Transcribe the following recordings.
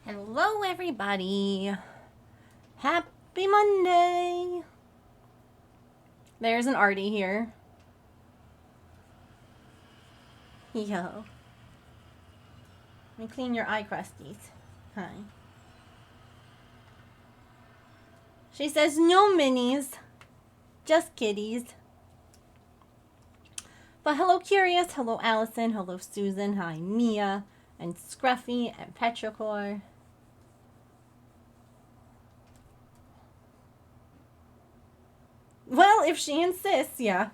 Hello, everybody. Happy Monday. There's an Artie here. Yo. Let me clean your eye crusties. Hi. She says, no minis, just kitties. But hello, Curious. Hello, Allison. Hello, Susan. Hi, Mia. And Scruffy and Petrichor. Well, if she insists, yeah.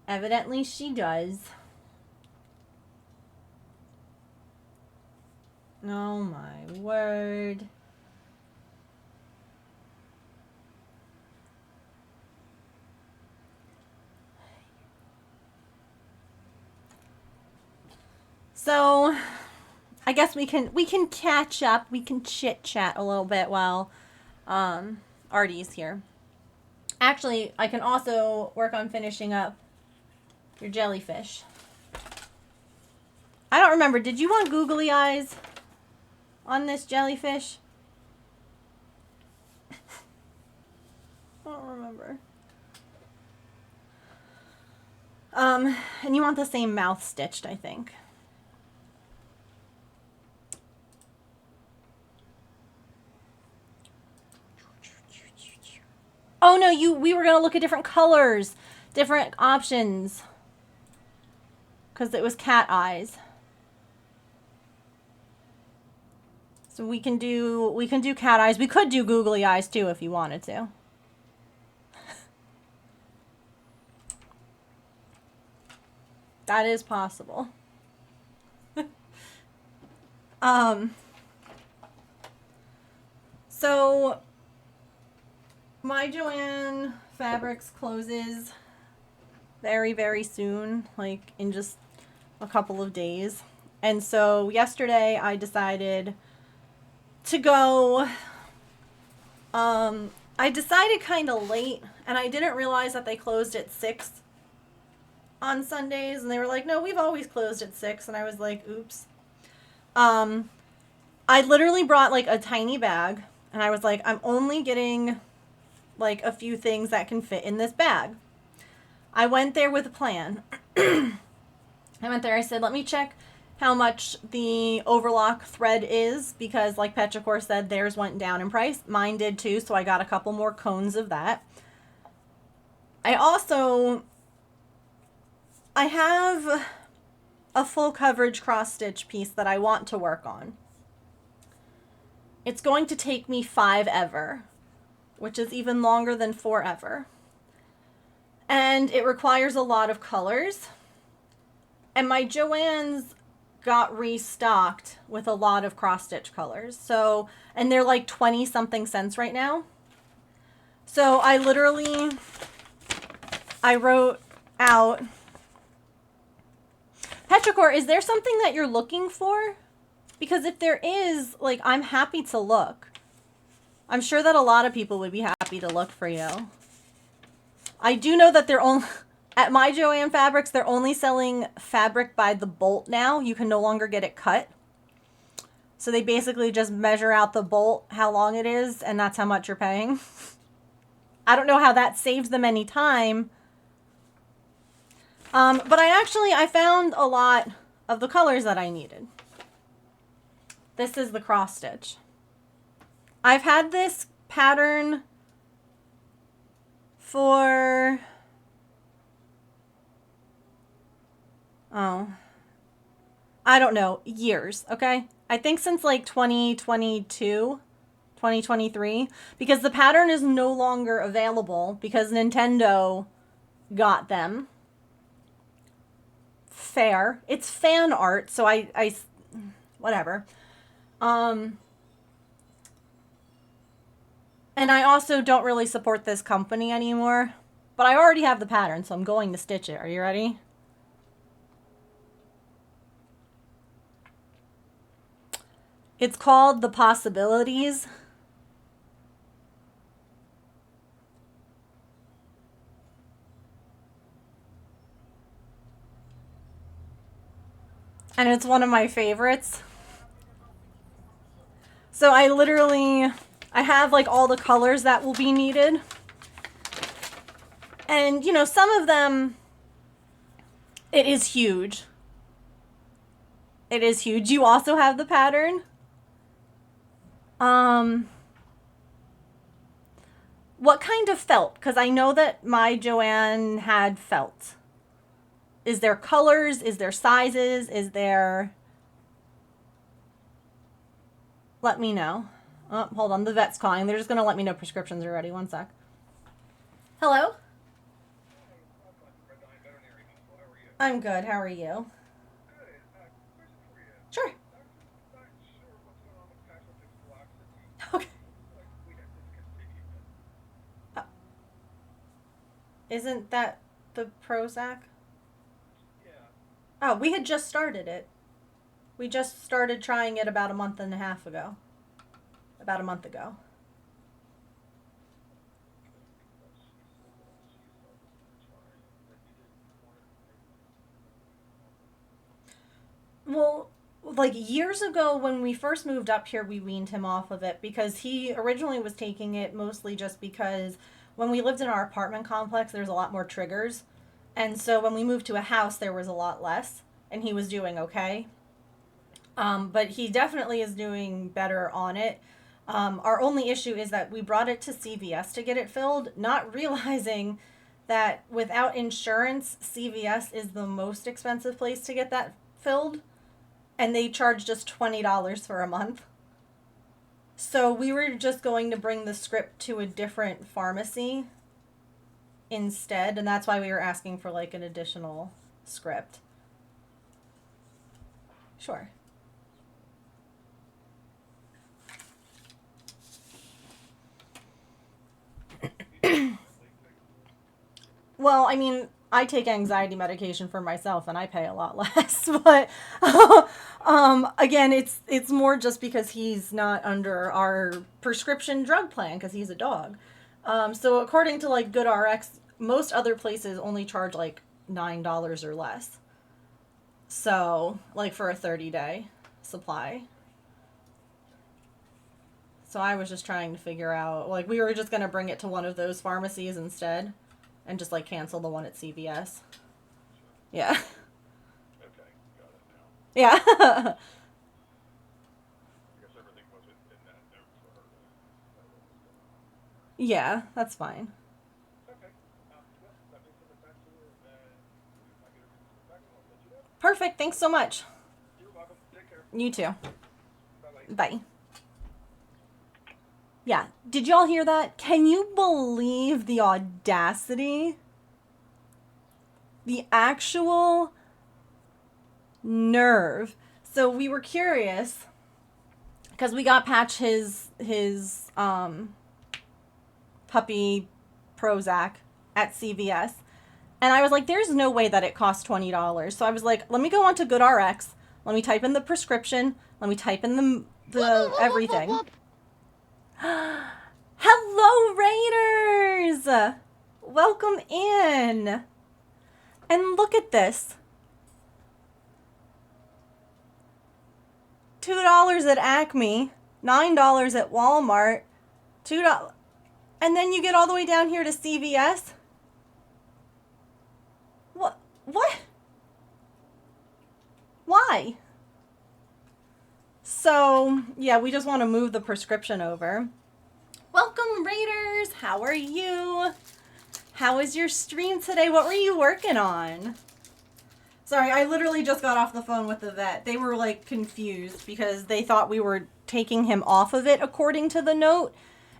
Evidently she does. Oh my word. So, I guess we can catch up. We can chit chat a little bit while Artie's here. Actually, I can also work on finishing up your jellyfish. I don't remember. Did you want googly eyes on this jellyfish? I don't remember. And you want the same mouth stitched, I think. Oh no, we were gonna look at different colors, different options. Because it was cat eyes. So we can do cat eyes. We could do googly eyes too if you wanted to. That is possible. So my Joanne Fabrics closes very, very soon, like in just a couple of days. And so yesterday I decided to go, I decided kind of late, and I didn't realize that they closed at 6 on Sundays, and they were like, no, we've always closed at 6, and I was like, oops. I literally brought like a tiny bag, and I was like, I'm only getting like a few things that can fit in this bag. I went there with a plan. I went there, I said, let me check how much the overlock thread is, because like Petrichor said, theirs went down in price. Mine did too, so I got a couple more cones of that. I have a full coverage cross stitch piece that I want to work on. It's going to take me 5 ever, which is even longer than 4 ever. And it requires a lot of colors. And my Joann's got restocked with a lot of cross stitch colors. So, and they're like 20 something cents right now. So I wrote out, Petrichor, is there something that you're looking for? Because if there is, like, I'm happy to look. I'm sure that a lot of people would be happy to look for you. I do know that they're only, at my Joanne Fabrics, they're only selling fabric by the bolt now. You can no longer get it cut. So they basically just measure out the bolt, how long it is, and that's how much you're paying. I don't know how that saves them any time. But I found a lot of the colors that I needed. This is the cross stitch. I've had this pattern for, I don't know, years, okay? I think since like 2022, 2023, because the pattern is no longer available because Nintendo got them. Fair. It's fan art, so I whatever. And I also don't really support this company anymore, but I already have the pattern, so I'm going to stitch it. Are you ready? It's called The Possibilities. And it's one of my favorites. So I have like all the colors that will be needed. And, you know, some of them, it is huge. It is huge. You also have the pattern. What kind of felt? Because I know that my Joanne had felt. Is there colors? Is there sizes? Is there... Let me know. Oh, hold on. The vet's calling. They're just going to let me know prescriptions are ready. One sec. Hello? I'm good. How are you? Sure. Okay. Isn't that the Prozac? Oh, we had just started it. We just started trying it about a month and a half ago. About a month ago. Well, like years ago when we first moved up here, we weaned him off of it because he originally was taking it mostly just because when we lived in our apartment complex, there's a lot more triggers. And so when we moved to a house, there was a lot less, and he was doing okay. But he definitely is doing better on it. Our only issue is that we brought it to CVS to get it filled, not realizing that without insurance, CVS is the most expensive place to get that filled. And they charged us $20 for a month. So we were just going to bring the script to a different pharmacy instead. And that's why we were asking for like an additional script. Sure. Well, I mean, I take anxiety medication for myself and I pay a lot less. But again, it's more just because he's not under our prescription drug plan because he's a dog. So according to like GoodRx, most other places only charge like $9 or less. So like for a 30-day supply. So I was just trying to figure out, like we were just going to bring it to one of those pharmacies instead. And just like cancel the one at CVS. Yeah. Okay, got it now. Yeah. I guess everything was in that note for her. Yeah, that's fine. Okay. Let me send it back to her, and I get everything back, and I'll let you know. Perfect. Thanks so much. You're welcome. Take care. You too. Bye-bye. Bye. Yeah. Did y'all hear that? Can you believe the audacity? The actual nerve. So we were curious because we got Patch his puppy Prozac at CVS. And I was like, there's no way that it costs $20. So I was like, let me go on to GoodRx. Let me type in the prescription. Let me type in the everything. Hello, Raiders! Welcome in. And look at this. $2 at Acme, $9 at Walmart, $2. And then you get all the way down here to CVS? What? Why? So, yeah, we just want to move the prescription over. Welcome, Raiders. How are you? How was your stream today? What were you working on? Sorry, I literally just got off the phone with the vet. They were, like, confused because they thought we were taking him off of it according to the note.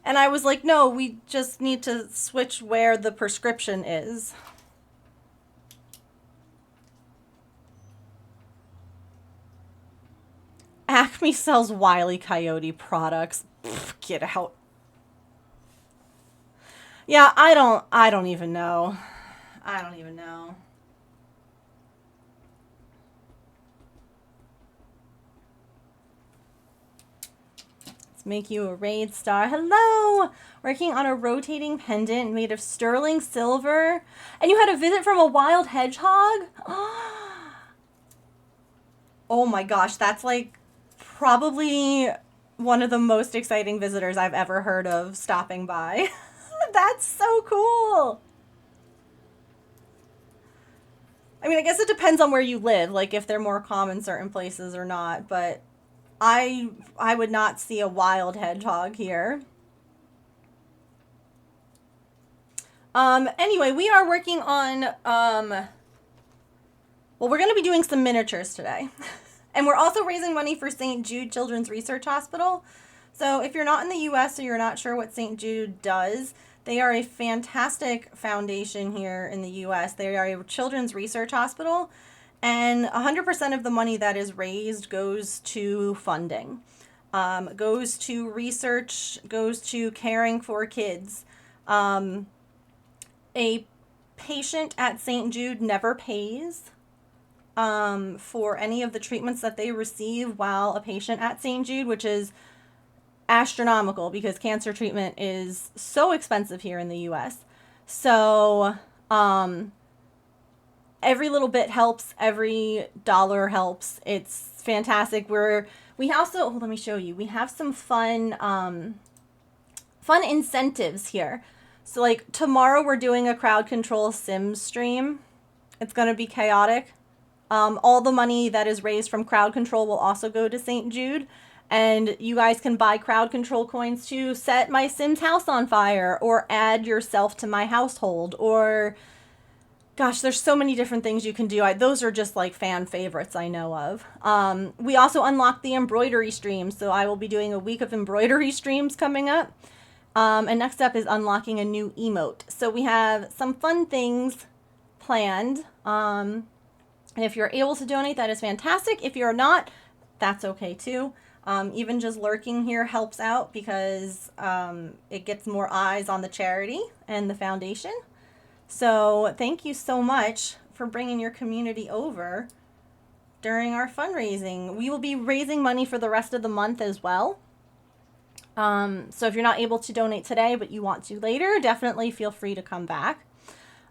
And I was like, no, we just need to switch where the prescription is. Acme sells Wile E. Coyote products. Pfft, get out. Yeah, I don't even know. I don't even know. Let's make you a raid star. Hello! Working on a rotating pendant made of sterling silver. And you had a visit from a wild hedgehog? Oh my gosh, that's like probably one of the most exciting visitors I've ever heard of stopping by. That's so cool. I mean, I guess it depends on where you live, like if they're more common certain places or not, but I would not see a wild hedgehog here. Anyway, we are working on, well, we're going to be doing some miniatures today. And we're also raising money for St. Jude Children's Research Hospital. So if you're not in the U.S. or you're not sure what St. Jude does, they are a fantastic foundation here in the U.S. They are a children's research hospital, and 100% of the money that is raised goes to funding, goes to research, goes to caring for kids. A patient at St. Jude never pays for any of the treatments that they receive while a patient at St. Jude, which is astronomical because cancer treatment is so expensive here in the US. So every little bit helps, every dollar helps. It's fantastic. We also, oh, let me show you. We have some fun incentives here. So like tomorrow we're doing a crowd control Sims stream. It's going to be chaotic. All the money that is raised from crowd control will also go to St. Jude. And you guys can buy crowd control coins to set my Sims house on fire or add yourself to my household. Or, gosh, there's so many different things you can do. Those are just like fan favorites I know of. We also unlocked the embroidery stream. So I will be doing a week of embroidery streams coming up. And next up is unlocking a new emote. So we have some fun things planned. And if you're able to donate, that is fantastic. If you're not, that's okay too. Even just lurking here helps out because it gets more eyes on the charity and the foundation. So thank you so much for bringing your community over during our fundraising. We will be raising money for the rest of the month as well. So if you're not able to donate today, but you want to later, definitely feel free to come back.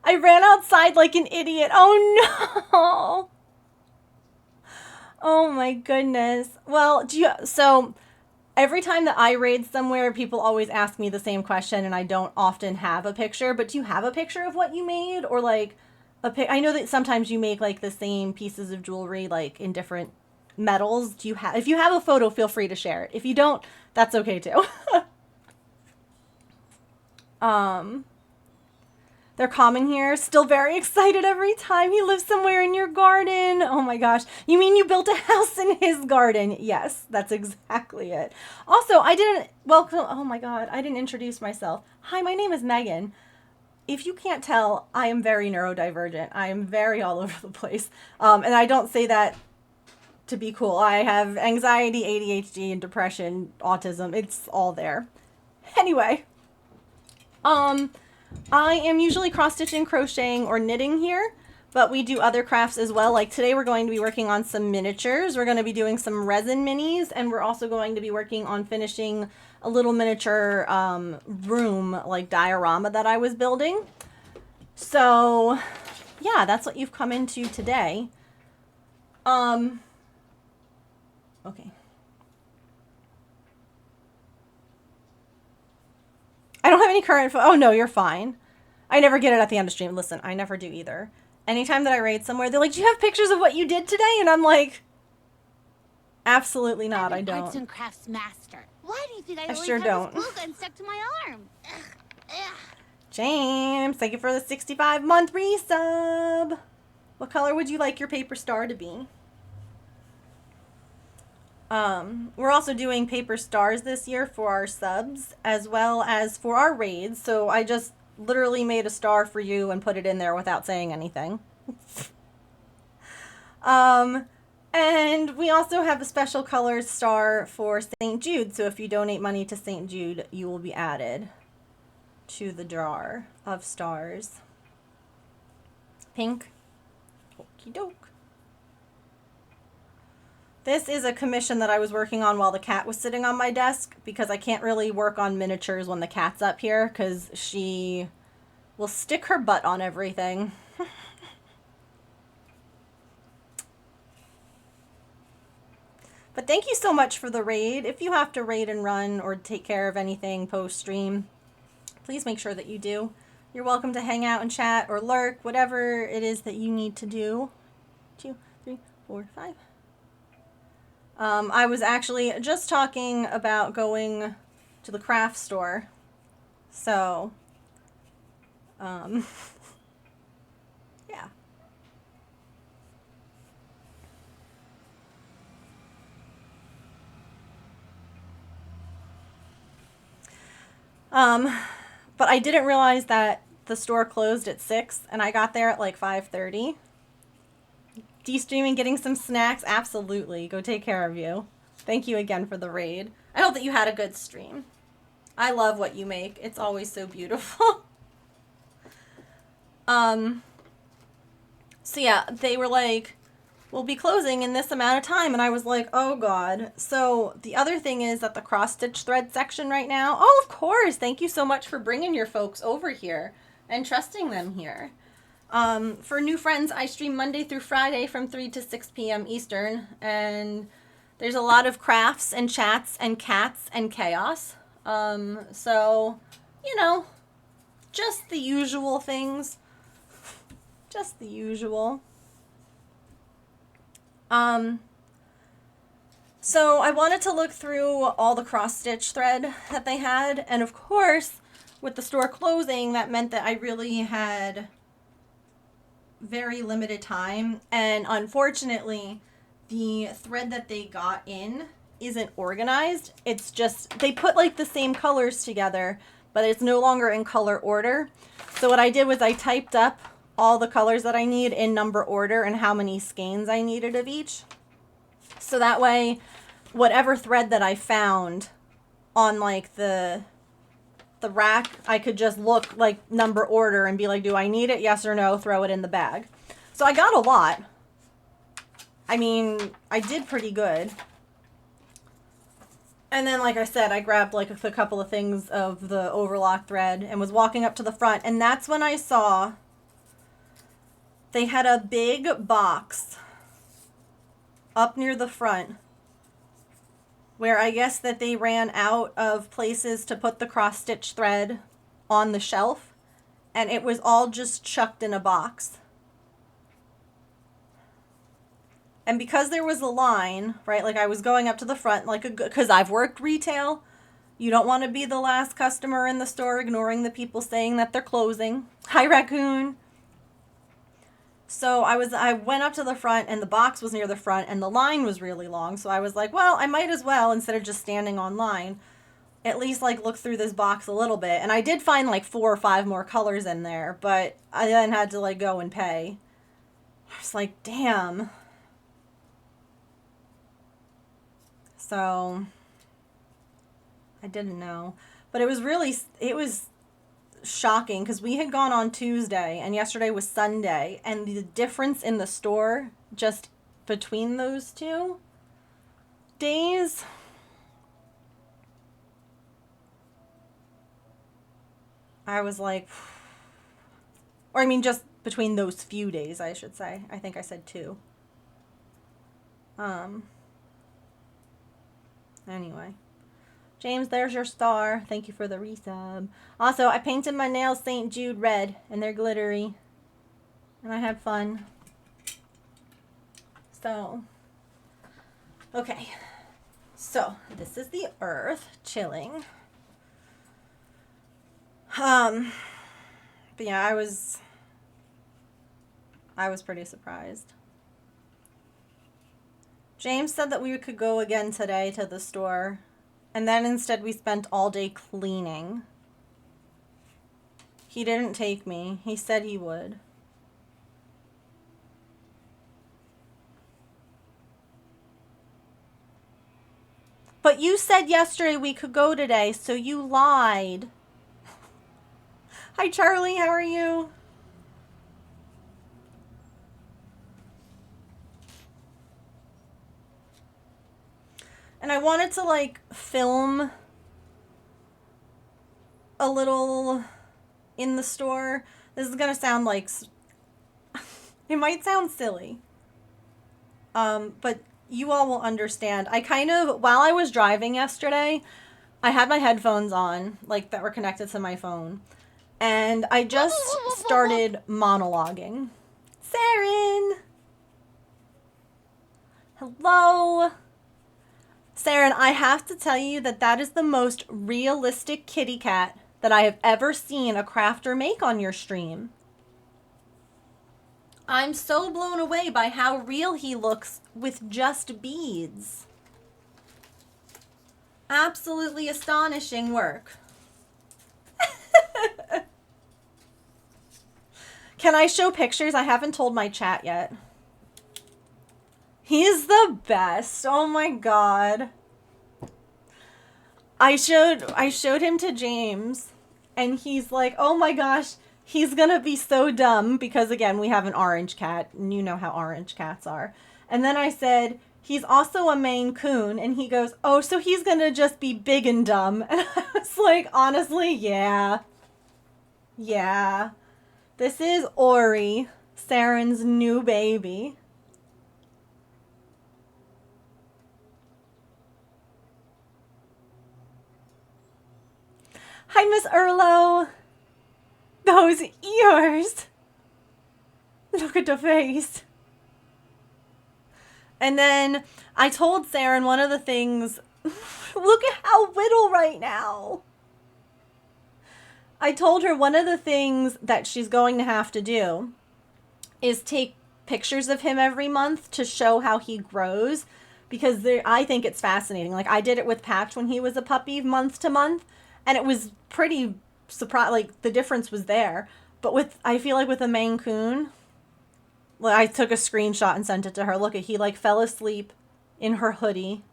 I ran outside like an idiot. Oh no. Oh my goodness. Well, so every time that I raid somewhere, people always ask me the same question and I don't often have a picture, but do you have a picture of what you made? Or like I know that sometimes you make like the same pieces of jewelry like in different metals. If you have a photo, feel free to share it. If you don't, that's okay too. They're common here. Still very excited every time he lives somewhere in your garden. Oh my gosh. You mean you built a house in his garden? Yes, that's exactly it. Also, oh my God, I didn't introduce myself. Hi, my name is Megan. If you can't tell, I am very neurodivergent. I am very all over the place. And I don't say that to be cool. I have anxiety, ADHD, and depression, autism. It's all there. Anyway, I am usually cross-stitching, crocheting, or knitting here, but we do other crafts as well. Like today we're going to be working on some miniatures. We're going to be doing some resin minis, and we're also going to be working on finishing a little miniature room, like diorama that I was building. So yeah, that's what you've come into today. Okay. I don't have any current oh no, you're fine. I never get it at the end of stream. Listen, I never do either. Anytime that I raid somewhere, they're like, do you have pictures of what you did today? And I'm like, absolutely not, I don't. Arts and crafts master. Why do you think I always sure have don't. this glue gun stuck to my arm? James, thank you for the 65-month resub. What color would you like your paper star to be? We're also doing paper stars this year for our subs as well as for our raids. So I just literally made a star for you and put it in there without saying anything. And we also have a special color star for St. Jude. So if you donate money to St. Jude, you will be added to the jar of stars. Pink. Okie doke. This is a commission that I was working on while the cat was sitting on my desk because I can't really work on miniatures when the cat's up here because she will stick her butt on everything. But thank you so much for the raid. If you have to raid and run or take care of anything post-stream, please make sure that you do. You're welcome to hang out and chat or lurk, whatever it is that you need to do. 2, 3, 4, 5. I was actually just talking about going to the craft store. So, yeah. But I didn't realize that the store closed at 6 and I got there at like 5:30. De-streaming, getting some snacks? Absolutely. Go take care of you. Thank you again for the raid. I hope that you had a good stream. I love what you make. It's always so beautiful. So yeah, they were like, we'll be closing in this amount of time. And I was like, oh God. So the other thing is that the cross-stitch thread section right now. Oh, of course. Thank you so much for bringing your folks over here and trusting them here. For new friends, I stream Monday through Friday from 3 to 6 p.m. Eastern. And there's a lot of crafts and chats and cats and chaos. So, you know, just the usual things. Just the usual. So I wanted to look through all the cross-stitch thread that they had. And of course, with the store closing, that meant that I really had very limited time. And unfortunately, the thread that they got in isn't organized. It's just, they put like the same colors together, but it's no longer in color order. So what I did was I typed up all the colors that I need in number order and how many skeins I needed of each. So that way, whatever thread that I found on like the rack, I could just look like number order and be like, do I need it? Yes or no, throw it in the bag. So I got a lot. I mean, I did pretty good. And then, like I said, I grabbed like a couple of things of the overlock thread and was walking up to the front. And that's when I saw they had a big box up near the front where I guess that they ran out of places to put the cross-stitch thread on the shelf. And it was all just chucked in a box. And because there was a line, right, like I was going up to the front, like, because I've worked retail, you don't want to be the last customer in the store ignoring the people saying that they're closing. Hi, Raccoon. So I went up to the front and the box was near the front and the line was really long. So I was like, well, I might as well, instead of just standing on line, at least like look through this box a little bit. And I did find like 4 or 5 more colors in there, but I then had to like go and pay. I was like, damn. So I didn't know, but it was shocking because we had gone on Tuesday and yesterday was Sunday, and the difference in the store just between those 2 days, I was like, or I mean, just between those few days, I should say. I think I said 2. Anyway. James, there's your star. Thank you for the resub. Also, I painted my nails St. Jude red, and they're glittery. And I had fun. So, okay. So, this is the earth chilling. But yeah, I was pretty surprised. James said that we could go again today to the store, and then instead we spent all day cleaning. He didn't take me. He said he would. But you said yesterday we could go today, so you lied. Hi, Charlie. How are you? And I wanted to, like, film a little in the store. This is going to sound like... it might sound silly. But you all will understand. I kind of, while I was driving yesterday, I had my headphones on, like that were connected to my phone, and I just started monologuing. Saren! Hello? Saren, I have to tell you that that is the most realistic kitty cat that I have ever seen a crafter make on your stream. I'm so blown away by how real he looks with just beads. Absolutely astonishing work. Can I show pictures? I haven't told my chat yet. He's the best. Oh my god. I showed him to James and he's like, "Oh my gosh, he's gonna be so dumb," because again, we have an orange cat and you know how orange cats are. And then I said, "He's also a Maine Coon," and he goes, "Oh, so he's gonna just be big and dumb." And I was like, honestly, yeah. Yeah. This is Ori, Saren's new baby. Hi, Miss Erlo. Those ears. Look at the face. And then I told Saren one of the things. Look at how little right now. I told her one of the things that she's going to have to do is take pictures of him every month to show how he grows, because I think it's fascinating. Like, I did it with Patch when he was a puppy month to month, and it was pretty surprised. Like, the difference was there. But I feel like with a Maine Coon, like, I took a screenshot and sent it to her. Look at, he like fell asleep in her hoodie.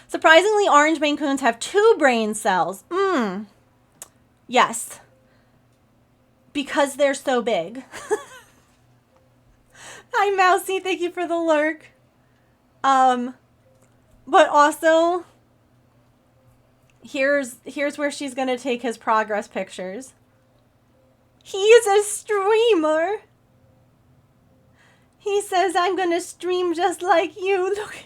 Surprisingly, orange Maine Coons have 2 brain cells. Yes. Because they're so big. Hi, Mousy. Thank you for the lurk. But also, here's where she's going to take his progress pictures. He is a streamer. He says, "I'm going to stream just like you." Look.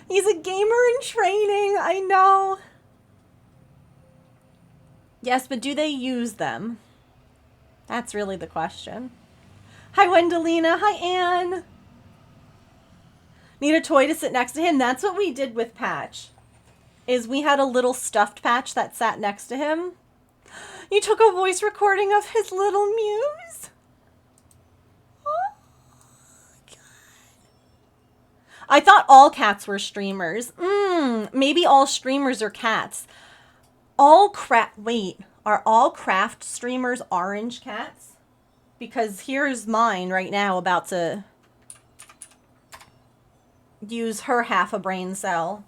He's a gamer in training, I know. Yes, but do they use them? That's really the question. Hi, Wendelina. Hi, Anne. Need a toy to sit next to him? That's what we did with Patch. Is we had a little stuffed Patch that sat next to him. You took a voice recording of his little muse? Oh, God. I thought all cats were streamers. Maybe all streamers are cats. Wait, are all craft streamers orange cats? Because here's mine right now about to use her half a brain cell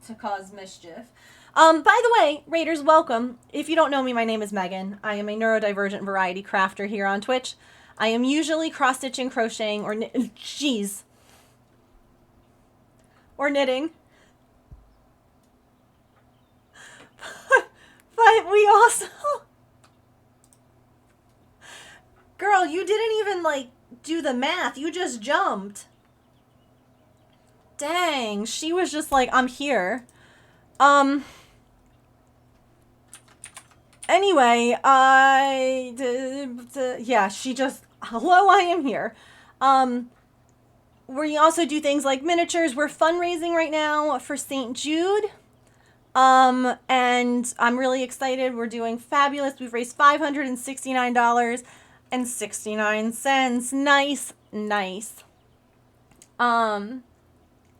to cause mischief. By the way, Raiders, welcome. If you don't know me, my name is Megan. I am a neurodivergent variety crafter here on Twitch. I am usually cross-stitching, crocheting, or or knitting. But we also... Girl, you didn't even, like, do the math. You just jumped. Dang, she was just like, "I'm here." Anyway, yeah, she just, "Hello, I am here." We also do things like miniatures. We're fundraising right now for St. Jude. And I'm really excited. We're doing fabulous. We've raised $569.69. Nice, nice.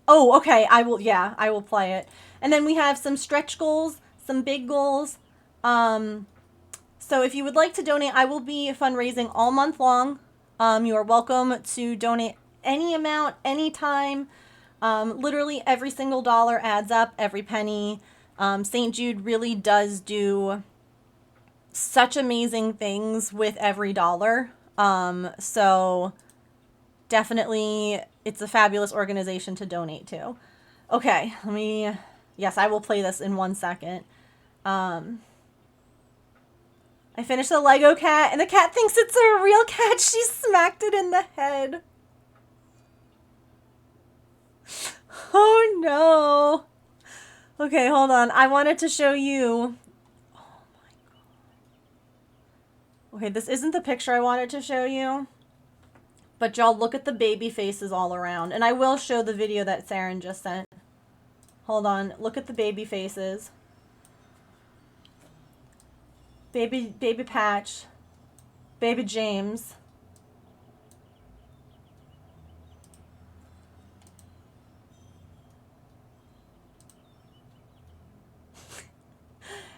Oh, okay. I will play it. And then we have some stretch goals, some big goals. So if you would like to donate, I will be fundraising all month long. You are welcome to donate any amount, anytime. Literally every single dollar adds up, every penny. St. Jude really does do such amazing things with every dollar. So definitely it's a fabulous organization to donate to. Okay, let me Yes, I will play this in 1 second. I finished the Lego cat, and the cat thinks it's a real cat. She smacked it in the head. Oh no. Okay, hold on. I wanted to show you. Oh my god. Okay, this isn't the picture I wanted to show you. But y'all look at the baby faces all around. And I will show the video that Saren just sent. Hold on. Look at the baby faces. Baby Patch. Baby James.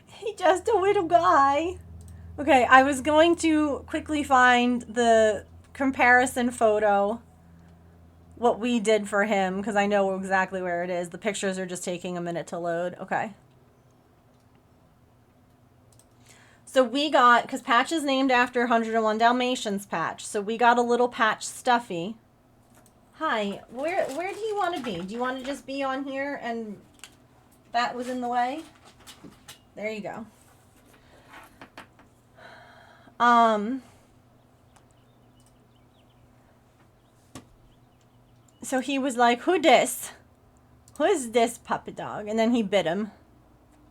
He just a little guy. Okay, I was going to quickly find the comparison photo, what we did for him, because I know exactly where it is. The pictures are just taking a minute to load. Okay. So we got, because Patch is named after 101 Dalmatians Patch, so we got a little Patch Stuffy. Hi, where do you want to be? Do you want to just be on here and that was in the way? There you go. So he was like, who this? Who is this puppy dog? And then he bit him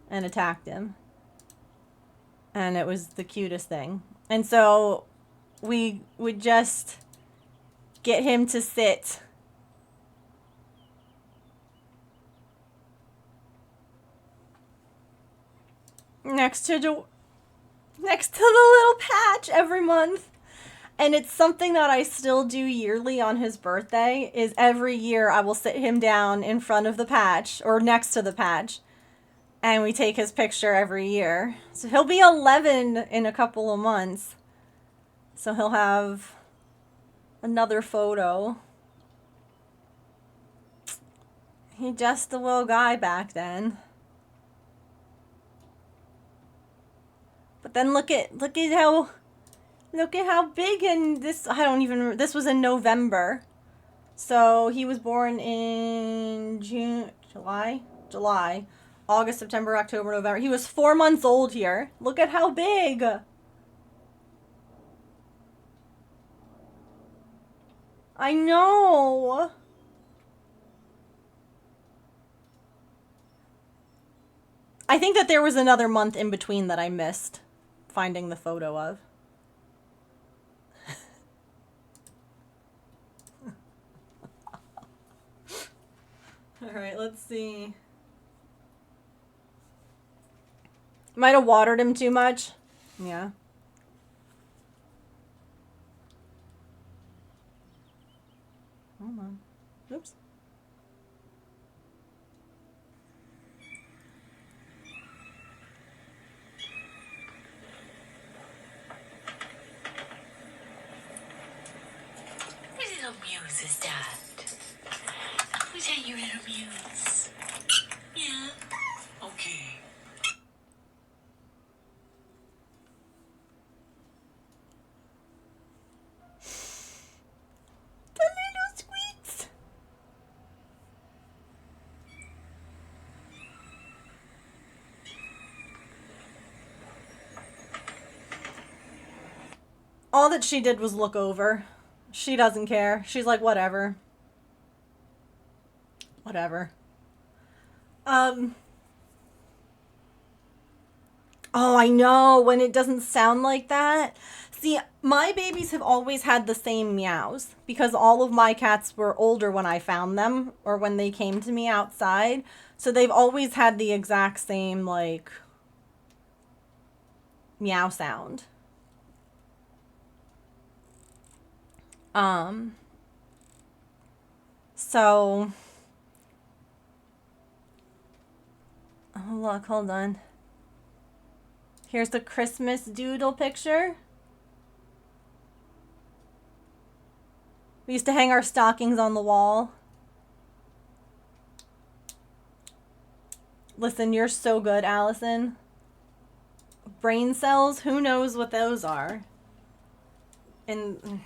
and attacked him. And it was the cutest thing. And so we would just get him to sit next to the little Patch every month. And it's something that I still do yearly on his birthday, is every year I will sit him down in front of the Patch, or next to the Patch, and we take his picture every year. So he'll be 11 in a couple of months. So he'll have another photo. He just a little guy back then. But then look at how big, and this, I don't even remember, this was in November. So he was born in July, August, September, October, November. He was 4 months old here. Look at how big. I know. I think that there was another month in between that I missed finding the photo of. All right, let's see. Might have watered him too much. Yeah. Hold on. Oops. What little muse is that? Who's that your little muse? Yeah? Okay. The little squeaks. All that she did was look over. She doesn't care. She's like, whatever. Whatever. Oh, I know, when it doesn't sound like that. See, my babies have always had the same meows because all of my cats were older when I found them or when they came to me outside. So they've always had the exact same, like, meow sound. So, oh look, hold on. Here's the Christmas doodle picture. We used to hang our stockings on the wall. Listen, you're so good, Allison. Brain cells, who knows what those are? And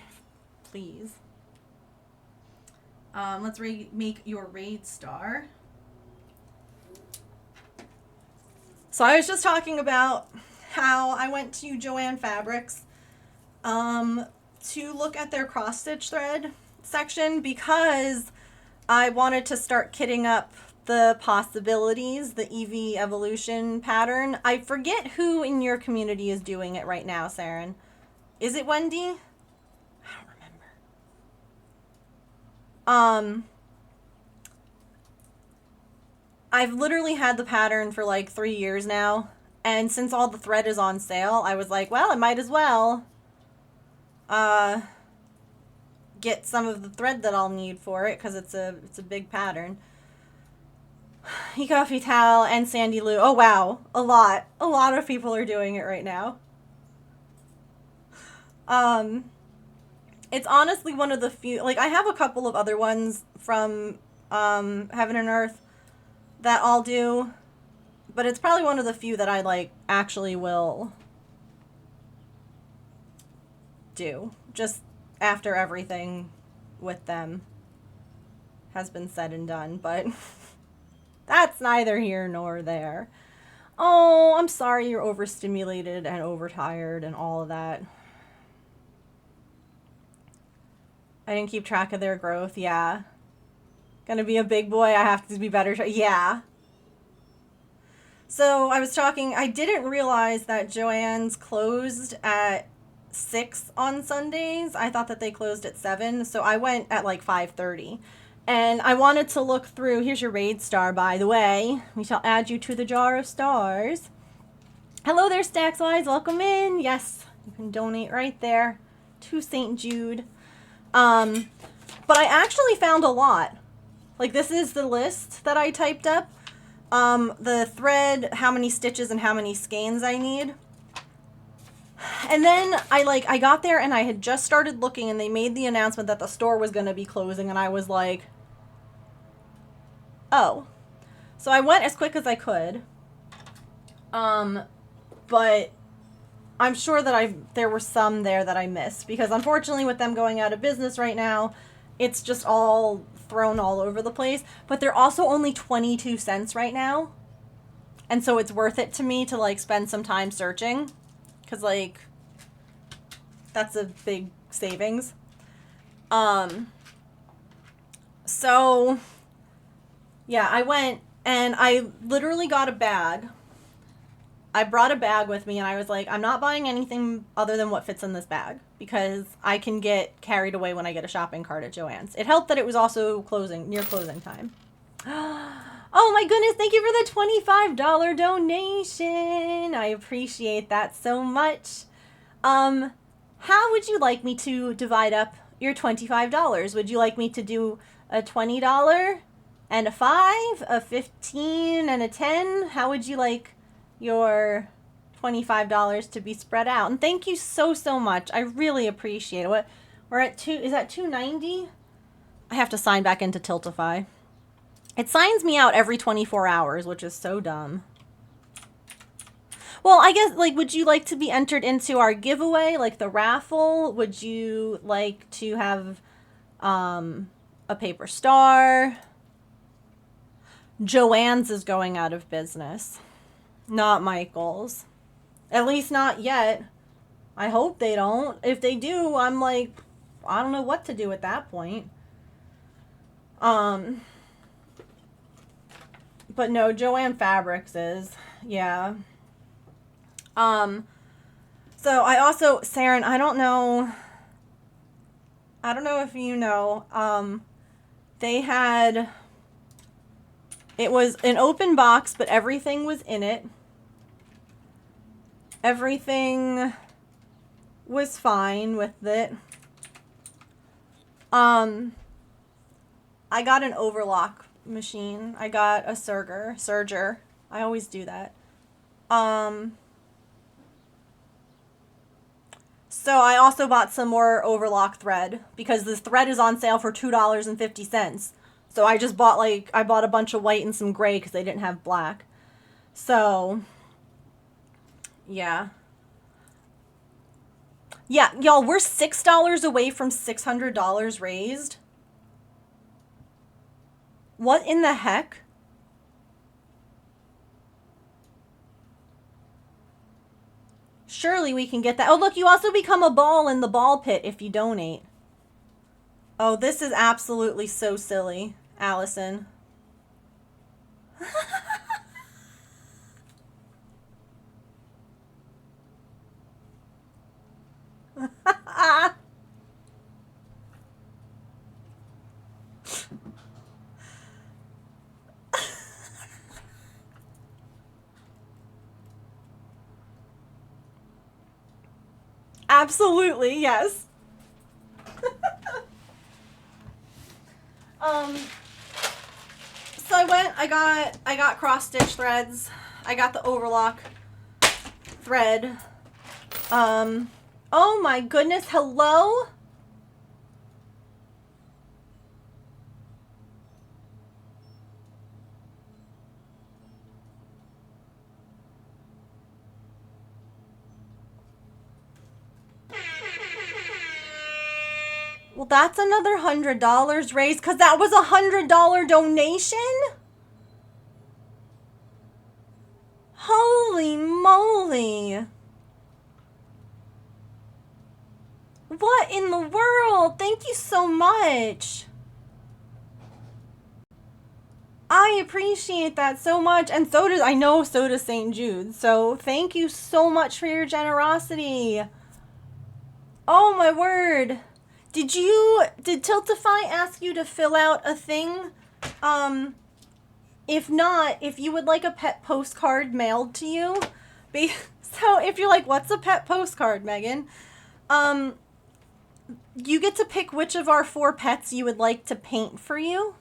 please. Let's make your raid star. So I was just talking about how I went to Joann Fabrics to look at their cross stitch thread section because I wanted to start kitting up the possibilities, the EV evolution pattern. I forget who in your community is doing it right now, Saren. Is it Wendy? I don't remember. I've literally had the pattern for like 3 years now, and since all the thread is on sale, I was like, well, I might as well get some of the thread that I'll need for it because it's a big pattern. E-Coffee Towel and Sandy Lou. Oh wow, a lot of people are doing it right now. It's honestly one of the few, like I have a couple of other ones from Heaven and Earth that I'll do, but it's probably one of the few that I like actually will do just after everything with them has been said and done, but that's neither here nor there. Oh, I'm sorry you're overstimulated and overtired and all of that. I didn't keep track of their growth, yeah. Gonna be a big boy, I have to be better, yeah. So I was talking, I didn't realize that Joann's closed at 6 on Sundays. I thought that they closed at 7, so I went at like 5:30. And I wanted to look through, here's your raid star, by the way. We shall add you to the jar of stars. Hello there, Stackswise, welcome in. Yes, you can donate right there to St. Jude. But I actually found a lot. Like, this is the list that I typed up. The thread, how many stitches and how many skeins I need. And then I got there and I had just started looking and they made the announcement that the store was going to be closing and I was like, oh. So I went as quick as I could. But I'm sure that there were some there that I missed because unfortunately with them going out of business right now, it's just all thrown all over the place. But they're also only 22 cents right now. And so it's worth it to me to like spend some time searching. Because like, that's a big savings. So yeah, I went and I literally got a bag. I brought a bag with me and I was like, I'm not buying anything other than what fits in this bag because I can get carried away when I get a shopping cart at Joann's. It helped that it was also near closing time. Oh my goodness, thank you for the $25 donation. I appreciate that so much. How would you like me to divide up your $25? Would you like me to do a $20 and a $5, a $15 and a $10? How would you like your $25 to be spread out? And thank you so much. I really appreciate it. What we're at is that $2.90? I have to sign back into Tiltify. It signs me out every 24 hours, which is so dumb. Well, I guess, like, would you like to be entered into our giveaway, like the raffle? Would you like to have a paper star? Joann's is going out of business. Not Michael's. At least not yet. I hope they don't. If they do, I'm like, I don't know what to do at that point. But no, Joann Fabrics is. Yeah. So I also, Saren, I don't know if you know, they had, it was an open box, but everything was in it. Everything was fine with it. I got an overlock machine. I got a serger. I always do that. So I also bought some more overlock thread because this thread is on sale for $2.50. So I just bought I bought a bunch of white and some gray because they didn't have black. So yeah. Yeah, y'all, we're $6 away from $600 raised. What in the heck? Surely we can get that. Oh, look, you also become a ball in the ball pit if you donate. Oh, this is absolutely so silly, Allison. Absolutely, yes. So I got cross stitch threads. I got the overlock thread. Oh my goodness, hello? Well, that's another $100 raised because that was a $100 donation? Holy moly. What in the world? Thank you so much. I appreciate that so much. And so does, I know so does St. Jude. So thank you so much for your generosity. Oh my word. Did Tiltify ask you to fill out a thing? If not, if you would like a pet postcard mailed to you, so if you're like, what's a pet postcard, Megan? You get to pick which of our 4 pets you would like to paint for you.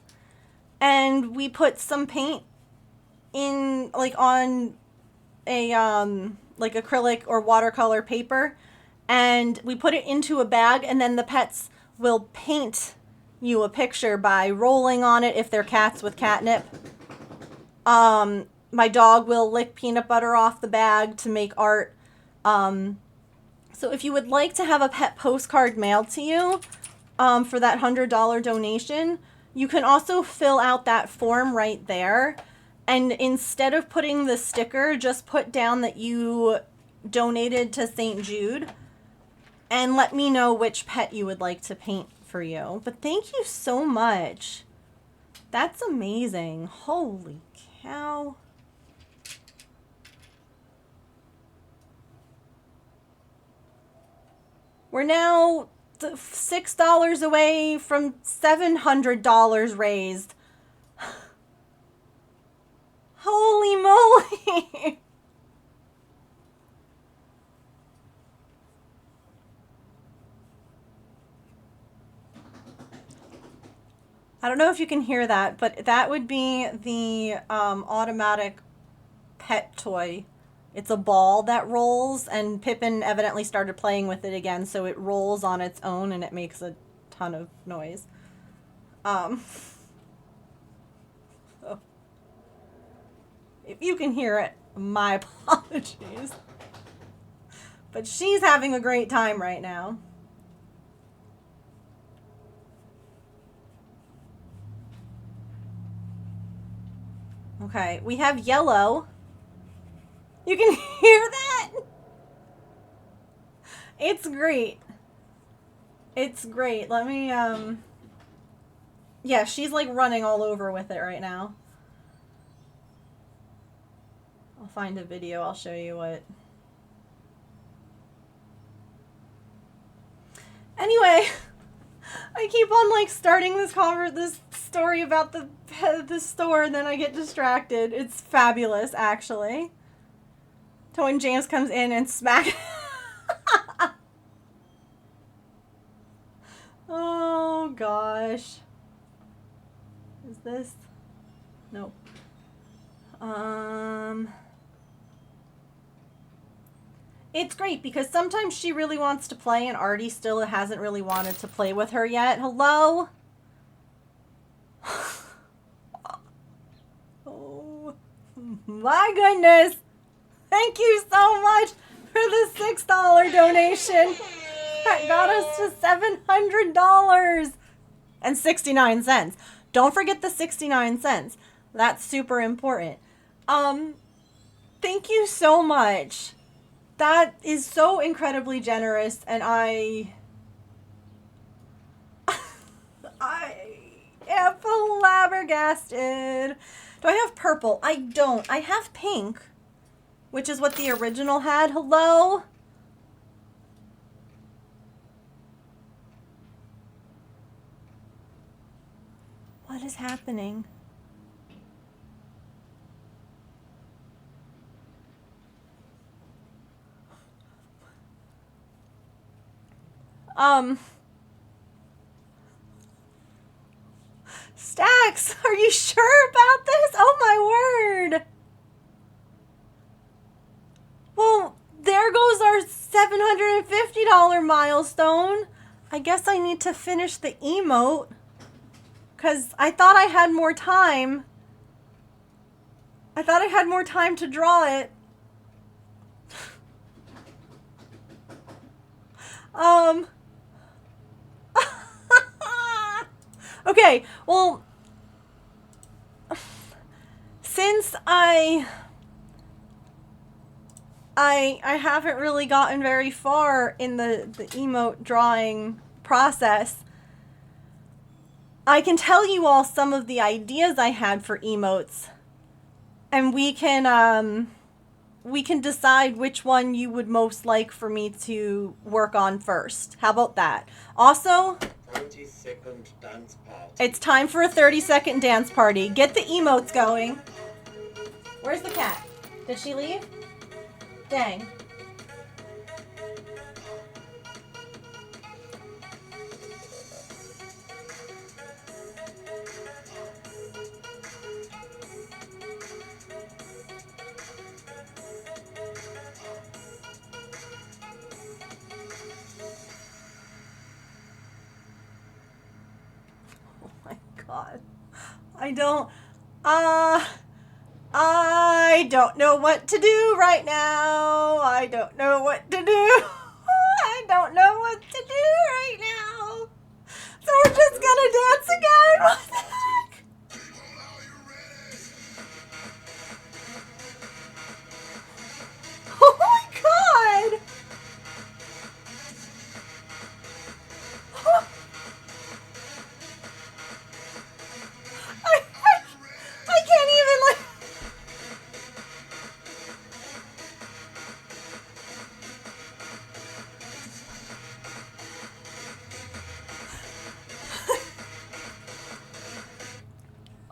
And we put some paint in, like, on a, like acrylic or watercolor paper. And we put it into a bag, and then the pets will paint you a picture by rolling on it if they're cats with catnip. My dog will lick peanut butter off the bag to make art. So if you would like to have a pet postcard mailed to you for that $100 donation, you can also fill out that form right there. And instead of putting the sticker, just put down that you donated to St. Jude. And let me know which pet you would like to paint for you. But thank you so much. That's amazing. Holy cow. We're now $6 away from $700 raised. Holy moly. I don't know if you can hear that, but that would be the automatic pet toy. It's a ball that rolls, and Pippin evidently started playing with it again, so it rolls on its own and it makes a ton of noise. So if you can hear it, my apologies. But she's having a great time right now. Okay, we have yellow. You can hear that? It's great. It's great. Let me, yeah, she's like running all over with it right now. I'll find a video. I'll show you what. Anyway, I keep on like starting this story about the store, and then I get distracted. It's fabulous, actually. So when James comes in and smack. Oh gosh. Is this? Nope. It's great because sometimes she really wants to play and Artie still hasn't really wanted to play with her yet. Hello? Oh my goodness. Thank you so much for the $6 donation. That got us to $700 and 69 cents. Don't forget the 69 cents. That's super important. Thank you so much. That is so incredibly generous, and I am flabbergasted. Do I have purple? I don't. I have pink, which is what the original had. Hello? What is happening? Stacks, are you sure about this? Oh my word. Well, there goes our $750 milestone. I guess I need to finish the emote, because I thought I had more time. I thought I had more time to draw it. Okay, well, since I haven't really gotten very far in the emote drawing process, I can tell you all some of the ideas I had for emotes, and we can decide which one you would most like for me to work on first. How about that? Also, 30-second dance party. it's time for a 30-second dance party. Get the emotes going. Where's the cat? Did she leave? Dang. Oh my god. I don't know what to do right now. I don't know what to do. I don't know what to do right now. So we're just gonna dance again. What the heck? Oh my god. I can't even like.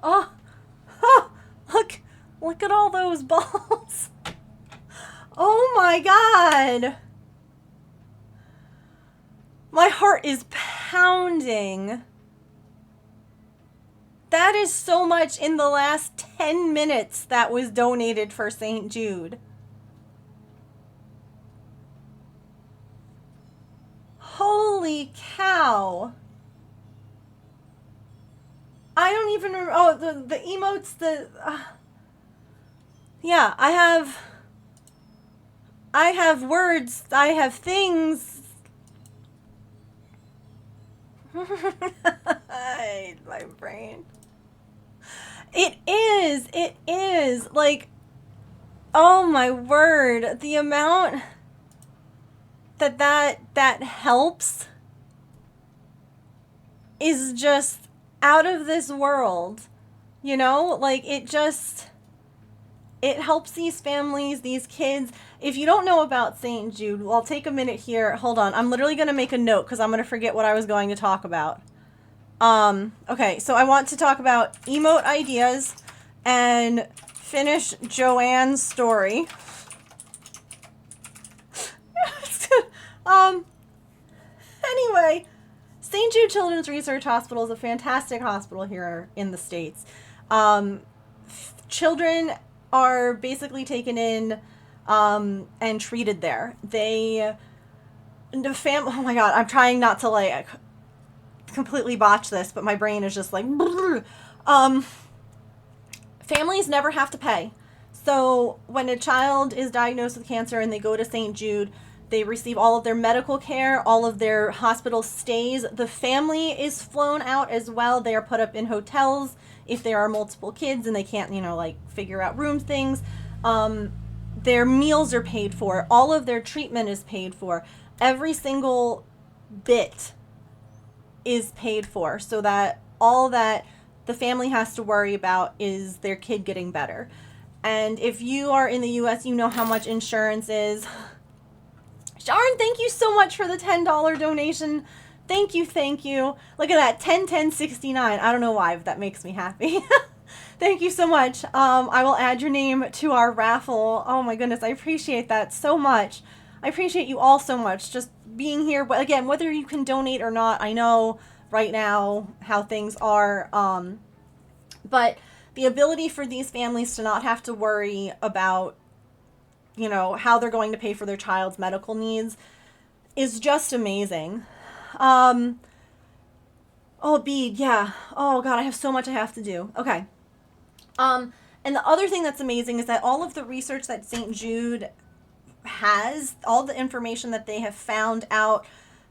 Oh, look at all those balls. Oh my god. My heart is pounding. That is so much in the last 10 minutes that was donated for St. Jude. Holy cow. I don't even remember. Oh, the emotes, yeah, I have words, I have things. My brain. It is, like, oh my word, the amount that helps is just out of this world, you know? Like, it helps these families, these kids. If you don't know about St. Jude, well, I'll take a minute here. Hold on. I'm literally going to make a note because I'm going to forget what I was going to talk about. Okay, so I want to talk about emote ideas and finish Joanne's story. Anyway, St. Jude Children's Research Hospital is a fantastic hospital here in the States. Children are basically taken in and treated there. Oh my god, I'm trying not to like completely botch this, but my brain is just like families never have to pay. So when a child is diagnosed with cancer and they go to St. Jude, they receive all of their medical care, all of their hospital stays. The family is flown out as well. They are put up in hotels if there are multiple kids and they can't, like figure out room things. Their meals are paid for. All of their treatment is paid for. Every single bit is paid for, so that all that the family has to worry about is their kid getting better. And if you are in the US, you know how much insurance is. Sharon, thank you so much for the $10 donation. Thank you, thank you. Look at that, 10-10-69. I don't know why, but that makes me happy. Thank you so much. I will add your name to our raffle. Oh my goodness, I appreciate that so much. I appreciate you all so much, just being here. But again, whether you can donate or not, I know right now how things are. But the ability for these families to not have to worry about, you know, how they're going to pay for their child's medical needs is just amazing. Oh, bead, yeah. Oh God, I have so much I have to do. Okay. And the other thing that's amazing is that all of the research that St. Jude has, all the information that they have found out,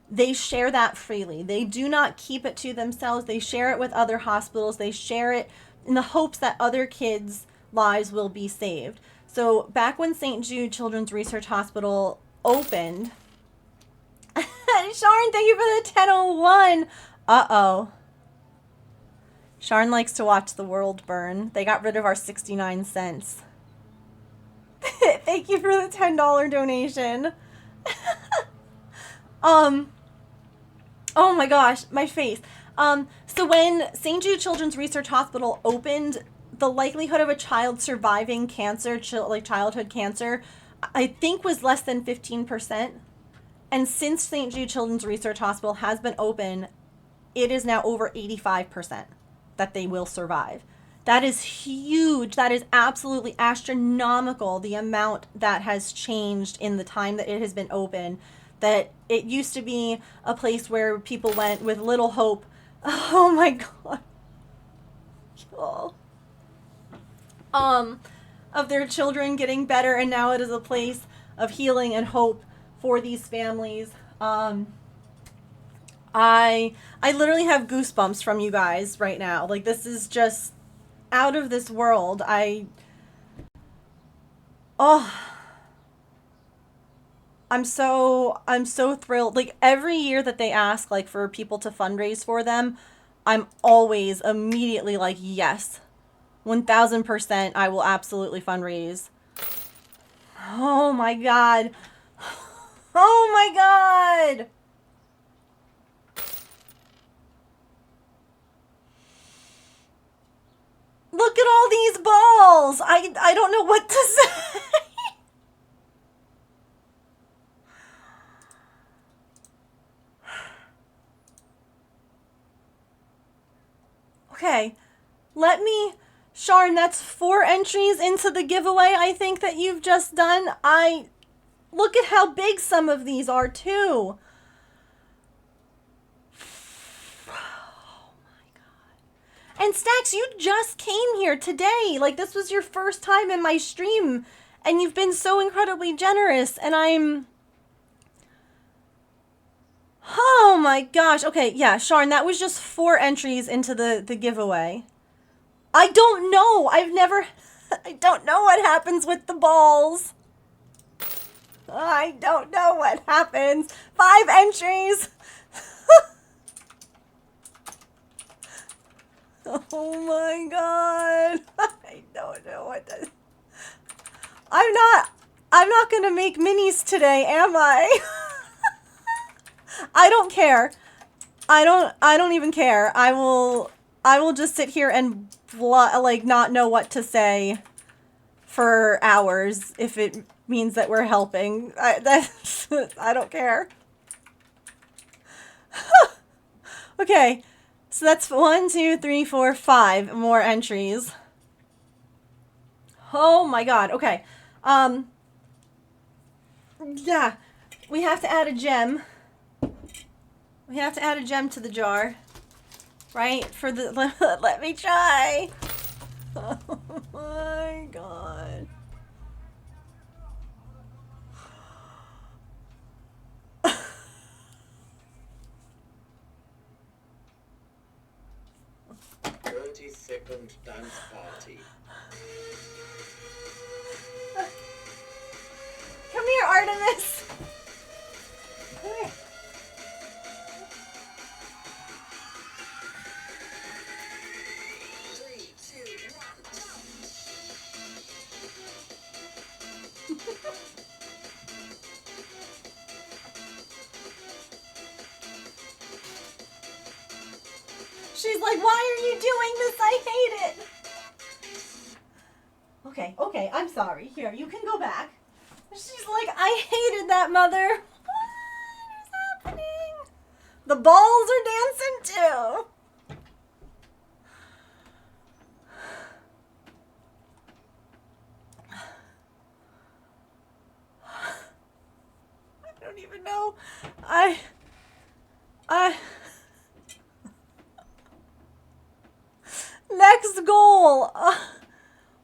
they share that freely. They do not keep it to themselves. They share it with other hospitals. They share it in the hopes that other kids' lives will be saved. So back when St. Jude Children's Research Hospital opened, Sharon, thank you for the 1001. Uh-oh. Sharon likes to watch the world burn. They got rid of our 69 cents. Thank you for the $10 donation. Oh my gosh, my face. So when St. Jude Children's Research Hospital opened, the likelihood of a child surviving cancer, like childhood cancer, I think was less than 15%. And since St. Jude Children's Research Hospital has been open, it is now over 85% that they will survive. That is huge. That is absolutely astronomical, the amount that has changed in the time that it has been open. That it used to be a place where people went with little hope. Oh my God. Of their children getting better, and now it is a place of healing and hope for these families. I literally have goosebumps from you guys right now. Like, this is just out of this world. I'm so thrilled. Like, every year that they ask, like, for people to fundraise for them, I'm always immediately like, yes, 1000%, I will absolutely fundraise. Oh my God. Oh my God. Look at all these balls. I don't know what to say. Okay, Sharon, that's 4 entries into the giveaway I think that you've just done. Look at how big some of these are too. Oh my God. And Stax, you just came here today. Like, this was your first time in my stream, and you've been so incredibly generous, and oh my gosh. Okay, yeah, Sharon, that was just 4 entries into the giveaway. I don't know. I don't know what happens with the balls. I don't know what happens. 5 entries. Oh my God. I don't know what to... I'm not gonna make minis today, am I? I don't care. I don't even care. I will just sit here and not know what to say for hours if it means that we're helping. I don't care. Okay, so that's 1, 2, 3, 4, 5 more entries. Oh my God. Okay. Yeah, we have to add a gem. We have to add a gem to the jar, right? For the let me try. Oh my God. Second dance party. here, Artemis. Come here. She's like, why are you doing this? I hate it. Okay, I'm sorry. Here, you can go back. She's like, I hated that, Mother. What is happening? The balls are dancing too. I don't even know. I Next goal.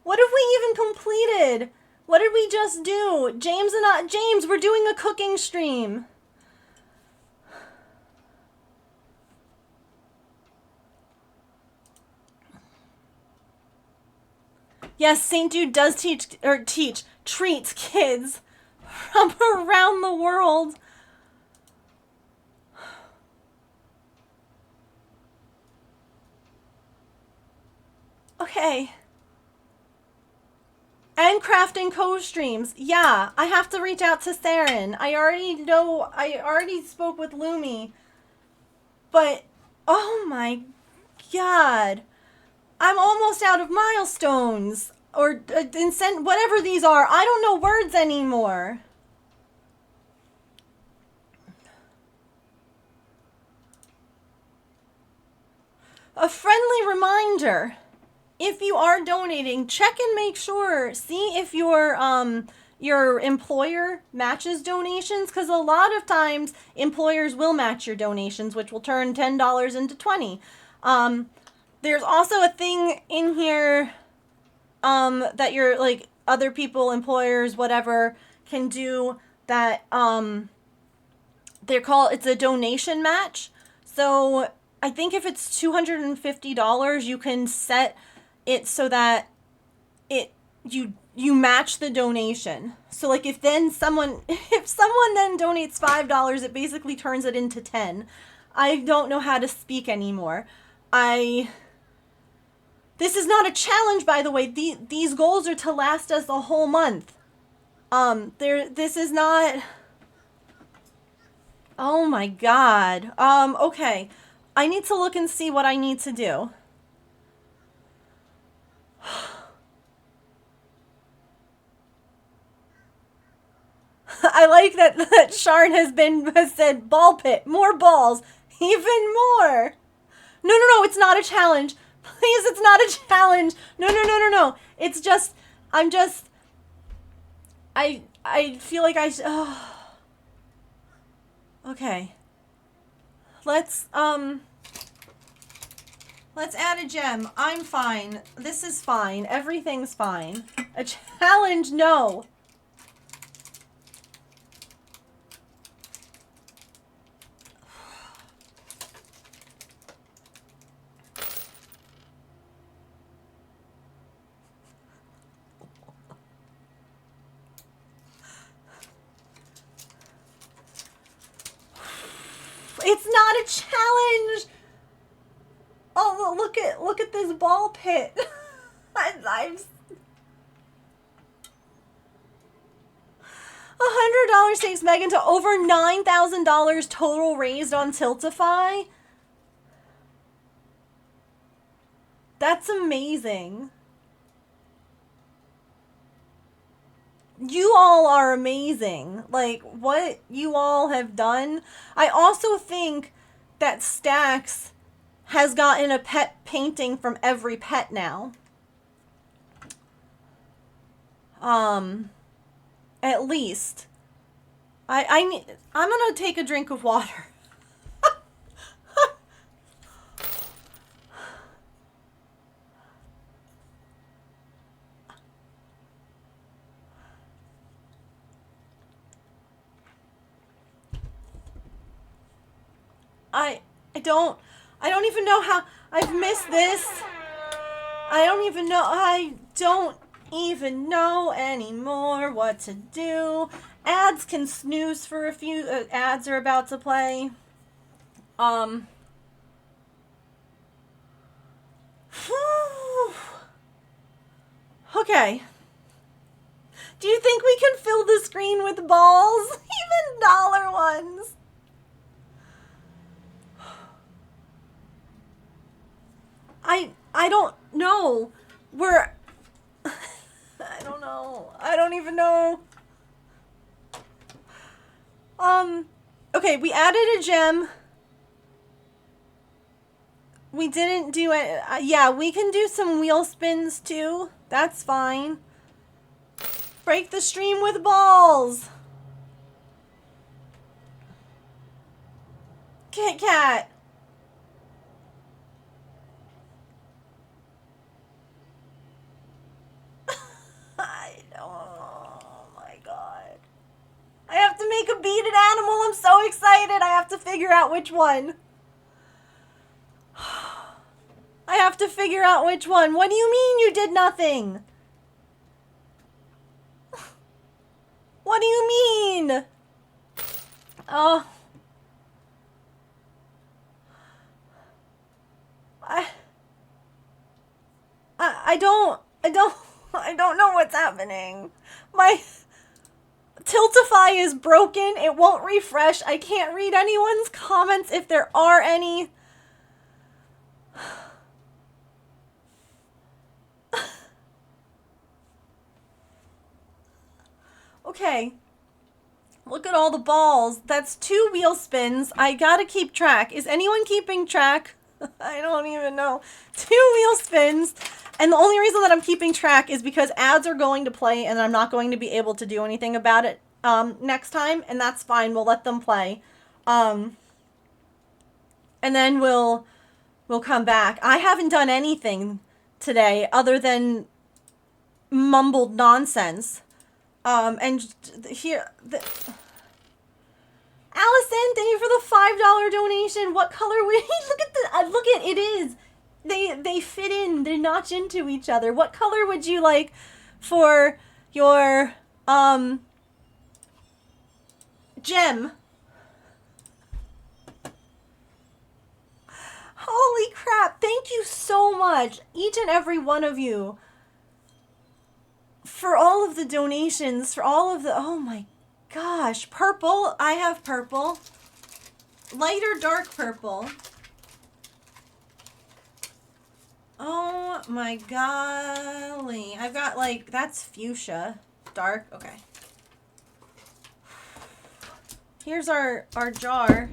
What have we even completed? What did we just do? James, we're doing a cooking stream. Yes, St. Jude does treats kids from around the world. Okay. And crafting co-streams. Yeah, I have to reach out to Saren. I already spoke with Lumi. But, oh my god. I'm almost out of milestones. Or whatever these are. I don't know words anymore. A friendly reminder. If you are donating, check and make sure. See if your employer matches donations, because a lot of times employers will match your donations, which will turn $10 into $20. There's also a thing in here that your like other people, employers, whatever, can do that it's a donation match. So I think if it's $250, you can set it so that you match the donation. So like if someone then donates $5, it basically turns it into 10. I don't know how to speak anymore. This is not a challenge, by the way. These goals are to last us a whole month. This is not. Oh my god. Okay. I need to look and see what I need to do. I like that Sharn has said ball pit, more balls, even more. No, it's not a challenge. Please, it's not a challenge. No. It's just, I feel like okay. Let's add a gem. I'm fine. This is fine. Everything's fine. A challenge, no. It's not a challenge. Oh, look at this ball pit. $100 takes Megan to over $9,000 total raised on Tiltify. That's amazing. You all are amazing. Like, what you all have done. I also think that Stacks has gotten a pet painting from every pet now. At least. I'm gonna take a drink of water. I don't even know how I've missed this. I don't even know anymore what to do. Ads can snooze for a few, ads are about to play. Okay. Do you think we can fill the screen with balls? Even dollar ones. I don't know. I don't know. I don't even know. Okay, we added a gem. We didn't do it. Yeah, we can do some wheel spins too. That's fine. Break the stream with balls. Kit Kat. Oh my god. I have to make a beaded animal. I'm so excited. I have to figure out which one. I have to figure out which one. What do you mean you did nothing? What do you mean? Oh. I don't know what's happening. My Tiltify is broken. It won't refresh. I can't read anyone's comments if there are any. Okay. Look at all the balls. That's 2 wheel spins. I gotta keep track. Is anyone keeping track? I don't even know. 2 wheel spins. And the only reason that I'm keeping track is because ads are going to play and I'm not going to be able to do anything about it next time. And that's fine. We'll let them play. And then we'll come back. I haven't done anything today other than mumbled nonsense. And here... Allison, thank you for the $5 donation. What color would look at the look at it is. They fit in. They notch into each other. What color would you like for your gem? Holy crap. Thank you so much, each and every one of you, for all of the donations, for all of the, oh my gosh, purple. I have purple. Light or dark purple? Oh my golly. I've got like, that's fuchsia. Dark, okay. Here's our jar.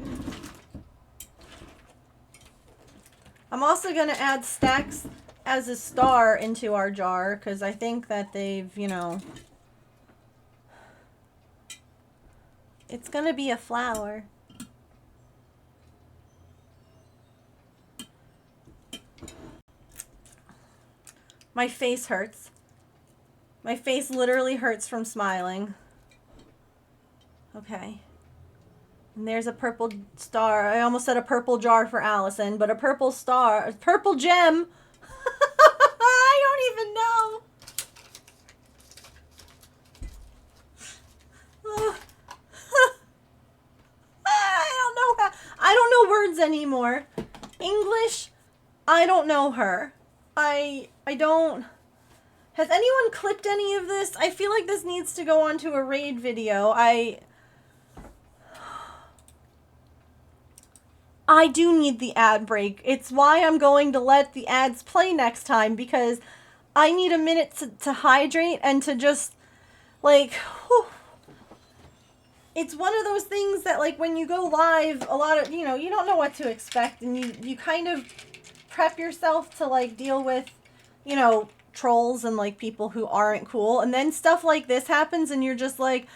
I'm also gonna add stacks as a star into our jar because I think that they've, you know, it's gonna be a flower. My face hurts. My face literally hurts from smiling. Okay. And there's a purple star. I almost said a purple jar for Allison, but a purple star, a purple gem. I don't even know. I don't know words anymore. English, I don't know her. I don't... Has anyone clipped any of this? I feel like this needs to go onto a raid video. I do need the ad break. It's why I'm going to let the ads play next time, because I need a minute to hydrate and to just, like, whew. It's one of those things that, like, when you go live, a lot of, you know, you don't know what to expect, and you kind of prep yourself to, like, deal with, you know, trolls and, like, people who aren't cool, and then stuff like this happens, and you're just like,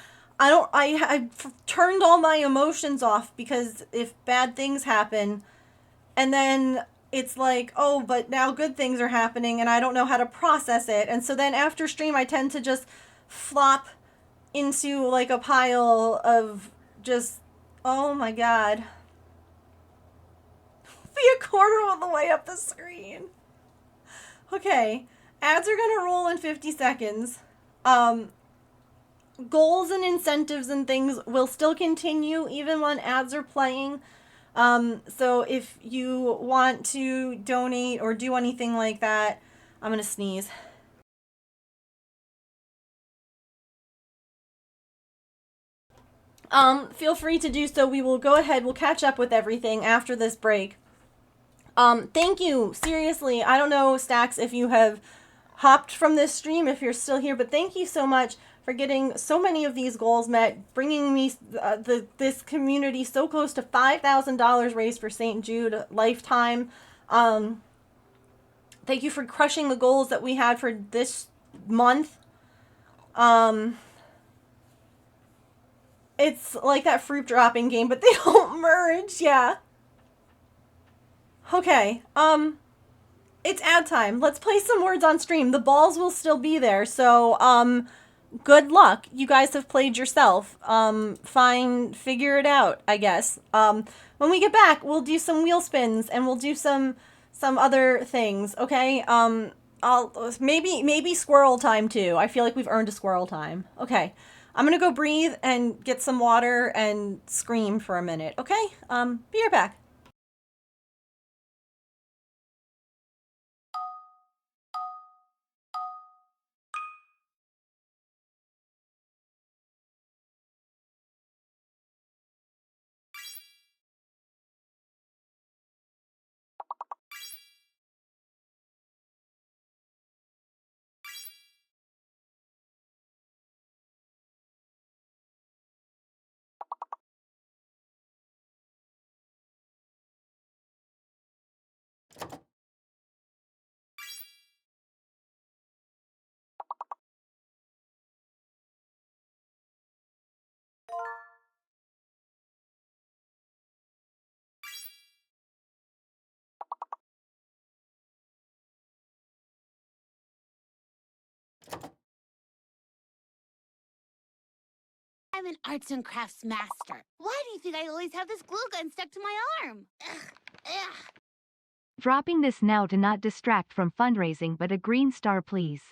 I've turned all my emotions off, because if bad things happen, and then it's like, oh, but now good things are happening, and I don't know how to process it, and so then after stream, I tend to just flop into, like, a pile of just, oh my god. Be a quarter of the way up the screen. Okay, ads are gonna roll in 50 seconds. goals and incentives and things will still continue even when ads are playing. So if you want to donate or do anything like that, I'm gonna sneeze. Feel free to do so. We will go ahead. We'll catch up with everything after this break. Thank you. Seriously, I don't know, Stacks, if you have hopped from this stream, if you're still here, but thank you so much for getting so many of these goals met, bringing me this community so close to $5,000 raised for St. Jude lifetime. Thank you for crushing the goals that we had for this month. It's like that fruit dropping game, but they don't merge. Yeah. Okay. It's ad time. Let's play some words on stream. The balls will still be there, so good luck. You guys have played yourself. Figure it out, I guess. When we get back, we'll do some wheel spins and we'll do some other things, okay? I'll maybe squirrel time too. I feel like we've earned a squirrel time. Okay. I'm gonna go breathe and get some water and scream for a minute, okay? Be right back. I'm an arts and crafts master. Why do you think I always have this glue gun stuck to my arm? Ugh, ugh. Dropping this now to not distract from fundraising, but a green star please.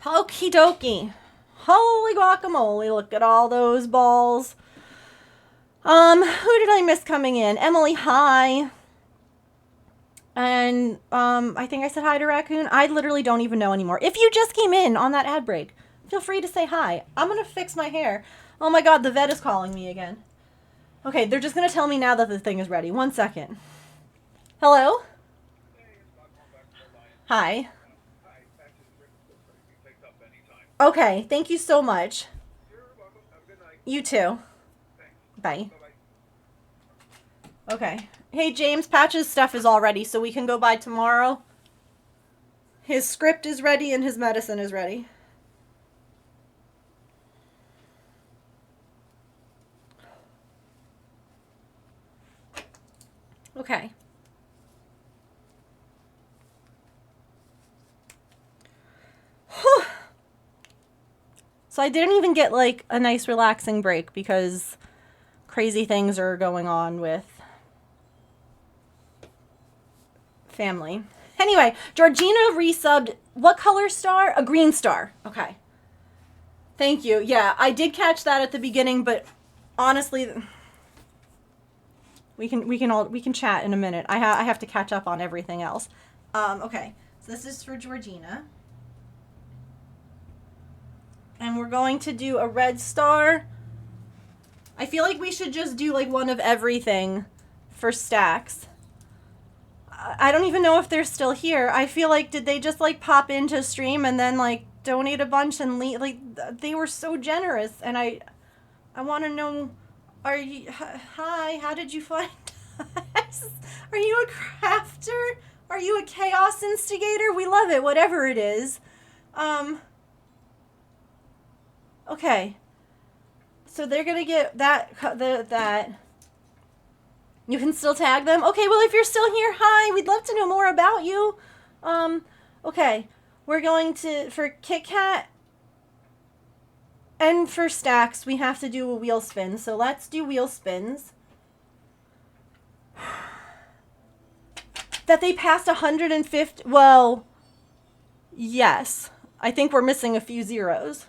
Okie dokie. Holy guacamole, look at all those balls. Who did I miss coming in? Emily, hi. And, I think I said hi to Raccoon. I literally don't even know anymore. If you just came in on that ad break, feel free to say hi. I'm gonna fix my hair. Oh my god, the vet is calling me again. Okay, they're just gonna tell me now that the thing is ready. 1 second. Hello? Hi. Okay, thank you so much. You too. Bye. Okay. Hey, James, Patch's stuff is all ready, so we can go by tomorrow. His script is ready and his medicine is ready. Okay. Whew. So I didn't even get like a nice relaxing break because crazy things are going on with family. Anyway, Georgina resubbed. What color star? A green star. Okay. Thank you. Yeah, I did catch that at the beginning, but honestly, we can chat in a minute. I have to catch up on everything else. Okay. So this is for Georgina. And we're going to do a red star. I feel like we should just do like one of everything for stacks. I don't even know if they're still here. I feel like, did they just like pop into stream and then like donate a bunch and leave? Like, they were so generous, and I want to know, are you, hi, how did you find us? Are you a crafter? Are you a chaos instigator? We love it, whatever it is. Okay. So they're gonna get that. You can still tag them? Okay, well, if you're still here, hi, we'd love to know more about you. Okay. We're going to, for Kit Kat and for stacks, we have to do a wheel spin. So let's do wheel spins. That they passed 150, well, yes. I think we're missing a few zeros.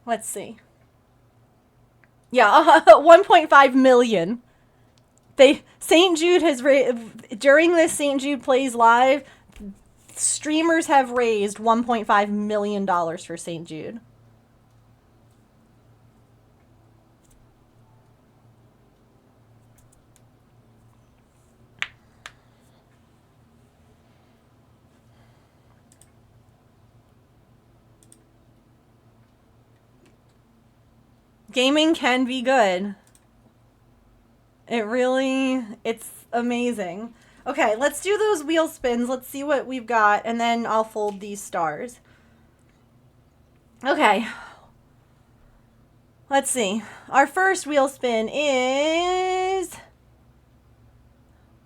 Let's see. Yeah, 1.5 million. St. Jude has during this St. Jude Plays Live, streamers have raised $1.5 million for St. Jude. Gaming can be good. It's amazing. Okay, let's do those wheel spins. Let's see what we've got, and then I'll fold these stars. Okay. Let's see. Our first wheel spin is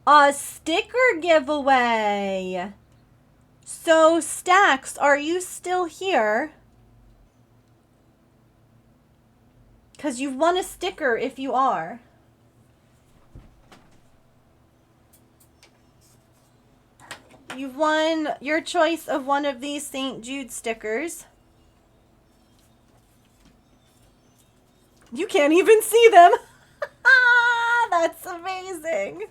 a sticker giveaway. So, Stacks, are you still here? Because you've won a sticker if you are. You've won your choice of one of these St. Jude stickers. You can't even see them. That's amazing.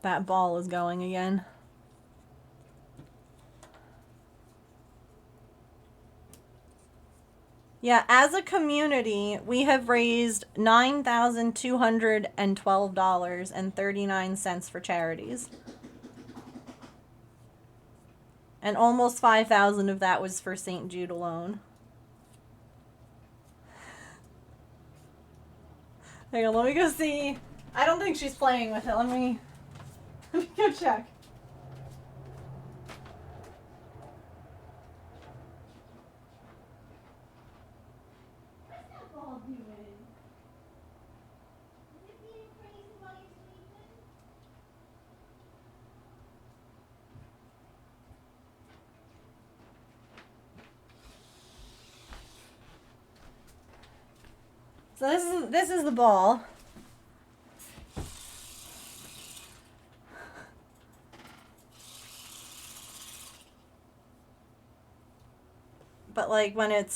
That ball is going again. Yeah, as a community, we have raised $9,212.39 for charities. And almost 5,000 of that was for St. Jude alone. Hang on, let me go see. I don't think she's playing with it. Let me go check. What's that ball doing? Is it being crazy while you're sleeping? So this is the ball. But like when it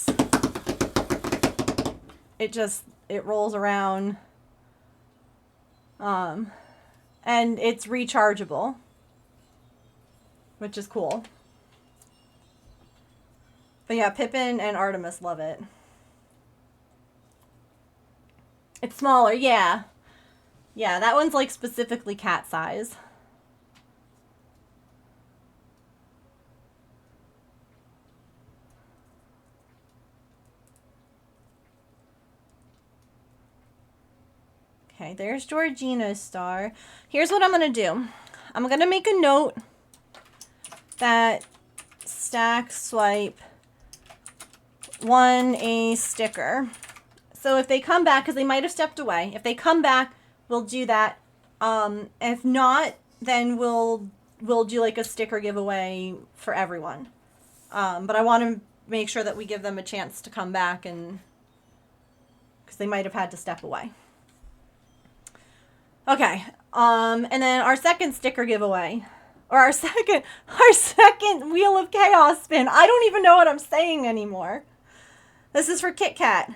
rolls around, and it's rechargeable, which is cool. But yeah, Pippin and Artemis love it. It's smaller, yeah. Yeah, that one's like specifically cat size. Okay, there's Georgina's star. Here's what I'm going to do. I'm going to make a note that Stack Swipe won a sticker. So if they come back, because they might have stepped away, if they come back, we'll do that. If not, then we'll do like a sticker giveaway for everyone. But I want to make sure that we give them a chance to come back, and because they might have had to step away. Okay, and then our second sticker giveaway, or our second Wheel of Chaos spin. I don't even know what I'm saying anymore. This is for Kit Kat.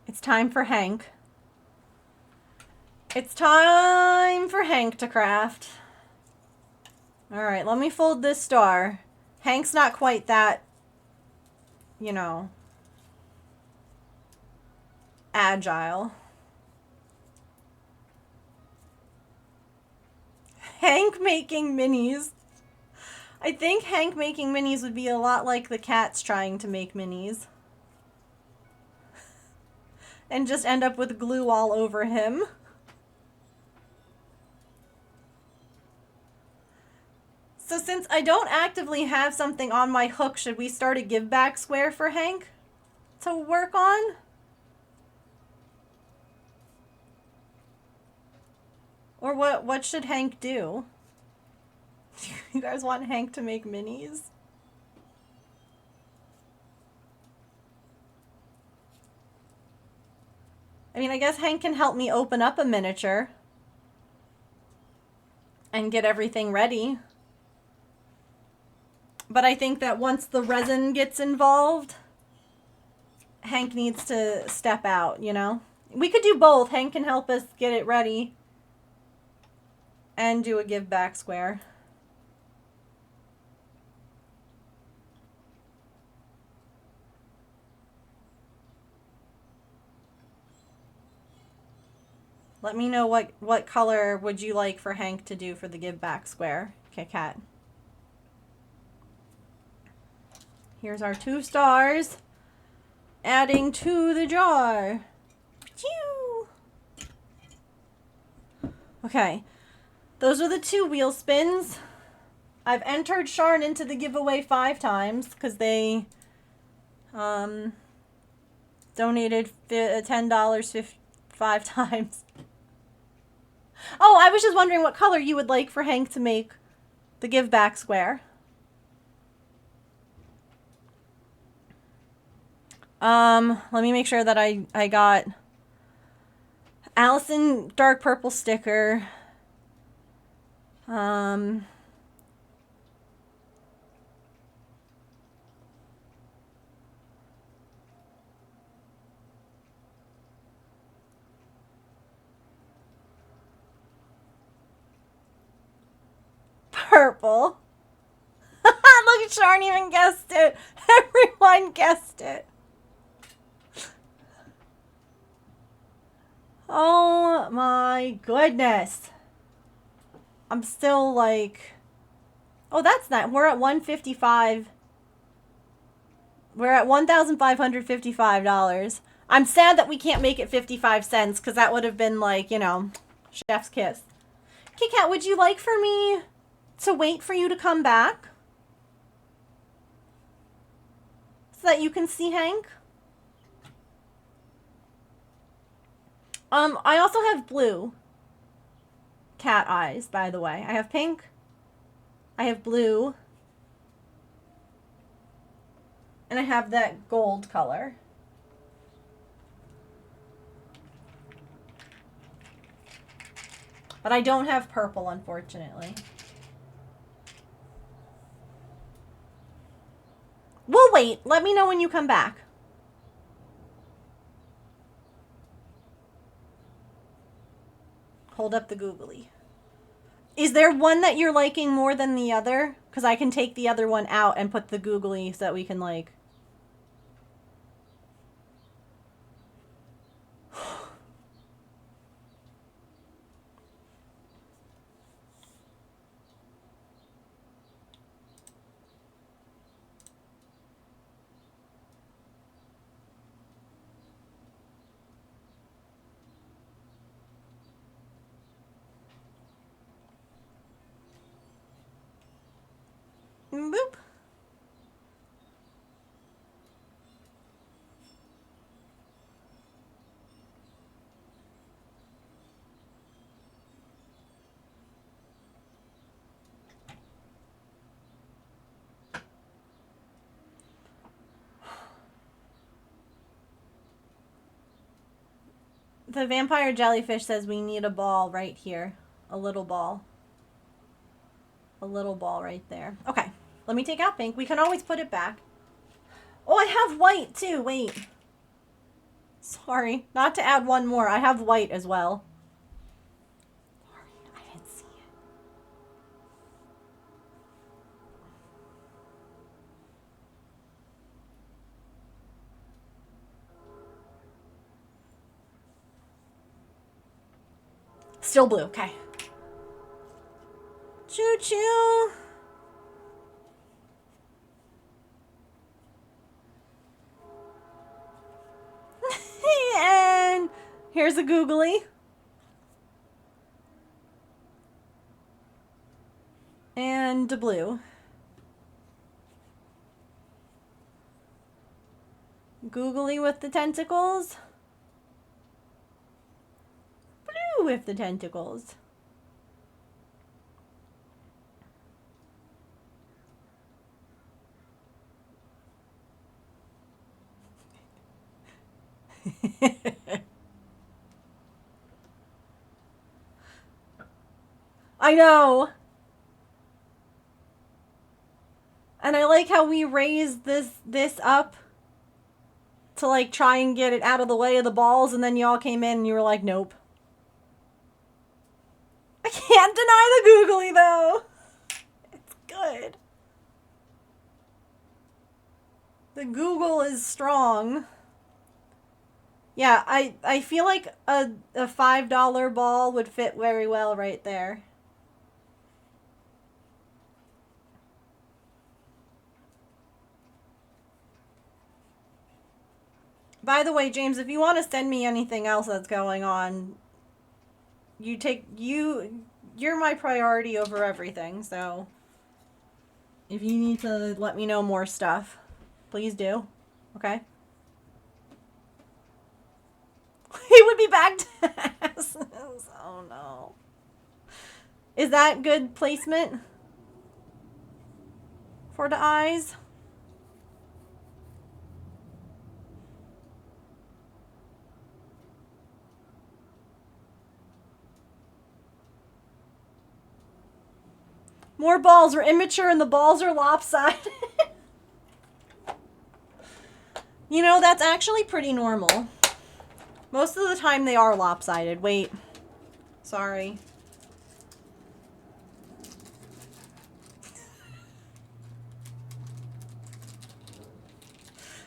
It's time for Hank. It's time for Hank to craft. Alright, let me fold this star. Hank's not quite that, you know, agile. Hank making minis. I think Hank making minis would be a lot like the cats trying to make minis. And just end up with glue all over him. So since I don't actively have something on my hook, should we start a give back square for Hank to work on? Or what should Hank do? Do you guys want Hank to make minis? I mean, I guess Hank can help me open up a miniature and get everything ready. But I think that once the resin gets involved, Hank needs to step out, you know? We could do both. Hank can help us get it ready and do a give back square. Let me know what color would you like for Hank to do for the give back square. Okay, Kat. Here's our 2 stars. Adding to the jar. Phew. Okay. Those are the 2 wheel spins. I've entered Sharn into the giveaway 5 times because they donated $10 5 times. Oh, I was just wondering what color you would like for Hank to make the give back square. Let me make sure that I got Allison dark purple sticker. Purple. Look at Sharn even guessed it. Everyone guessed it. Oh my goodness. I'm still like, oh, that's not, we're at 155. We're at $1,555. I'm sad that we can't make it 55 cents because that would have been like, you know, chef's kiss. Kit Kat, would you like for me to wait for you to come back? So that you can see Hank? I also have blue cat eyes, by the way. I have pink. I have blue. And I have that gold color. But I don't have purple, unfortunately. We'll wait. Let me know when you come back. Hold up the googly. Is there one that you're liking more than the other? Because I can take the other one out and put the googly so that we can like... Boop. The vampire jellyfish says we need a ball right here. A little ball. A little ball right there. Okay. Let me take out pink. We can always put it back. Oh, I have white too. Wait. Sorry. Not to add one more. I have white as well. Sorry. I didn't see it. Still blue. Okay. Choo choo. And here's a googly. And a blue. Googly with the tentacles. Blue with the tentacles. I know. And I like how we raised this up to like try and get it out of the way of the balls, and then y'all came in and you were like, nope. I can't deny the googly though. It's good. The Google is strong. Yeah, I feel like a $5 ball would fit very well right there. By the way, James, if you want to send me anything else that's going on, you're my priority over everything, so if you need to let me know more stuff, please do. Okay? He would be back to ass. Oh no. Is that good placement for the eyes? More balls. We're immature and the balls are lopsided. You know, that's actually pretty normal. Most of the time they are lopsided. Wait. Sorry.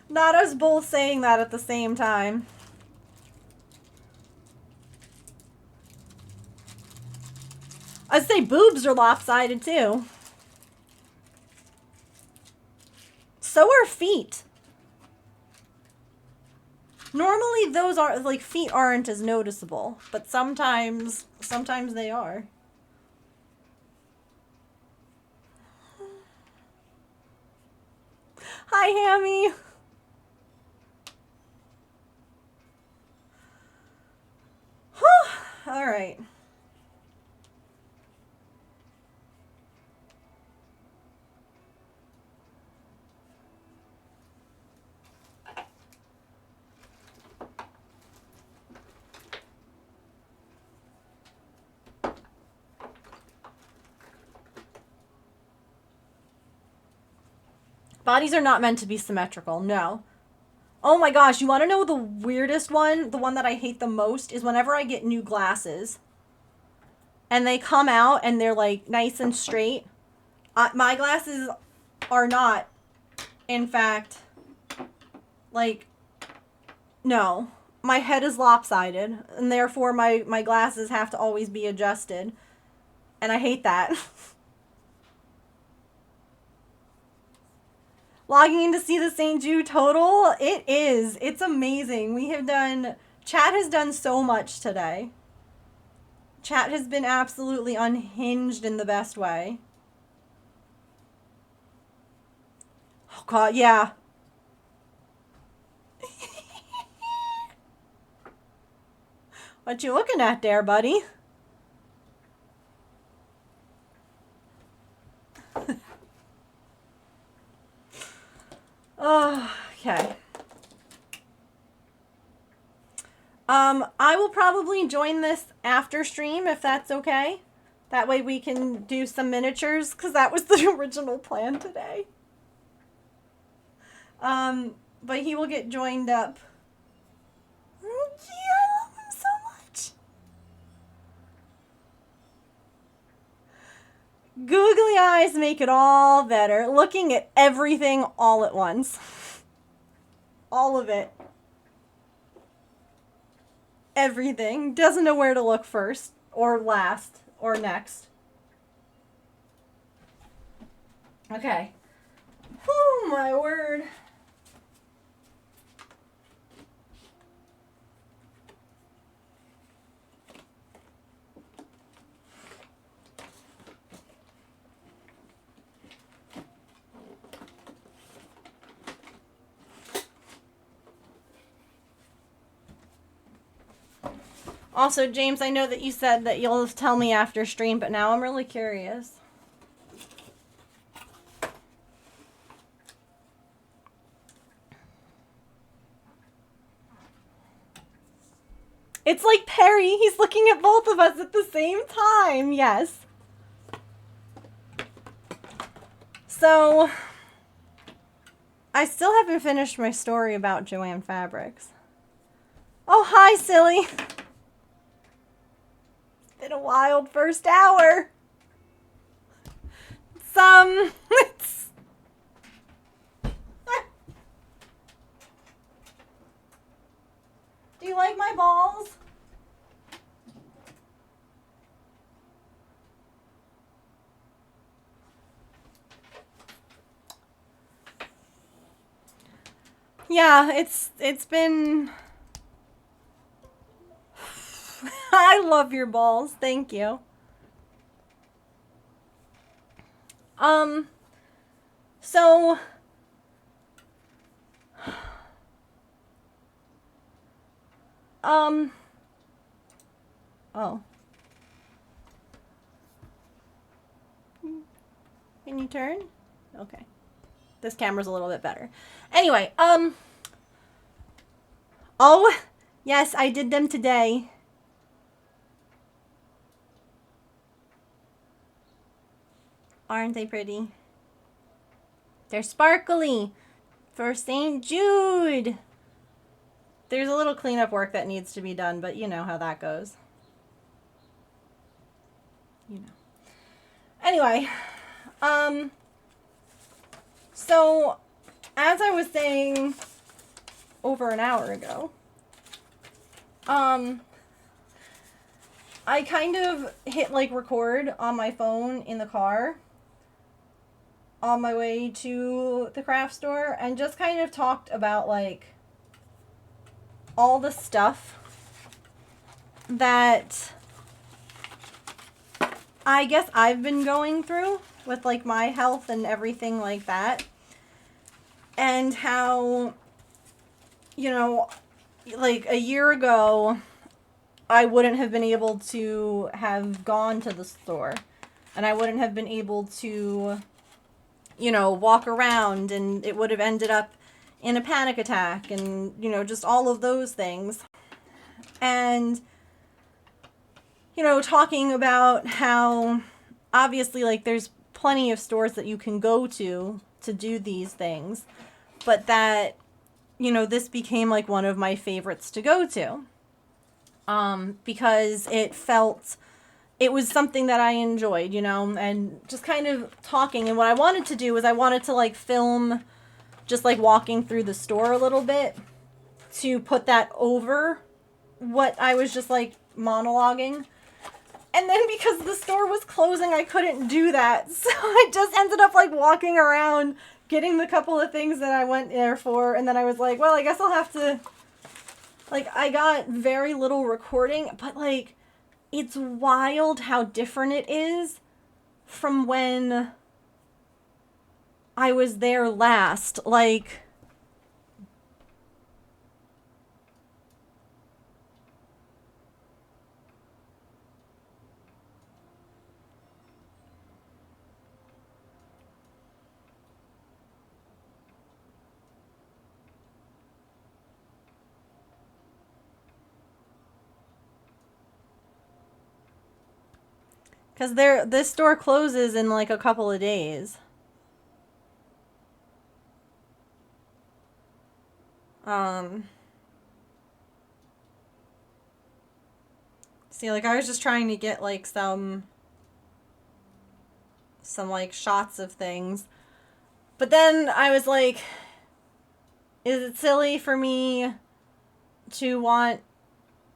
Not us both saying that at the same time. say boobs are lopsided too. So are feet. Normally those are like feet aren't as noticeable, but sometimes they are. Hi, Hammy. All right. Bodies are not meant to be symmetrical, no. Oh my gosh, you want to know the weirdest one? The one that I hate the most is whenever I get new glasses and they come out and they're like nice and straight. My glasses are not, in fact, like, no. My head is lopsided and therefore my glasses have to always be adjusted. And I hate that. Logging in to see the St. Jude total? It is. It's amazing. Chat has done so much today. Chat has been absolutely unhinged in the best way. Oh god, yeah. What you looking at there, buddy? Oh, okay. I will probably join this after stream if that's okay. That way we can do some miniatures, because that was the original plan today. But he will get joined up. Oh, gee, I love him so much. Googly eyes make it all better. Looking at everything all at once. All of it. Everything. Doesn't know where to look first, or last, or next. Okay. Oh my word. Also, James, I know that you said that you'll tell me after stream, but now I'm really curious. It's like Perry. He's looking at both of us at the same time. Yes. So, I still haven't finished my story about Joanne Fabrics. Oh, hi, silly. Been a wild first hour. It's Do you like my balls? Yeah, it's been I love your balls. Thank you. So oh. Can you turn? Okay. This camera's a little bit better. Anyway, oh, yes, I did them today. Aren't they pretty? They're sparkly for St. Jude. There's a little cleanup work that needs to be done, but you know how that goes. You know. Anyway, so as I was saying over an hour ago, I kind of hit like record on my phone in the car on my way to the craft store and just kind of talked about like all the stuff that I guess I've been going through with like my health and everything like that. And how, you know, like a year ago, I wouldn't have been able to have gone to the store. And I wouldn't have been able to, you know, walk around, and it would have ended up in a panic attack and, you know, just all of those things. And, you know, talking about how obviously like there's plenty of stores that you can go to do these things, but that, you know, this became like one of my favorites to go to. Because it was something that I enjoyed, you know, and just kind of talking. And what I wanted to do was I wanted to like film just like walking through the store a little bit to put that over what I was just like monologuing. And then because the store was closing, I couldn't do that. So I just ended up like walking around, getting the couple of things that I went there for. And then I was like, well, I guess I'll have to, like, I got very little recording, but like, it's wild how different it is from when I was there last. Like, because this store closes in like a couple of days. See, like I was just trying to get like some like shots of things. But then I was like, is it silly for me to want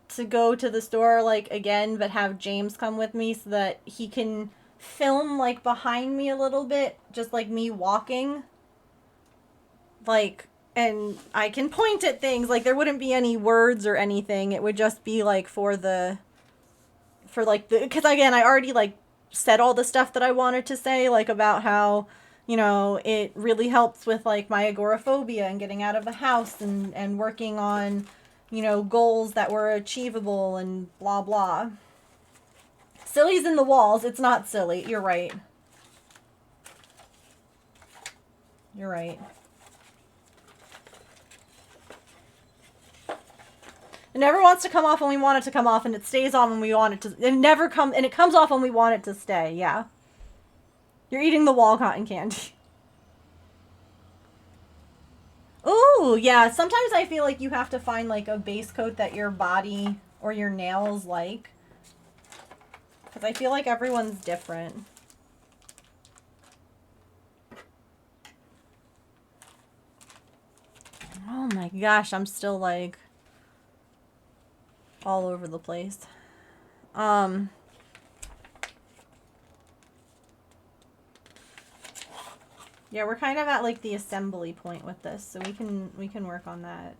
to go to the store like again but have James come with me so that he can film like behind me a little bit, just like me walking, like, and I can point at things. Like there wouldn't be any words or anything, it would just be like for like the, because again I already like said all the stuff that I wanted to say, like about how, you know, it really helps with like my agoraphobia and getting out of the house and working on, you know, goals that were achievable and blah blah. Silly's in the walls. It's not silly. You're right. You're right. It never wants to come off when we want it to come off, and it stays on when we want it to. And it comes off when we want it to stay. Yeah. You're eating the wall cotton candy. Ooh, yeah. Sometimes I feel like you have to find like a base coat that your body or your nails like. Because I feel like everyone's different. Oh my gosh, I'm still like all over the place. Yeah, we're kind of at like the assembly point with this, so we can work on that.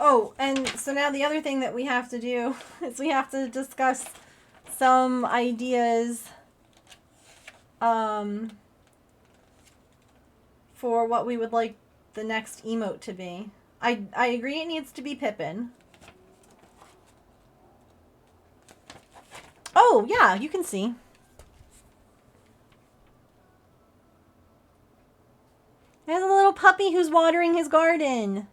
Oh, and so now the other thing that we have to do is we have to discuss some ideas for what we would like the next emote to be. I agree it needs to be Pippin. Oh, yeah, you can see. There's a little puppy who's watering his garden.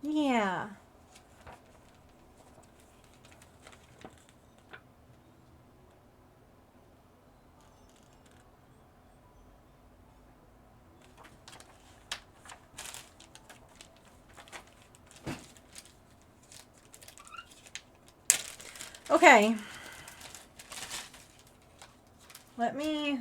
Yeah. Okay. Let me...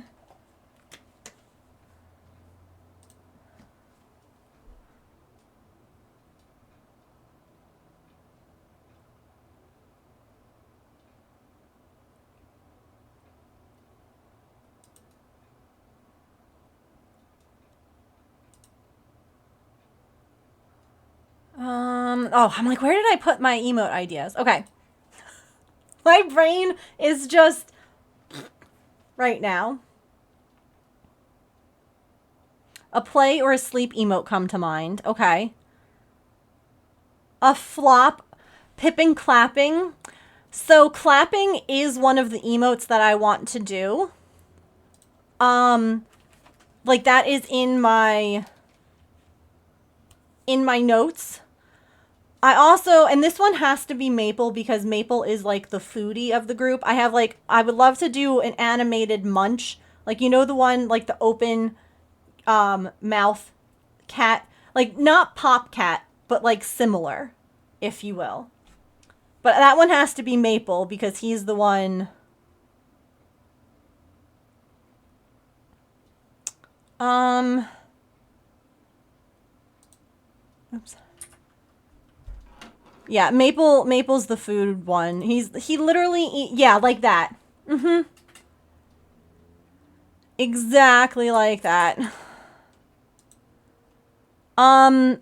Oh, I'm like, where did I put my emote ideas? Okay. My brain is just right now. A play or a sleep emote come to mind. Okay. A flop, Pippin clapping. So clapping is one of the emotes that I want to do. Like that is in my notes. I also, and this one has to be Maple because Maple is like the foodie of the group. I have like, I would love to do an animated munch. Like, you know, the one, like the open mouth cat. Like, not Pop Cat, but like similar, if you will. But that one has to be Maple because he's the one. Oops. Yeah, Maple's the food one. He literally yeah, like that. Mm-hmm. Exactly like that. I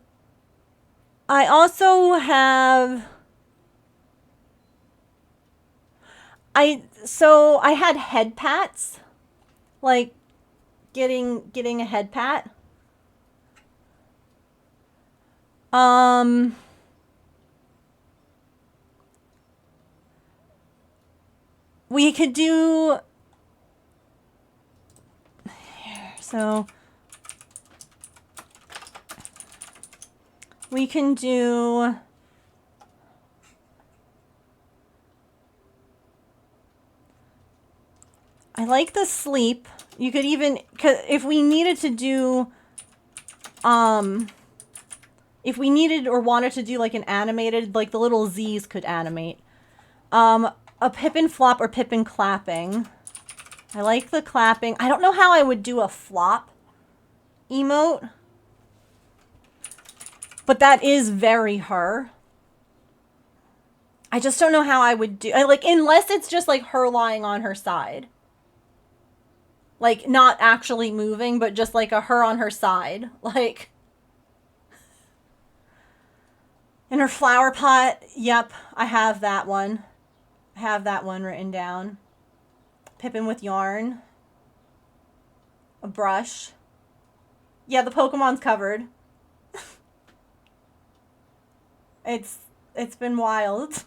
also have I had head pats. Like getting a head pat. We could do... So... We can do... I like the sleep. You could even... If we needed to do... If we needed or wanted to do like an animated... Like the little Z's could animate. A Pippin flop or Pippin clapping. I like the clapping. I don't know how I would do a flop emote. But that is very her. I just don't know how I would do... Like, unless it's just like her lying on her side. Like, not actually moving, but just like a her on her side. Like... In her flower pot. Yep, I have that one. I have that one written down. Pippin with yarn. A brush. Yeah, the Pokemon's covered. It's been wild.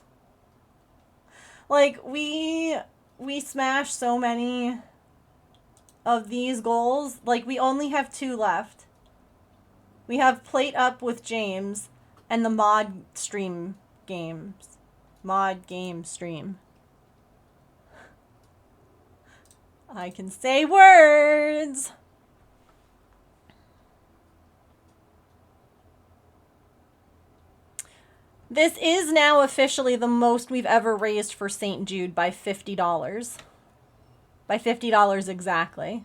Like, we smashed so many of these goals. Like, we only have 2 left. We have Plate Up with James and the mod stream games. Mod game stream. I can say words. This is now officially the most we've ever raised for St. Jude by $50. By $50 exactly.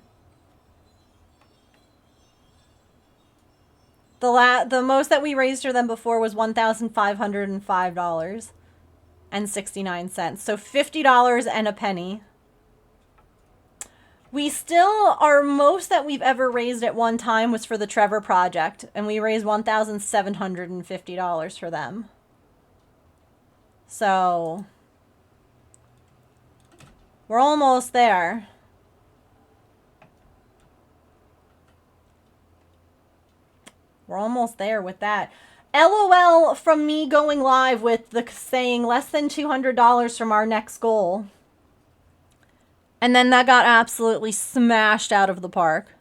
The most that we raised for them before was $1,505.69. So $50 and a penny. We still, our most that we've ever raised at one time was for the Trevor Project, and we raised $1,750 for them. So, we're almost there. We're almost there with that. LOL from me going live with the saying less than $200 from our next goal. And then that got absolutely smashed out of the park.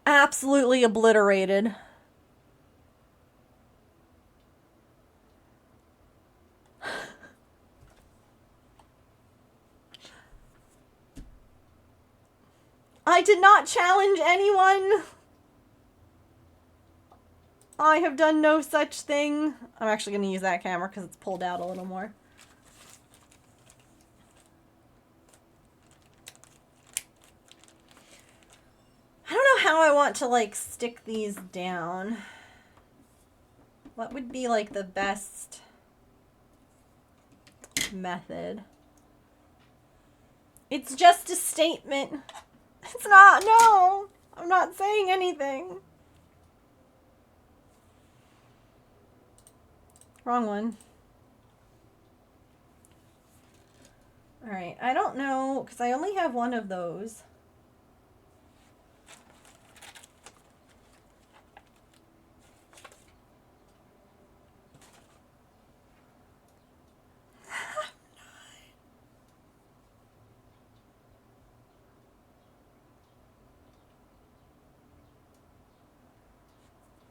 Absolutely obliterated. I did not challenge anyone. I have done no such thing. I'm actually going to use that camera because it's pulled out a little more. now I want to like stick these down. What would be like the best method? It's just a statement. It's not, no. I'm not saying anything. Wrong one. Alright, I don't know, because I only have one of those.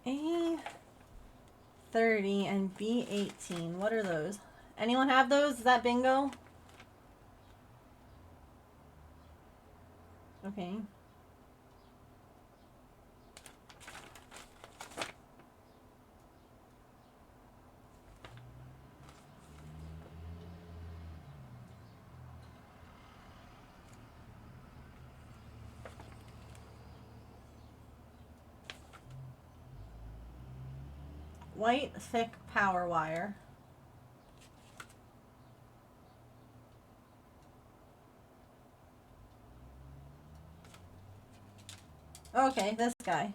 A30 and B18. What are those? Anyone have those? Is that bingo? Okay. White thick power wire. Okay, this guy.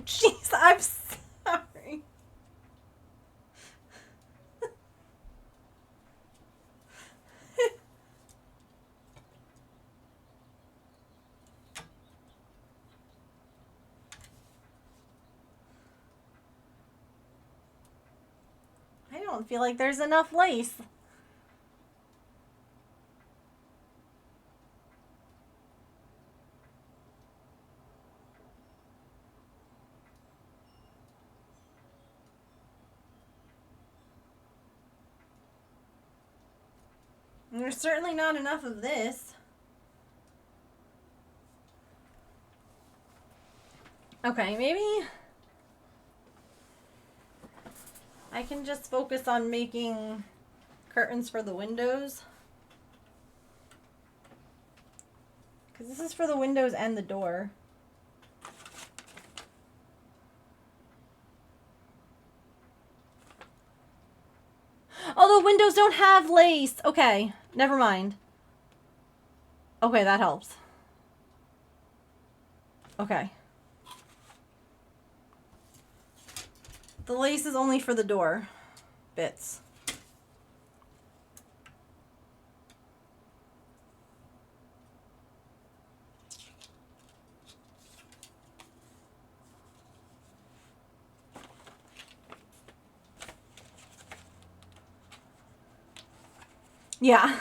Jeez, I'm sorry. I don't feel like there's enough lace. And there's certainly not enough of this. Okay, maybe I can just focus on making curtains for the windows. Because this is for the windows and the door. Oh, the windows don't have lace. Okay, never mind. Okay, that helps. Okay. The lace is only for the door bits. Yeah.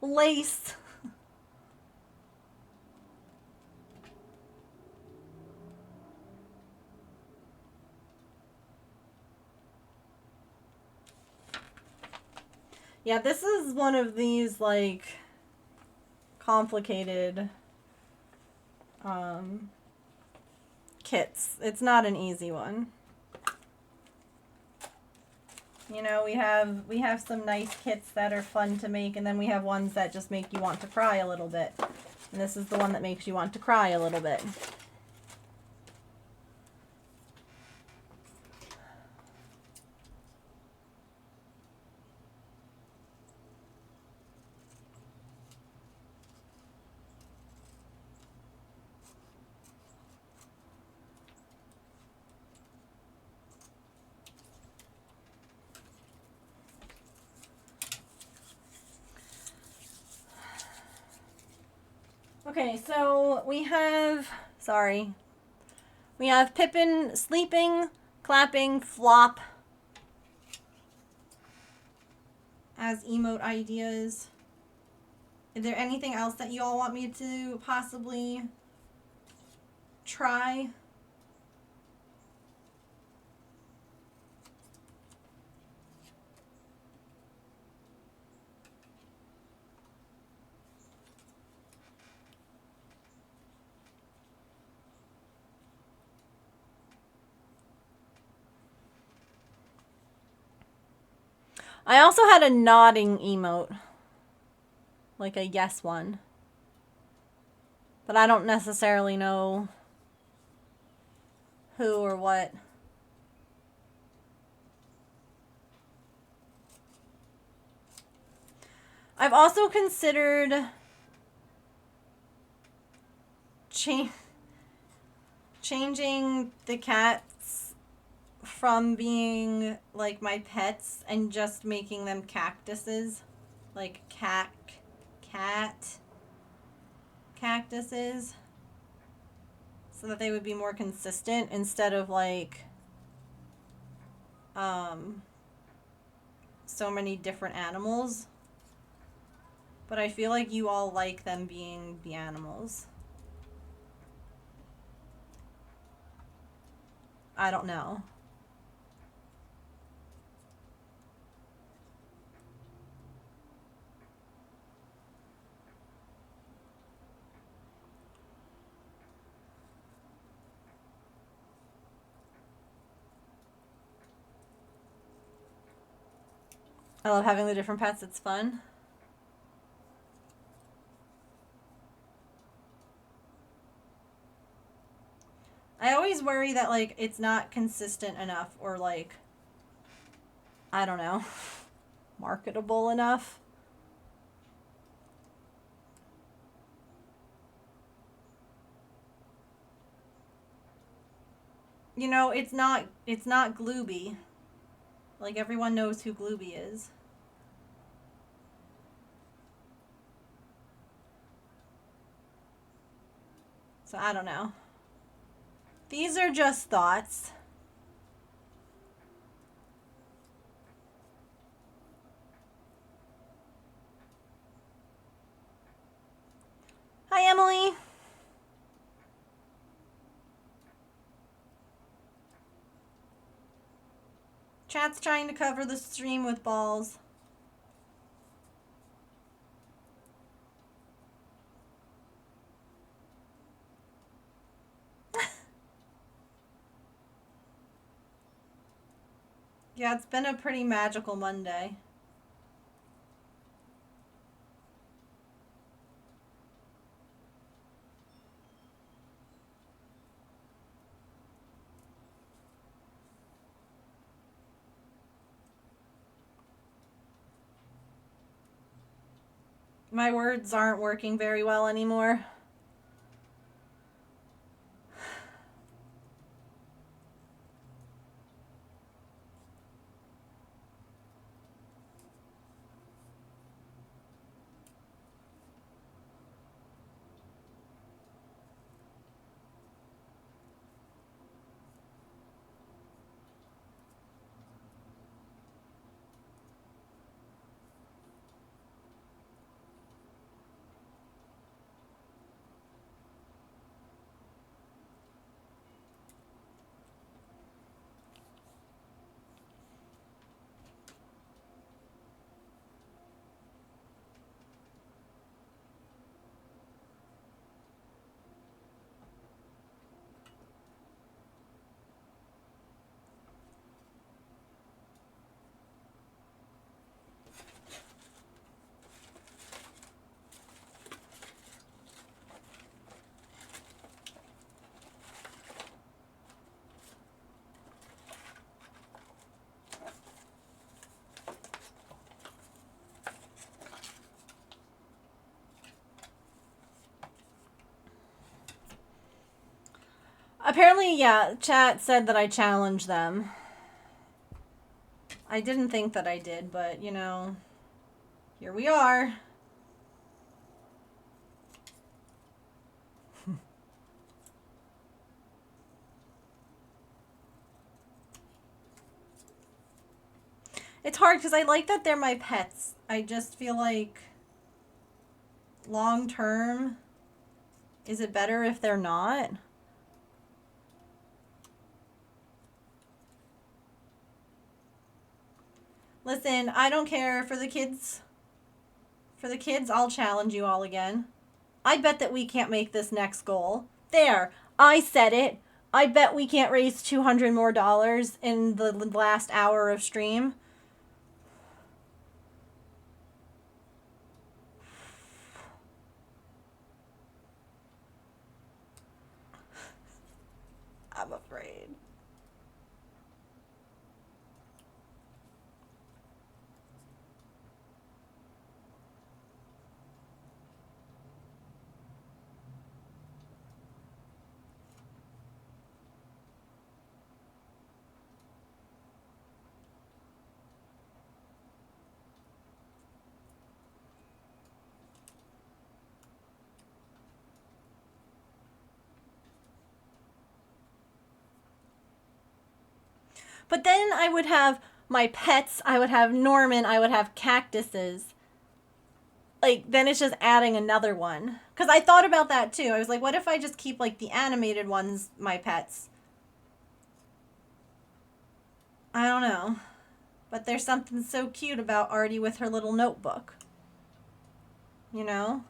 Lace. Yeah, this is one of these, like, complicated kits. It's not an easy one. You know, we have some nice kits that are fun to make, and then we have ones that just make you want to cry a little bit. And this is the one that makes you want to cry a little bit. Okay, so we have, sorry, we have Pippin sleeping, clapping, flop as emote ideas. Is there anything else that you all want me to possibly try? I also had a nodding emote. Like a yes one. But I don't necessarily know who or what. I've also considered changing the cats from being like my pets and just making them cactuses. Like cat cactuses. So that they would be more consistent instead of like so many different animals. But I feel like you all like them being the animals. I don't know. I love having the different pets. It's fun. I always worry that like it's not consistent enough or like I don't know, marketable enough. You know, it's not Glooby. Like everyone knows who Glooby is. So I don't know. These are just thoughts. Hi, Emily. Chat's trying to cover the stream with balls. Yeah, it's been a pretty magical Monday. My words aren't working very well anymore. Apparently, yeah, chat said that I challenged them. I didn't think that I did, but, you know, here we are. It's hard because I like that they're my pets. I just feel like long term, is it better if they're not? Listen, I don't care. For the kids, I'll challenge you all again. I bet that we can't make this next goal. There, I said it. I bet we can't raise $200 more in the last hour of stream. I'm afraid. But then I would have my pets, I would have Norman, I would have cactuses. Like, then it's just adding another one. Because I thought about that too. I was like, what if I just keep, like, the animated ones my pets? I don't know. But there's something so cute about Artie with her little notebook. You know?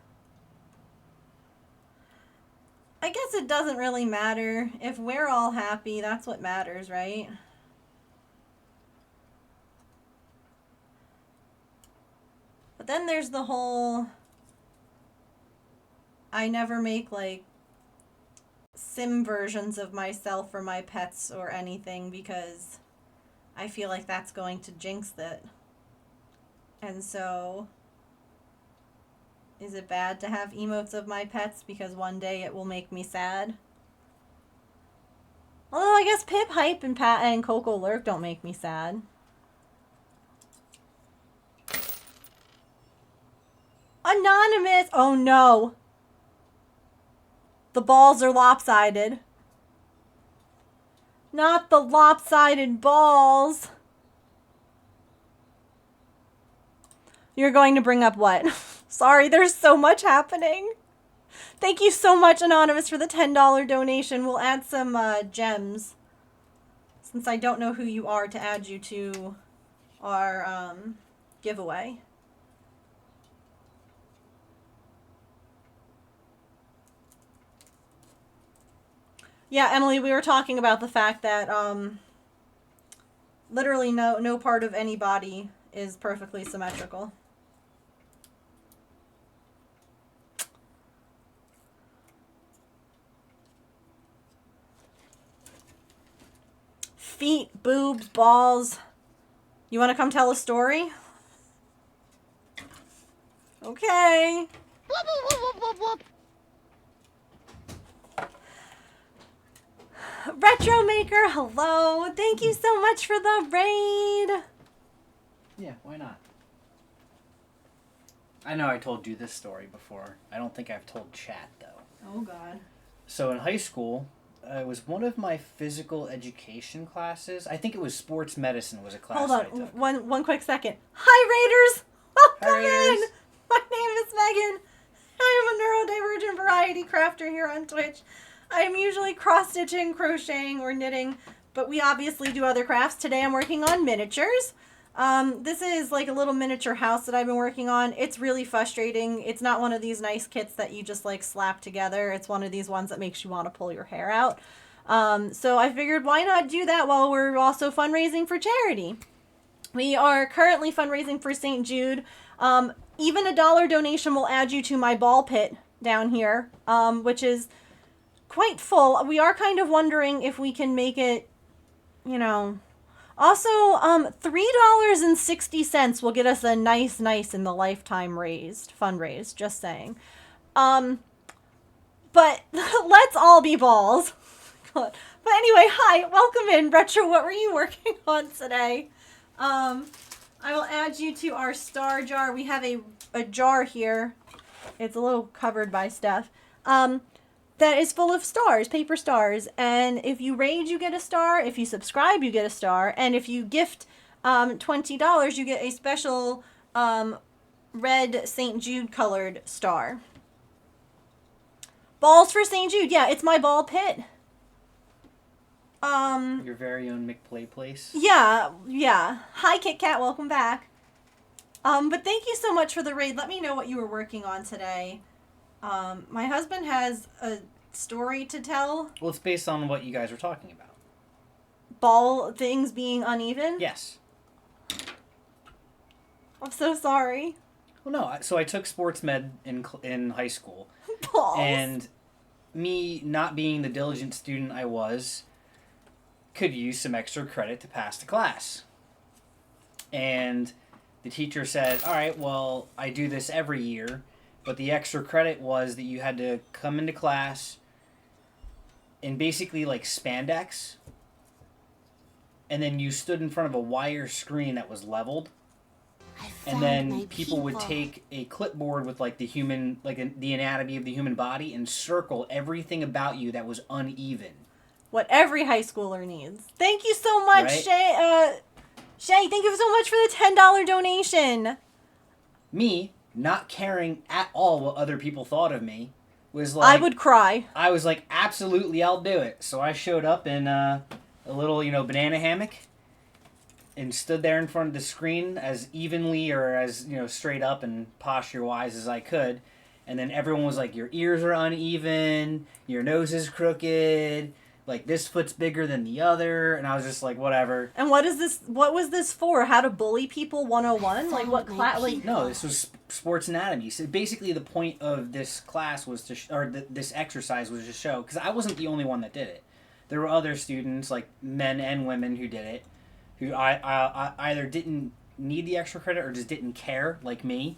I guess it doesn't really matter. If we're all happy, that's what matters, right? But then there's the whole, I never make like sim versions of myself or my pets or anything because I feel like that's going to jinx it. And so, is it bad to have emotes of my pets because one day it will make me sad? Although I guess Pip, Hype, and Pat and Coco Lurk don't make me sad. Anonymous! Oh no! The balls are lopsided. Not the lopsided balls. You're going to bring up what? Sorry, there's so much happening. Thank you so much, Anonymous, for the $10 donation. We'll add some gems. Since I don't know who you are to add you to our giveaway. Yeah, Emily, we were talking about the fact that literally no part of any body is perfectly symmetrical. Feet, boobs, balls. You want to come tell a story? Okay. Whoop, whoop, whoop, whoop, whoop. Retro Maker, hello. Thank you so much for the raid. Yeah, why not? I know I told you this story before. I don't think I've told chat, though. Oh, God. So in high school, it was one of my physical education classes. I think it was sports medicine was a class Hold I on, took. one quick second. Hi, Raiders. Welcome Raiders. in. My name is Megan. I am a neurodivergent variety crafter here on Twitch. I am usually cross-stitching, crocheting, or knitting, but we obviously do other crafts. Today I'm working on miniatures. This is like a little miniature house that I've been working on. It's really frustrating. It's not one of these nice kits that you just like slap together. It's one of these ones that makes you want to pull your hair out. So I figured why not do that while we're also fundraising for charity. We are currently fundraising for St. Jude. Even a $1 donation will add you to my ball pit down here, which is quite full. We are kind of wondering if we can make it, you know. Also, $3.60 will get us a nice in the lifetime fundraise, just saying. But let's all be balls. But anyway, hi, welcome in. Retro, what were you working on today? I will add you to our star jar. We have a jar here. It's a little covered by stuff. That is full of stars, paper stars. And if you raid, you get a star. If you subscribe, you get a star. And if you gift $20, you get a special red St. Jude colored star. Balls for St. Jude. Yeah, it's my ball pit. Your very own McPlay place. Yeah. Hi, Kit Kat. Welcome back. But thank you so much for the raid. Let me know what you were working on today. My husband has a story to tell. Well, it's based on what you guys were talking about. Ball things being uneven? Yes. I'm so sorry. Well, no. So I took sports med in high school. Balls. And me not being the diligent student I was, could use some extra credit to pass the class. And the teacher said, all right, well, I do this every year, but the extra credit was that you had to come into class in basically like spandex, and then you stood in front of a wire screen that was leveled, and then people would take a clipboard with like the human, like the anatomy of the human body, and circle everything about you that was uneven. What every high schooler needs. Thank you so much, Right? Shay. Shay, thank you so much for the $10 donation. Me, not caring at all what other people thought of me, was like... I would cry. I was like, absolutely, I'll do it. So I showed up in a little, banana hammock and stood there in front of the screen as evenly or as, straight up and posture-wise as I could. And then everyone was like, your ears are uneven, your nose is crooked, like this foot's bigger than the other. And I was just like, whatever. And what was this for? How to bully people 101? Like what class? Like No, this was sports anatomy. So basically the point of this class was to, this exercise was to show, because I wasn't the only one that did it. There were other students, like men and women, who did it, who I either didn't need the extra credit or just didn't care, like me.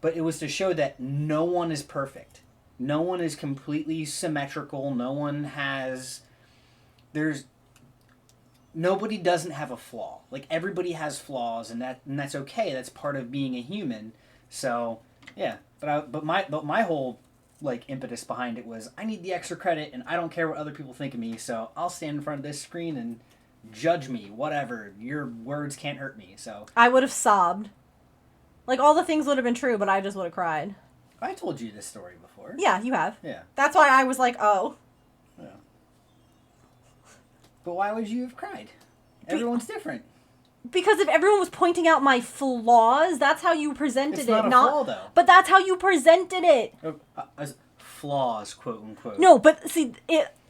But it was to show that no one is perfect. No one is completely symmetrical. No one has... Nobody doesn't have a flaw. Like, everybody has flaws, and that's okay. That's part of being a human. So, yeah. But my whole, like, impetus behind it was, I need the extra credit, and I don't care what other people think of me, so I'll stand in front of this screen and judge me, whatever. Your words can't hurt me, so... I would have sobbed. Like, all the things would have been true, but I just would have cried. I told you this story before. Yeah, you have. Yeah. That's why I was like, oh. Yeah. But why would you have cried? Everyone's different. Because if everyone was pointing out my flaws, that's how you presented It's it. not a flaw, though. But that's how you presented it. As flaws, quote unquote. No, but see,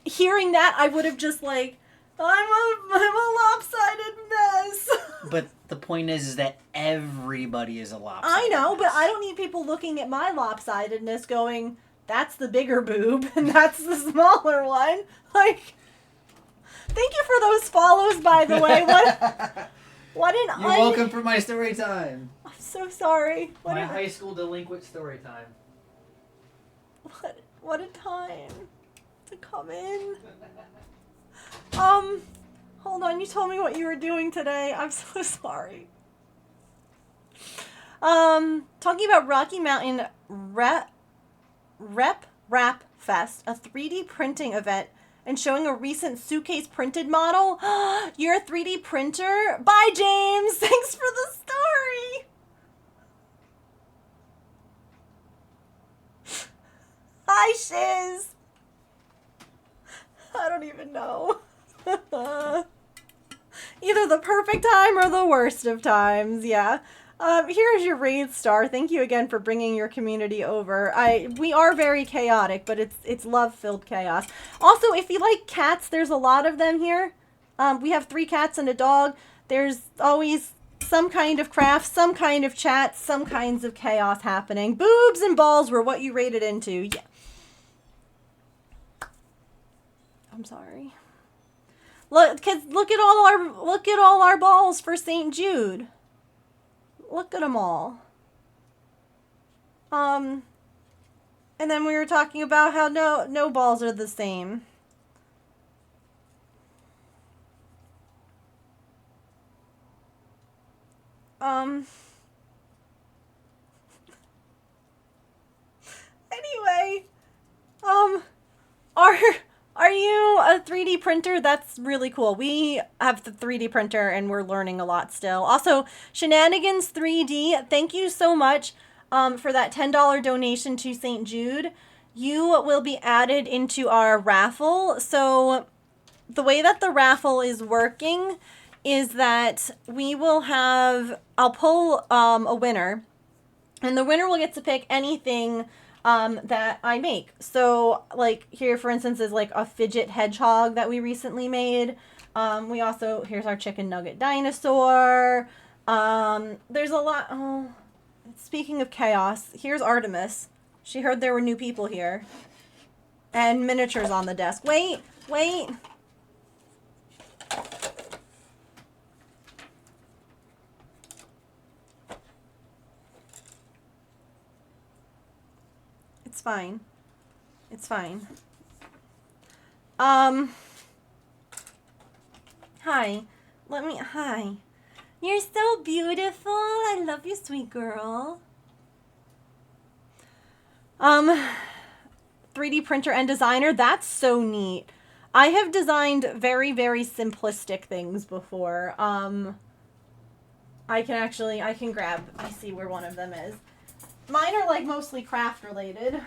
hearing that, I would have just like, I'm a lopsided mess. But the point is that everybody is a lopsided I know, mess. but I don't need people looking at my lopsidedness going, that's the bigger boob and that's the smaller one. Like, thank you for those follows, by the way. What an You're welcome for my story time. I'm so sorry. My high school delinquent story time. What a time to come in. Hold on, you told me what you were doing today. I'm so sorry. Talking about Rocky Mountain Rap Fest, a 3D printing event, and showing a recent suitcase printed model. You're a 3D printer? Bye, James! Thanks for the story! Hi, Shiz! I don't even know. Either the perfect time or the worst of times, yeah. Here's your raid star. Thank you again for bringing your community over. We are very chaotic, but it's love-filled chaos. Also, if you like cats, there's a lot of them here. We have 3 cats and a dog. There's always some kind of craft, some kind of chat, some kinds of chaos happening. Boobs and balls were what you raided into. Yeah. I'm sorry. Look, kids, look at all our balls for St. Jude. Look at them all. And then we were talking about how no balls are the same. Anyway, are you a 3D printer, that's really cool. We have the 3D printer and we're learning a lot still. Also, Shenanigans 3D, thank you so much for that $10 donation to St. Jude. You will be added into our raffle. So the way that the raffle is working is that we will have, I'll pull a winner, and the winner will get to pick anything that I make. So like here, for instance, is like a fidget hedgehog that we recently made. We also, here's our chicken nugget dinosaur. There's a lot. Oh, speaking of chaos, here's Artemis. She heard there were new people here. And miniatures on the desk. Wait, wait. It's fine. It's fine. Hi. Hi. You're so beautiful. I love you, sweet girl. 3D printer and designer. That's so neat. I have designed very, very simplistic things before. I can grab, I see where one of them is. Mine are like mostly craft related.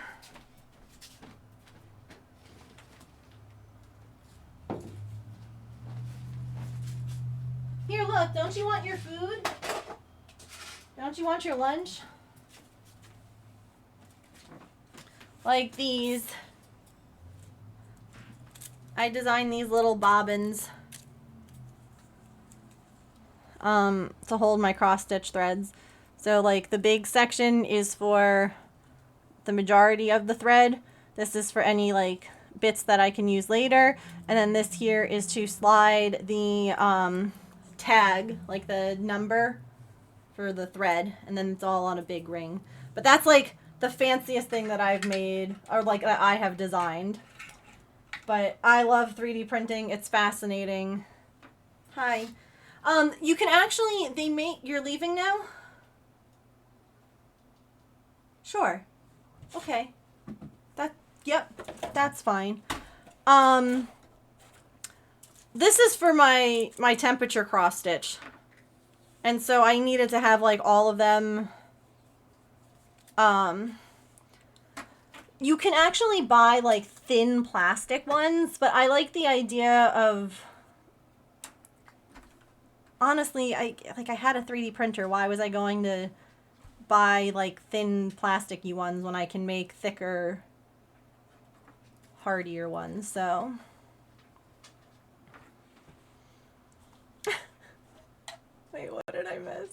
Here, look, don't you want your food? Don't you want your lunch? Like these. I designed these little bobbins to hold my cross stitch threads. So like the big section is for the majority of the thread. This is for any like bits that I can use later. And then this here is to slide the tag, like the number for the thread. And then it's all on a big ring. But that's like the fanciest thing that I've made, or like that I have designed. But I love 3D printing. It's fascinating. Hi. You can actually, you're leaving now? Sure. Okay. Yep, that's fine. This is for my temperature cross stitch. And so I needed to have like all of them. You can actually buy like thin plastic ones, but I like the idea of, honestly, I had a 3D printer. Why was I going to buy like thin plasticky ones when I can make thicker, hardier ones? So wait, what did I miss?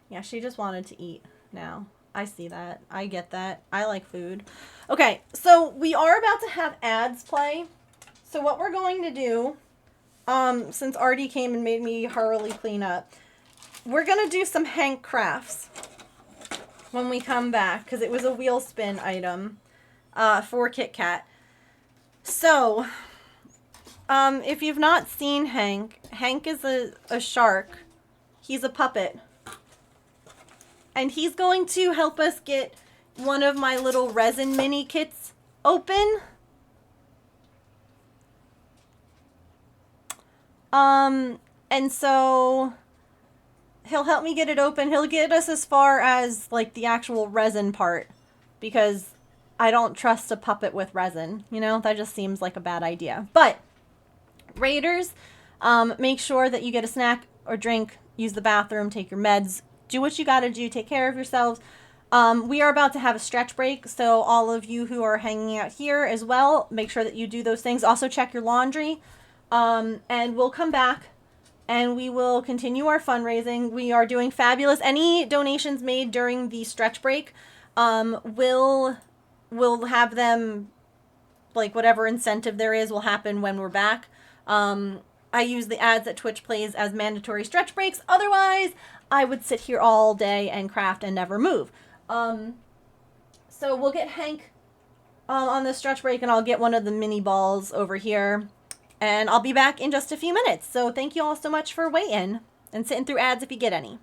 Yeah, she just wanted to eat now. I see that. I get that. I like food. Okay, so we are about to have ads play. So what we're going to do, since Artie came and made me hurriedly clean up, we're going to do some Hank crafts when we come back, because it was a wheel spin item for Kit Kat. So, if you've not seen Hank, Hank is a shark. He's a puppet. And he's going to help us get one of my little resin mini kits open. And so he'll help me get it open. He'll get us as far as like the actual resin part, because I don't trust a puppet with resin. You know, that just seems like a bad idea. But Raiders, make sure that you get a snack or drink, use the bathroom, take your meds, do what you gotta do, take care of yourselves. We are about to have a stretch break, so all of you who are hanging out here as well, make sure that you do those things. Also check your laundry, and we'll come back and we will continue our fundraising. We are doing fabulous. Any donations made during the stretch break, we'll have them, like whatever incentive there is will happen when we're back. I use the ads that Twitch plays as mandatory stretch breaks. Otherwise, I would sit here all day and craft and never move. So we'll get Hank on the stretch break, and I'll get one of the mini balls over here. And I'll be back in just a few minutes. So thank you all so much for waiting and sitting through ads if you get any.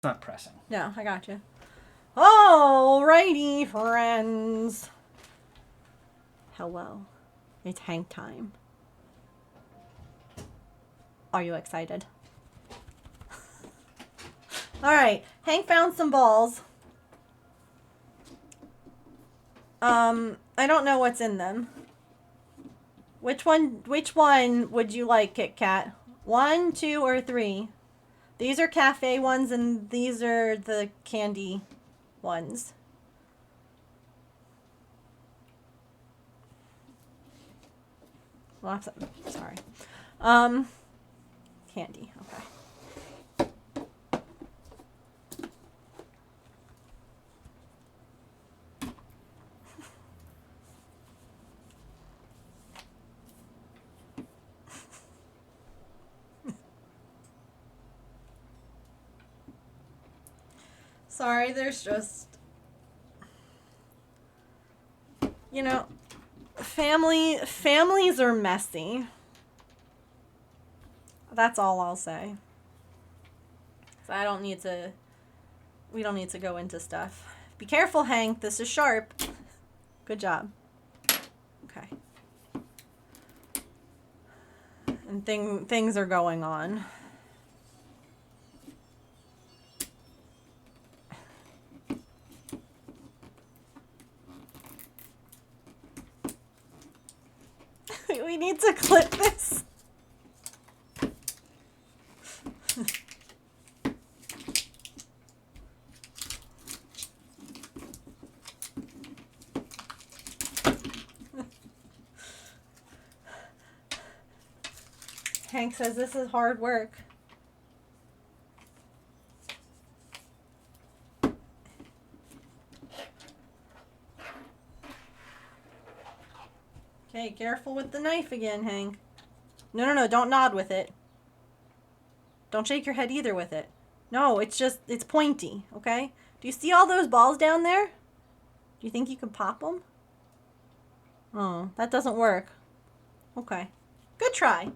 not pressing. No, I got you. Alrighty, friends. Hello. It's Hank time. Are you excited? Alright, Hank found some balls. I don't know what's in them. Which one would you like, Kit Kat? 1, 2, or 3? These are cafe ones and these are the candy ones. Well, sorry. Candy, okay. Sorry, there's just, you know, families are messy. That's all I'll say. So we don't need to go into stuff. Be careful, Hank. This is sharp. Good job. Okay. And things are going on. We need to clip this. Hank says this is hard work. Okay, careful with the knife again, Hank. No, don't nod with it. Don't shake your head either with it. No, it's pointy, okay? Do you see all those balls down there? Do you think you can pop them? Oh, that doesn't work. Okay. Good try.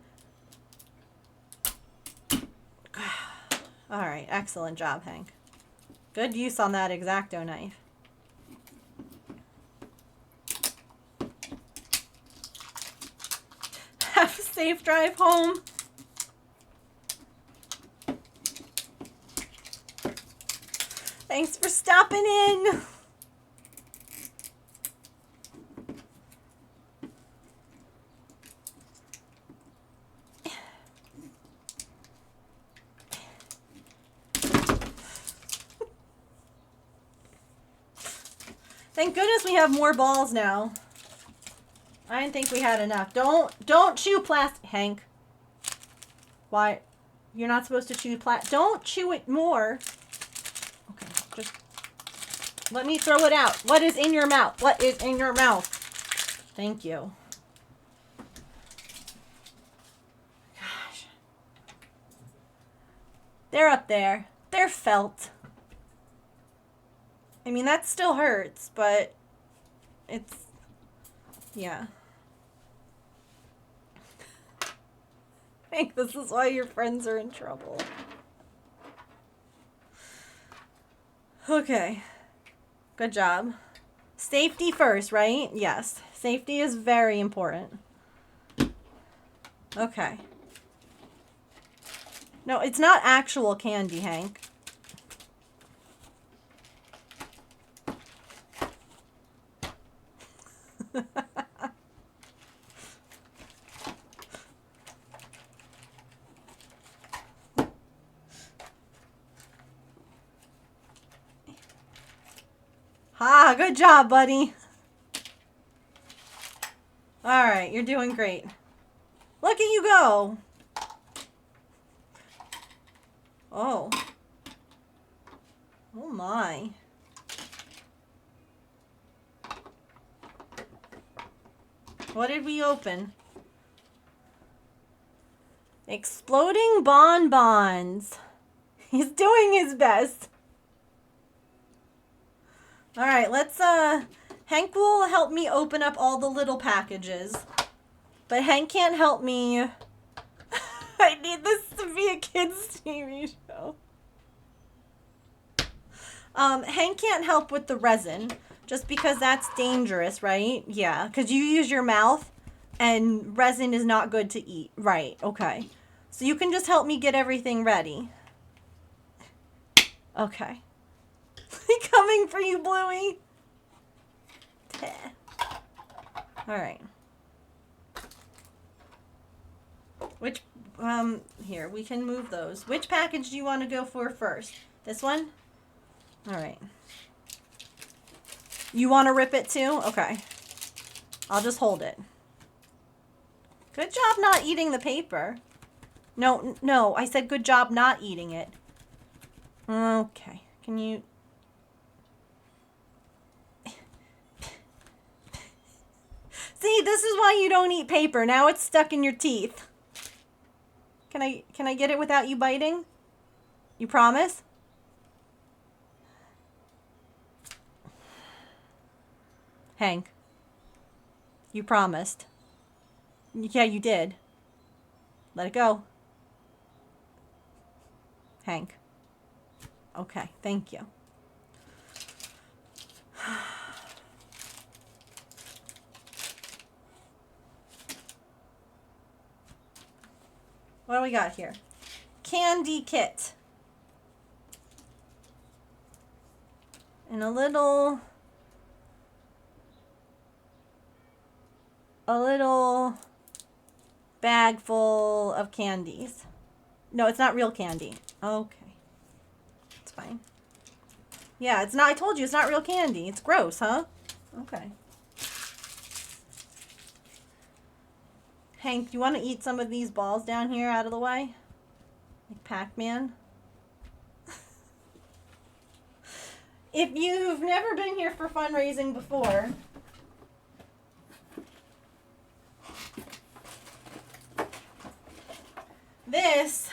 Alright, excellent job, Hank. Good use on that X-Acto knife. Have a safe drive home. Thanks for stopping in. Thank goodness we have more balls now. I didn't think we had enough. Don't chew plastic, Hank. Why? You're not supposed to chew plastic. Don't chew it more. Okay, just let me throw it out. What is in your mouth? What is in your mouth? Thank you. Gosh. They're up there. They're felt. I mean, that still hurts, but it's, yeah. I think this is why your friends are in trouble. Okay. Good job. Safety first, right? Yes. Safety is very important. Okay. No, it's not actual candy, Hank. Ha, good job, buddy. All right, you're doing great. Look at you go. Oh. Oh my. What did we open? Exploding bonbons. He's doing his best. All right, let's, Hank will help me open up all the little packages. But Hank can't help me. I need this to be a kid's TV show. Hank can't help with the resin, just because that's dangerous, right? Yeah, because you use your mouth, and resin is not good to eat. Right, okay. So you can just help me get everything ready. Okay. Coming for you, Bluey. Alright. Which, here, we can move those. Which package do you want to go for first? This one? Alright. You want to rip it too? Okay. I'll just hold it. Good job not eating the paper. No, no, I said good job not eating it. Okay. Can you... See, this is why you don't eat paper. Now it's stuck in your teeth. Can I get it without you biting? You promise? Hank. You promised. Yeah, you did. Let it go. Hank. Okay, thank you. What do we got here? Candy kit. And a little bag full of candies. No, it's not real candy. Okay. It's fine. Yeah, it's not, I told you it's not real candy. It's gross, huh? Okay. Hank, do you want to eat some of these balls down here out of the way? Like Pac-Man? If you've never been here for fundraising before, this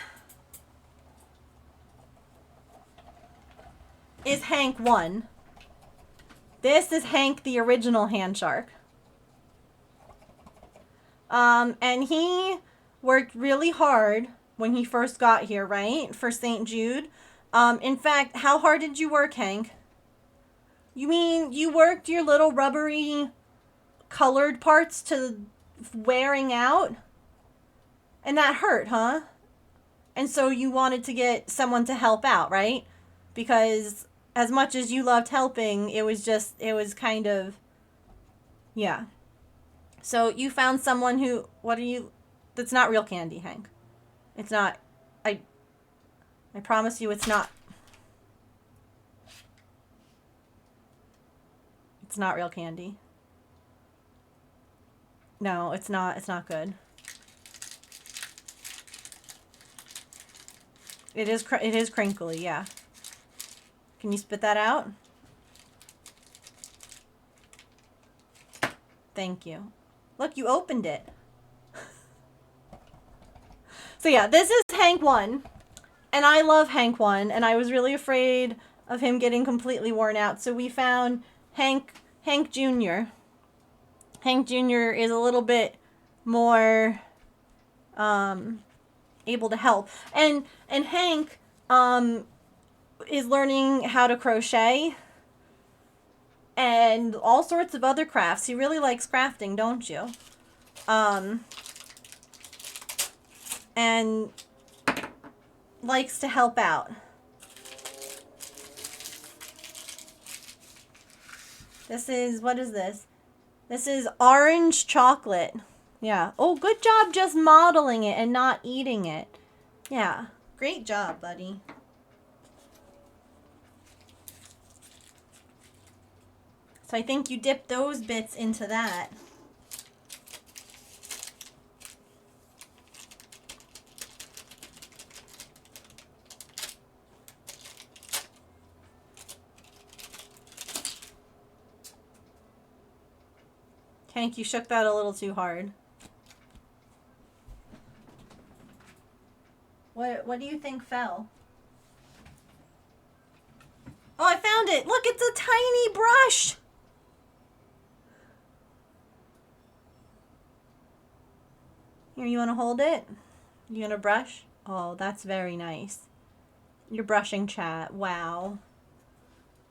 is Hank 1. This is Hank, the original hand shark. And he worked really hard when he first got here, right? For St. Jude. In fact, how hard did you work, Hank? You mean you worked your little rubbery colored parts to wearing out? And that hurt, huh? And so you wanted to get someone to help out, right? Because as much as you loved helping, it was kind of, yeah. So you found someone who, that's not real candy, Hank. It's not, I promise you it's not. It's not real candy. No, it's not good. It is crinkly, yeah. Can you spit that out? Thank you. Look, you opened it. So yeah, this is Hank 1. And I love Hank 1. And I was really afraid of him getting completely worn out. So we found Hank Jr. Hank Jr. is a little bit more able to help. And Hank is learning how to crochet and all sorts of other crafts. He really likes crafting, don't you? And likes to help out. What is this? This is orange chocolate. Yeah. Oh, good job just modeling it and not eating it. Yeah. Great job, buddy. So I think you dip those bits into that. Hank, you shook that a little too hard. What do you think fell? Oh, I found it! Look, it's a tiny brush! Here, you want to hold it? You want to brush? Oh, that's very nice. You're brushing chat. Wow.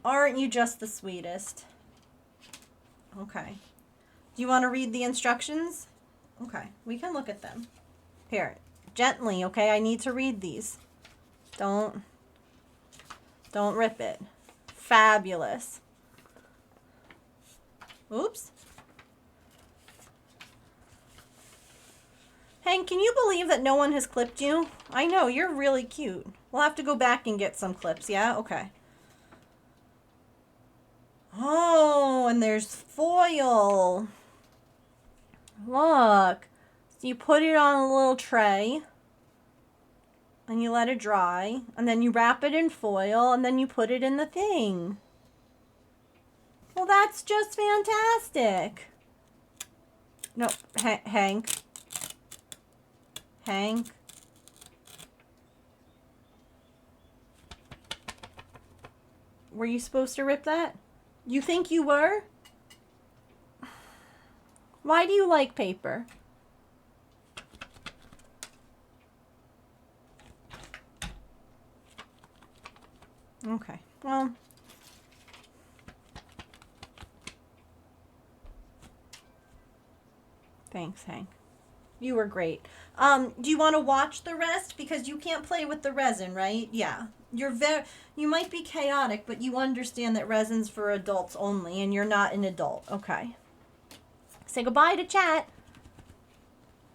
Aren't you just the sweetest? Okay. Do you want to read the instructions? Okay, we can look at them. Here, gently, okay? I need to read these. Don't rip it. Fabulous. Oops. Hank, can you believe that no one has clipped you? I know, you're really cute. We'll have to go back and get some clips, yeah? Okay. Oh, and there's foil. Look. So you put it on a little tray. And you let it dry. And then you wrap it in foil. And then you put it in the thing. Well, that's just fantastic. No, Hank. Hank. Were you supposed to rip that? You think you were? Why do you like paper? Okay, well. Thanks, Hank. You were great. Do you want to watch the rest? Because you can't play with the resin, right? Yeah. You might be chaotic, but you understand that resin's for adults only, and you're not an adult. Okay. Say goodbye to chat.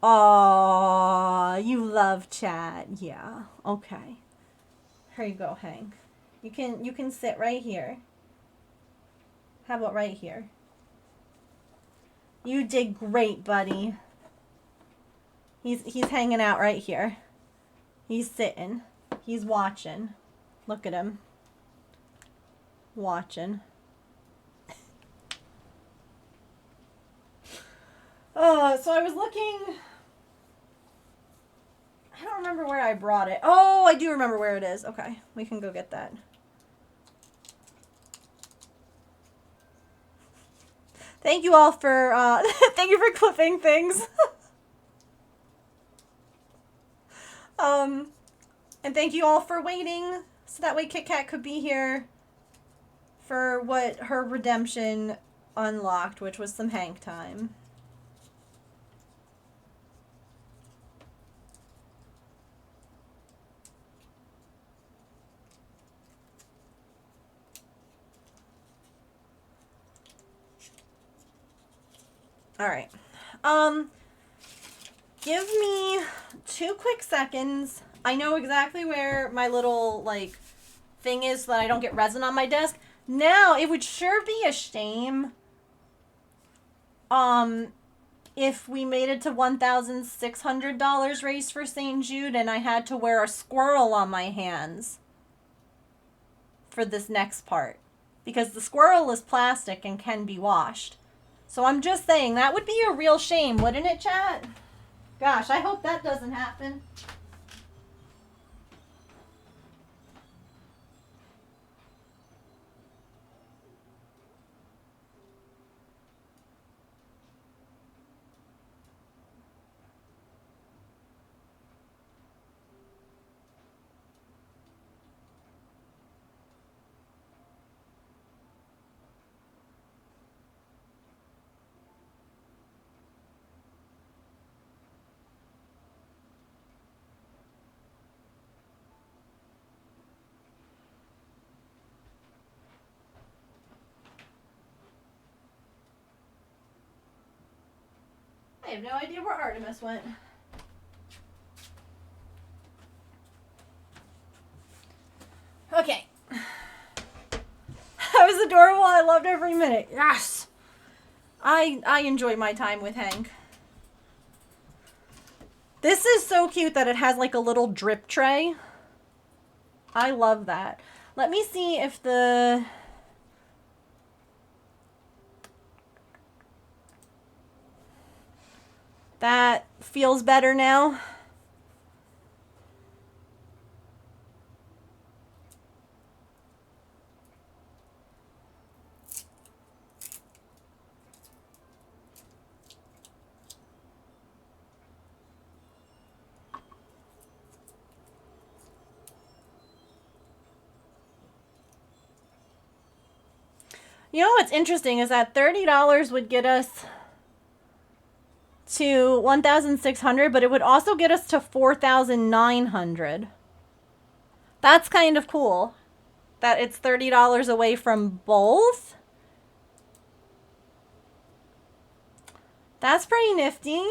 Aw, you love chat. Yeah. Okay. Here you go, Hank. You can sit right here. How about right here? You did great, buddy. He's hanging out right here. He's sitting. He's watching. Look at him. Watching. So I was looking. I don't remember where I brought it. Oh, I do remember where it is. Okay, we can go get that. Thank you all for thank you for clipping things. And thank you all for waiting so that way Kit Kat could be here for what her redemption unlocked, which was some Hank time. All right. Give me 2 quick seconds. I know exactly where my little, like, thing is so that I don't get resin on my desk. Now, it would sure be a shame, if we made it to $1,600 race for St. Jude and I had to wear a squirrel on my hands for this next part. Because the squirrel is plastic and can be washed. So I'm just saying, that would be a real shame, wouldn't it, chat? Gosh, I hope that doesn't happen. I have no idea where Artemis went. Okay. That was adorable. I loved every minute. Yes. I enjoy my time with Hank. This is so cute that it has like a little drip tray. I love that. Let me see if the... That feels better now. You know what's interesting is that $30 would get us to 1,600, but it would also get us to 4,900. That's kind of cool. That it's $30 away from both. That's pretty nifty.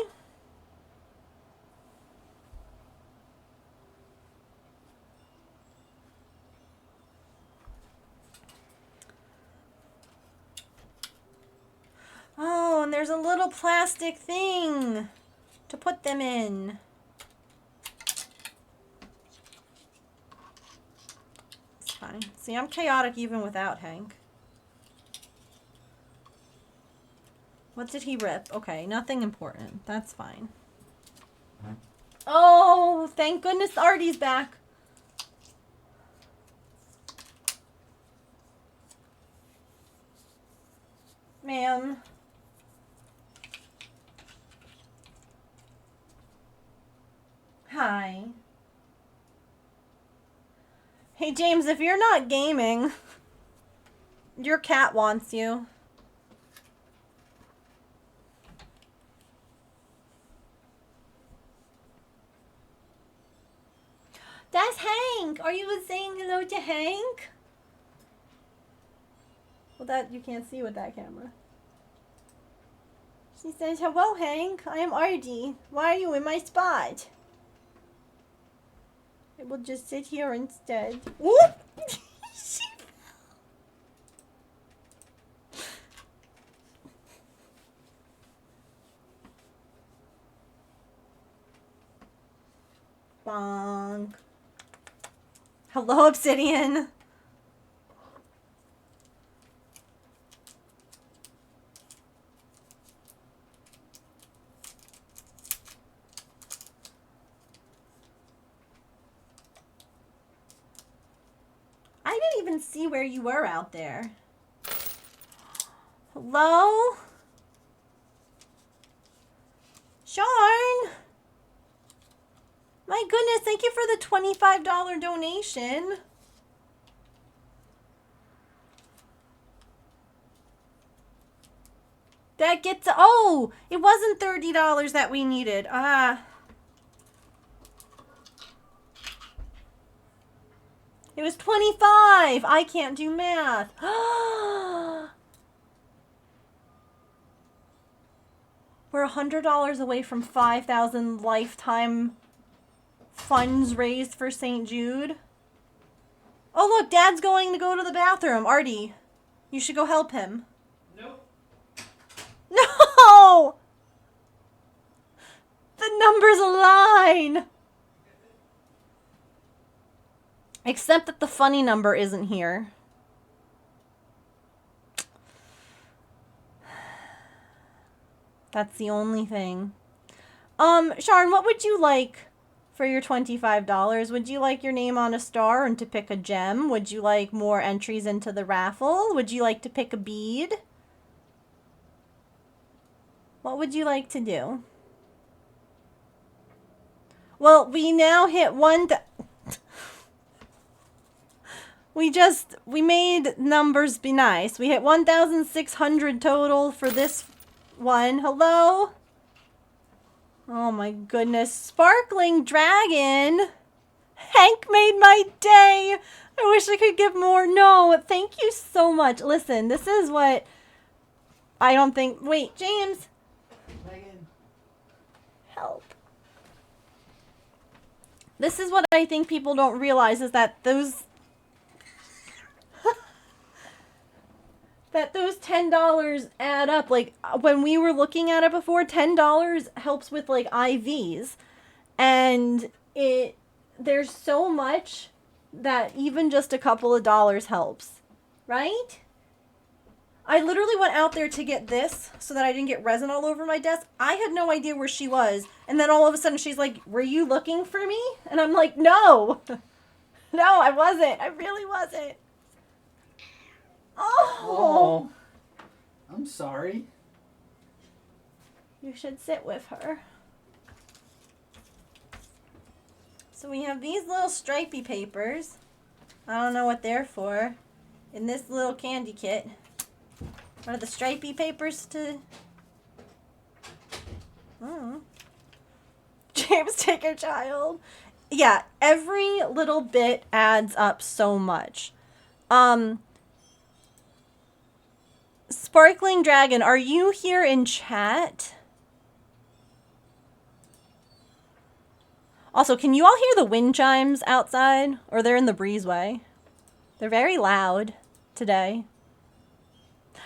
Oh, and there's a little plastic thing to put them in. It's fine. See, I'm chaotic even without Hank. What did he rip? Okay, nothing important. That's fine. Oh, thank goodness Artie's back. Ma'am. Hi. Hey, James, if you're not gaming, your cat wants you. That's Hank. Are you saying hello to Hank? Well, that you can't see with that camera. She says, hello, Hank. I am Artie. Why are you in my spot? I will just sit here instead. Whoop! Bonk. Hello, Obsidian. I didn't even see where you were out there. Hello? Sean? My goodness, thank you for the $25 donation. That gets, oh, it wasn't $30 that we needed. It was 25. I can't do math. We're $100 away from 5,000 lifetime funds raised for St. Jude. Oh, look, Dad's going to go to the bathroom. Artie, you should go help him. Nope. No! The numbers align. Except that the funny number isn't here. That's the only thing. Sharon, what would you like for your $25? Would you like your name on a star and to pick a gem? Would you like more entries into the raffle? Would you like to pick a bead? What would you like to do? Well, we now hit we made numbers be nice. We hit 1,600 total for this one. Hello? Oh my goodness. Sparkling Dragon. Hank made my day. I wish I could give more. No, thank you so much. Listen, this is what I don't think. Wait, James. Megan. Help. This is what I think people don't realize is that those those $10 add up. Like when we were looking at it before, $10 helps with like IVs. And there's so much that even just a couple of dollars helps. Right? I literally went out there to get this so that I didn't get resin all over my desk. I had no idea where she was. And then all of a sudden she's like, were you looking for me? And I'm like, no. No, I wasn't. I really wasn't. Oh. I'm sorry. You should sit with her. So we have these little stripy papers. I don't know what they're for. In this little candy kit. Are the stripy papers to... Oh. James, take your child. Yeah, every little bit adds up so much. Sparkling Dragon, are you here in chat? Also, can you all hear the wind chimes outside? Or they're in the breezeway? They're very loud today.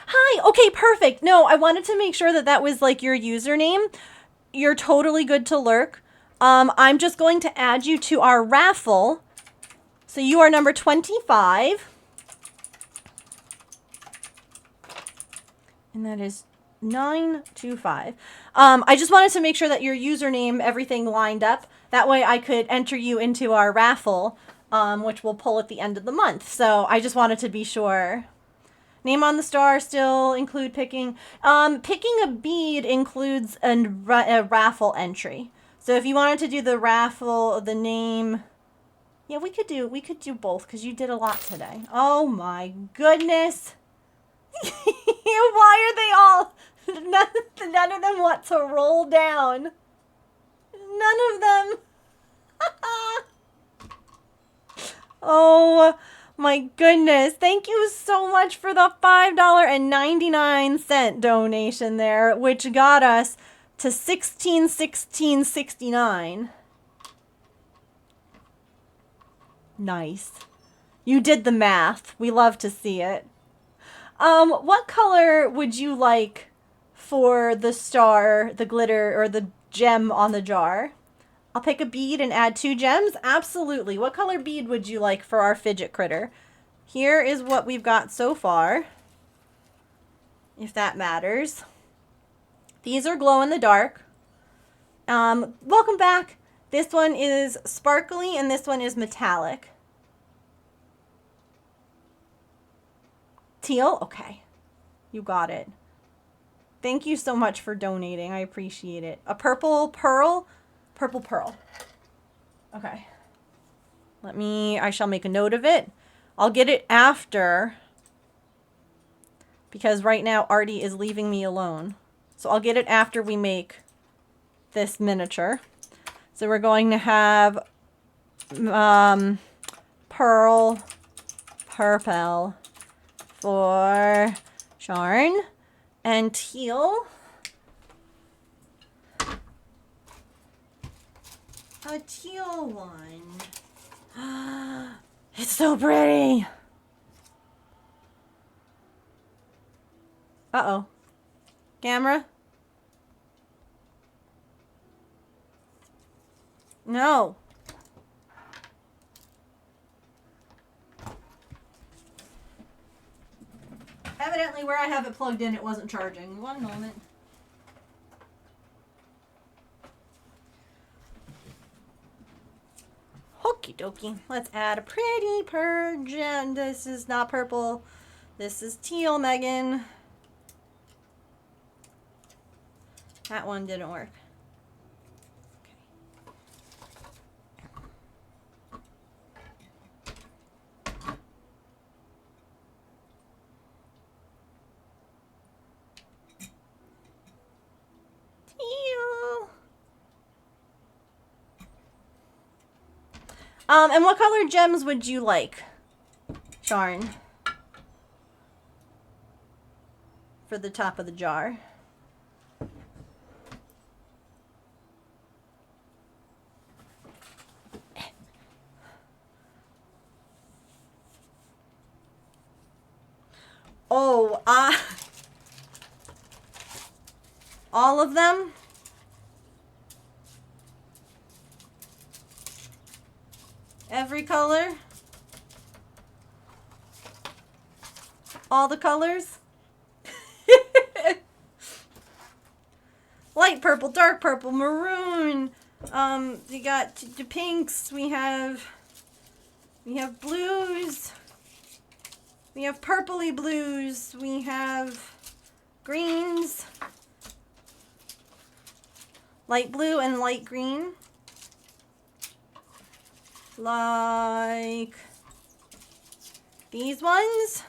Hi! Okay, perfect. No, I wanted to make sure that that was like your username. You're totally good to lurk. I'm just going to add you to our raffle. So you are number 25. And that is 925. I just wanted to make sure that your username, everything lined up. That way I could enter you into our raffle, which we'll pull at the end of the month. So I just wanted to be sure. Name on the star still include picking. Picking a bead includes a raffle entry. So if you wanted to do the raffle, the name, yeah, we could do both because you did a lot today. Oh my goodness. Why are they all, none of them want to roll down. None of them. Oh my goodness. Thank you so much for the $5.99 donation there, which got us to $16.69. Nice. You did the math. We love to see it. What color would you like for the star, the glitter, or the gem on the jar? I'll pick a bead and add 2 gems. Absolutely. What color bead would you like for our fidget critter? Here is what we've got so far, if that matters. These are glow in the dark. Welcome back. This one is sparkly and this one is metallic. Teal? Okay. You got it. Thank you so much for donating. I appreciate it. A purple pearl? Purple pearl. Okay. I shall make a note of it. I'll get it after, because right now Artie is leaving me alone. So I'll get it after we make this miniature. So we're going to have pearl, purple for Sharn, and teal. A teal one. It's so pretty. Uh-oh. Camera? No. Evidently where I have it plugged in, it wasn't charging. One moment. Okie dokie. Let's add a pretty gem. This is not purple. This is teal, Megan. That one didn't work. Teal. And what color gems would you like, Sharn? For the top of the jar. Oh, all of them? Every color? All the colors? Light purple, dark purple, maroon. You got the pinks. We have blues. We have purpley blues. We have greens. Light blue and light green. Like these ones.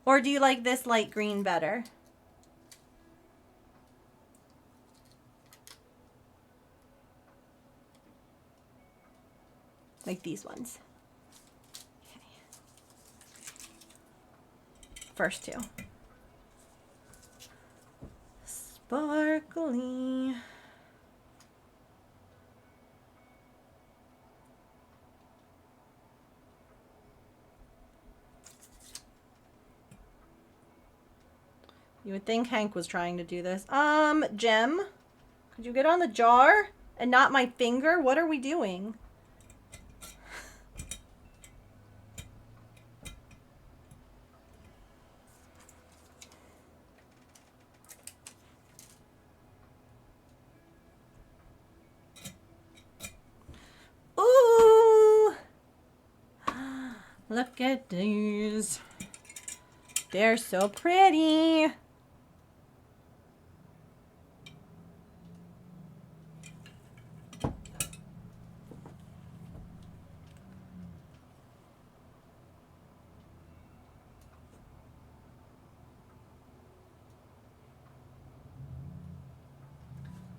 Or do you like this light green better? Like these ones. Okay. First two. Sparkly. You would think Hank was trying to do this. Jem, could you get on the jar and not my finger? What are we doing? Ooh! Look at these. They're so pretty.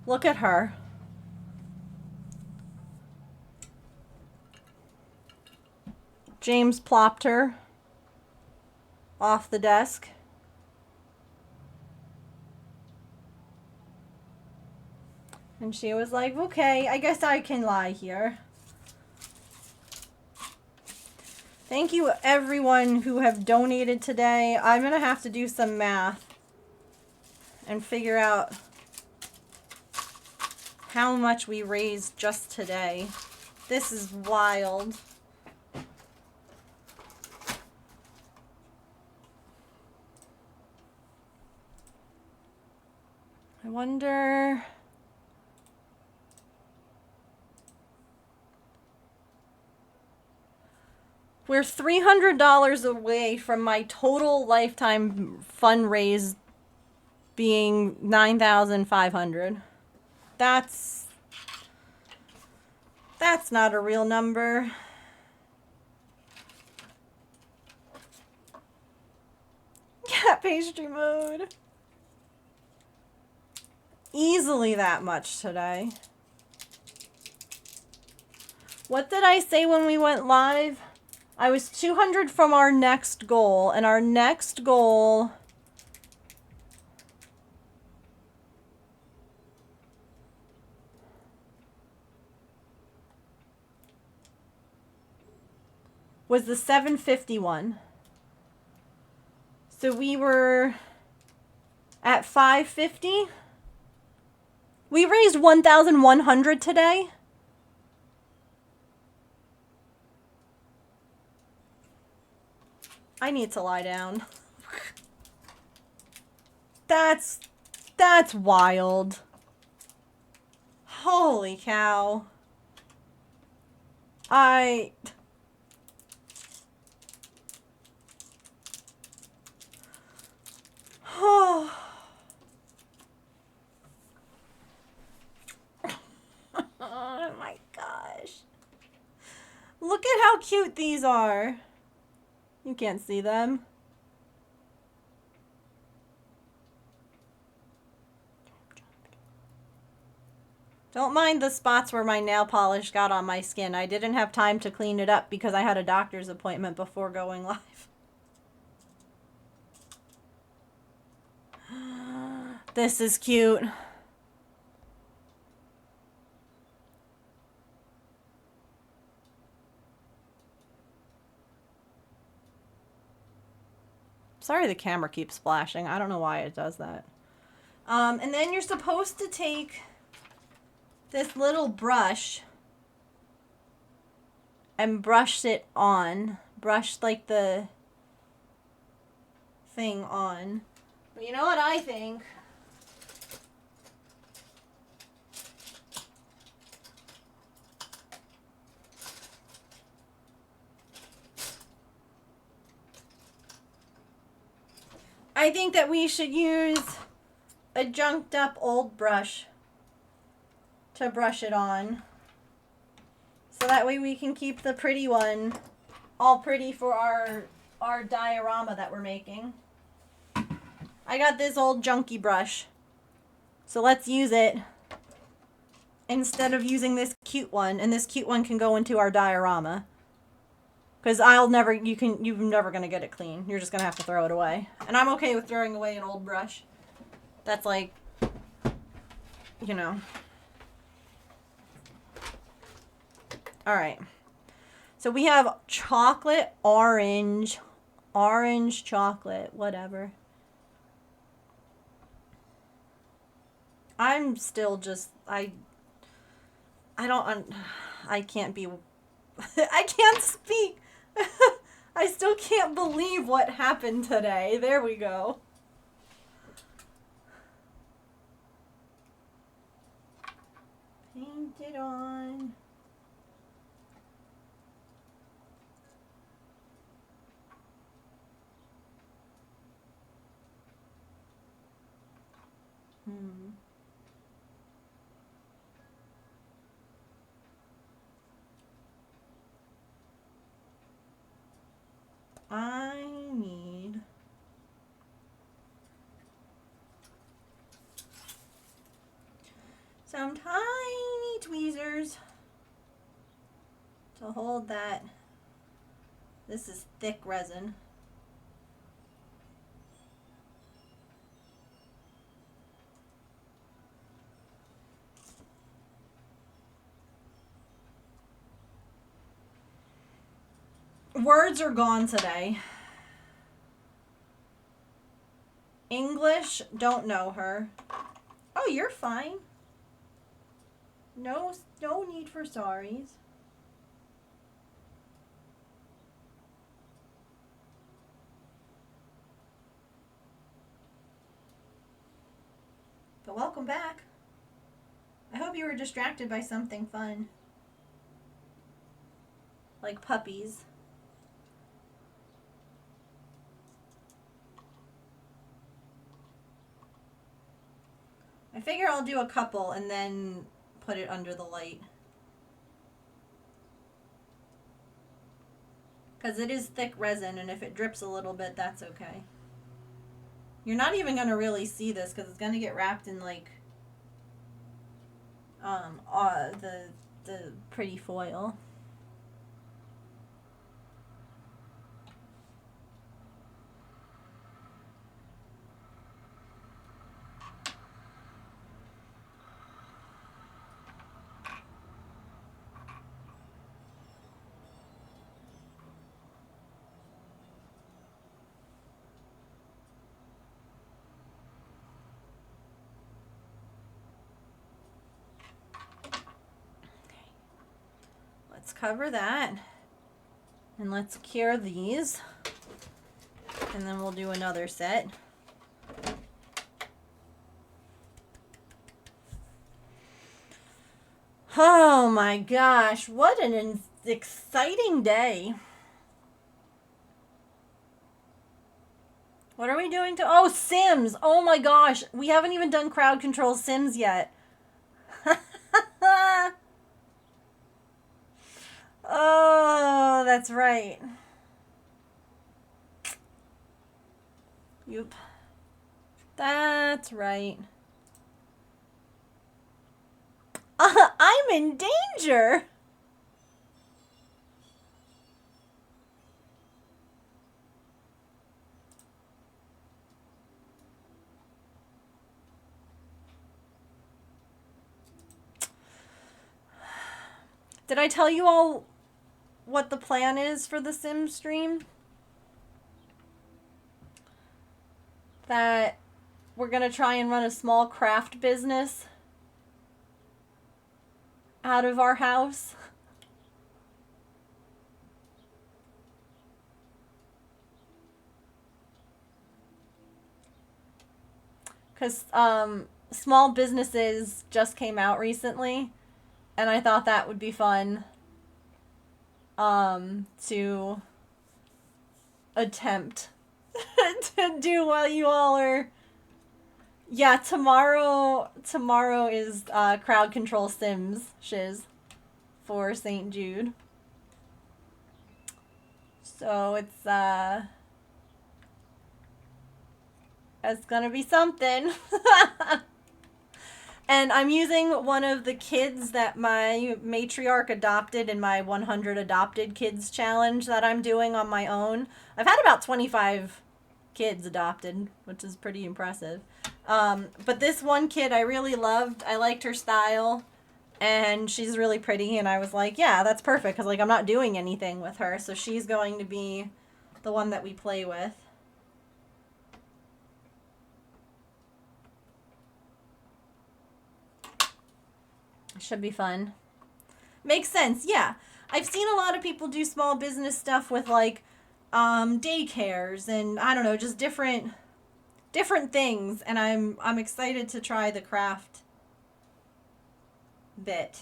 Look at her. James plopped her off the desk. And she was like, okay, I guess I can lie here. Thank you everyone who have donated today. I'm going to have to do some math and figure out how much we raised just today. This is wild. I wonder... We're $300 away from my total lifetime fundraise being $9,500. That's not a real number. Cat pastry mode. Easily that much today. What did I say when we went live? I was 200 from our next goal, and our next goal was the 751. So we were at 550. We raised 1,100 today. I need to lie down. That's wild. Holy cow. Oh. Oh my gosh. Look at how cute these are. You can't see them. Don't mind the spots where my nail polish got on my skin. I didn't have time to clean it up because I had a doctor's appointment before going live. This is cute. Sorry the camera keeps flashing. I don't know why it does that. And then you're supposed to take this little brush and brush it on. Brush like the thing on. But you know what I think? I think that we should use a junked up old brush to brush it on. So that way we can keep the pretty one all pretty for our diorama that we're making. I got this old junky brush. So let's use it instead of using this cute one. And this cute one can go into our diorama. Because you're never going to get it clean. You're just going to have to throw it away. And I'm okay with throwing away an old brush. That's like, you know. Alright. So we have chocolate, orange chocolate, whatever. I'm still just, I can't be, I can't speak. I still can't believe what happened today. There we go. Paint it on. I need some tiny tweezers to hold that. This is thick resin. Words are gone today. English, don't know her. Oh, you're fine. No need for sorries. But welcome back. I hope you were distracted by something fun. Like puppies. I figure I'll do a couple and then put it under the light. Because it is thick resin, and if it drips a little bit, that's okay. You're not even going to really see this because it's going to get wrapped in like the pretty foil. Let's cover that. And let's cure these. And then we'll do another set. Oh my gosh, what an exciting day. What are we doing to... Oh, Sims! Oh my gosh, we haven't even done crowd control Sims yet. Oh, that's right. Yep. That's right. I'm in danger. Did I tell you all what the plan is for the Sim stream? That we're gonna try and run a small craft business out of our house. Because small businesses just came out recently, and I thought that would be fun to attempt to do while you all are... Yeah, tomorrow is crowd control Sims shiz for St. Jude. So it's gonna be something. And I'm using one of the kids that my matriarch adopted in my 100 adopted kids challenge that I'm doing on my own. I've had about 25 kids adopted, which is pretty impressive. But this one kid I really loved. I liked her style, and she's really pretty, and I was like, yeah, that's perfect, because like I'm not doing anything with her, so she's going to be the one that we play with. Should be fun. Makes sense, yeah. I've seen a lot of people do small business stuff with like daycares and I don't know, just different things, and I'm excited to try the craft bit.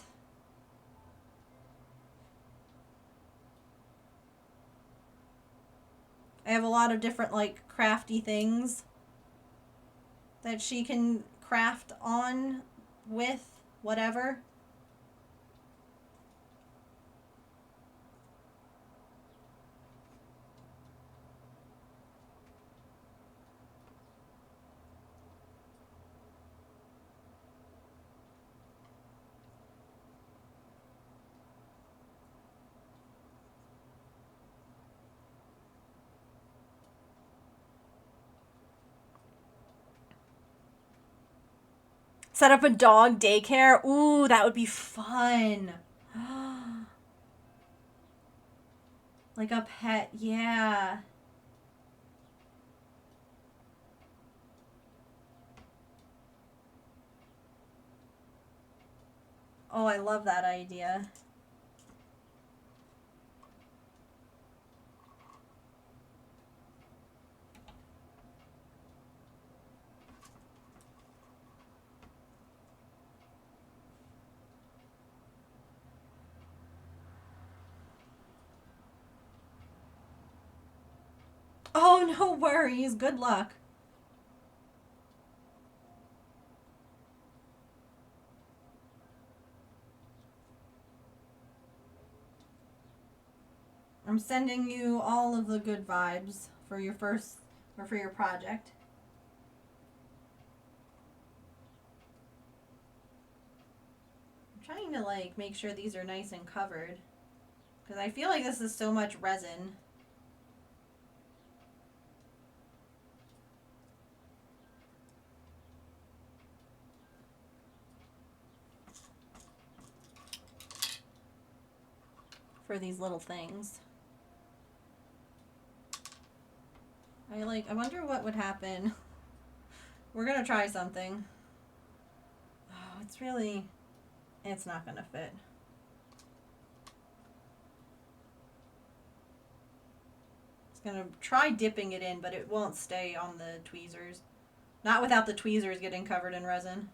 I have a lot of different like crafty things that she can craft on with whatever. Set up a dog daycare. Ooh, that would be fun. Like a pet, yeah. Oh, I love that idea. Oh, no worries. Good luck. I'm sending you all of the good vibes for your first, or for your project. I'm trying to like make sure these are nice and covered, because I feel like this is so much resin. For these little things. I wonder what would happen. We're gonna try something. Oh, it's not gonna fit. It's gonna try dipping it in, but it won't stay on the tweezers. Not without the tweezers getting covered in resin.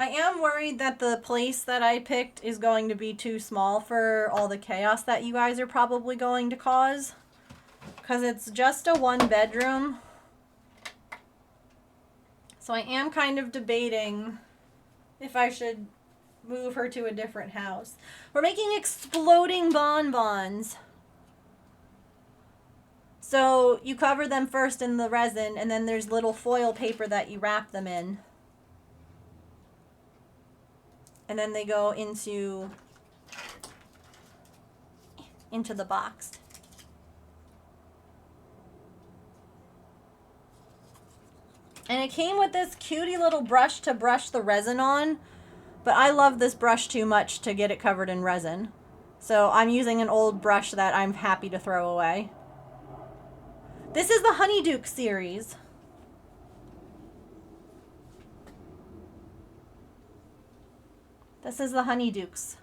I am worried that the place that I picked is going to be too small for all the chaos that you guys are probably going to cause. Because it's just a 1-bedroom. So I am kind of debating if I should move her to a different house. We're making exploding bonbons. So you cover them first in the resin, and then there's little foil paper that you wrap them in. And then they go into the box. And it came with this cutie little brush to brush the resin on, but I love this brush too much to get it covered in resin. So I'm using an old brush that I'm happy to throw away. This is the Honeyduke series. This is the Honeydukes.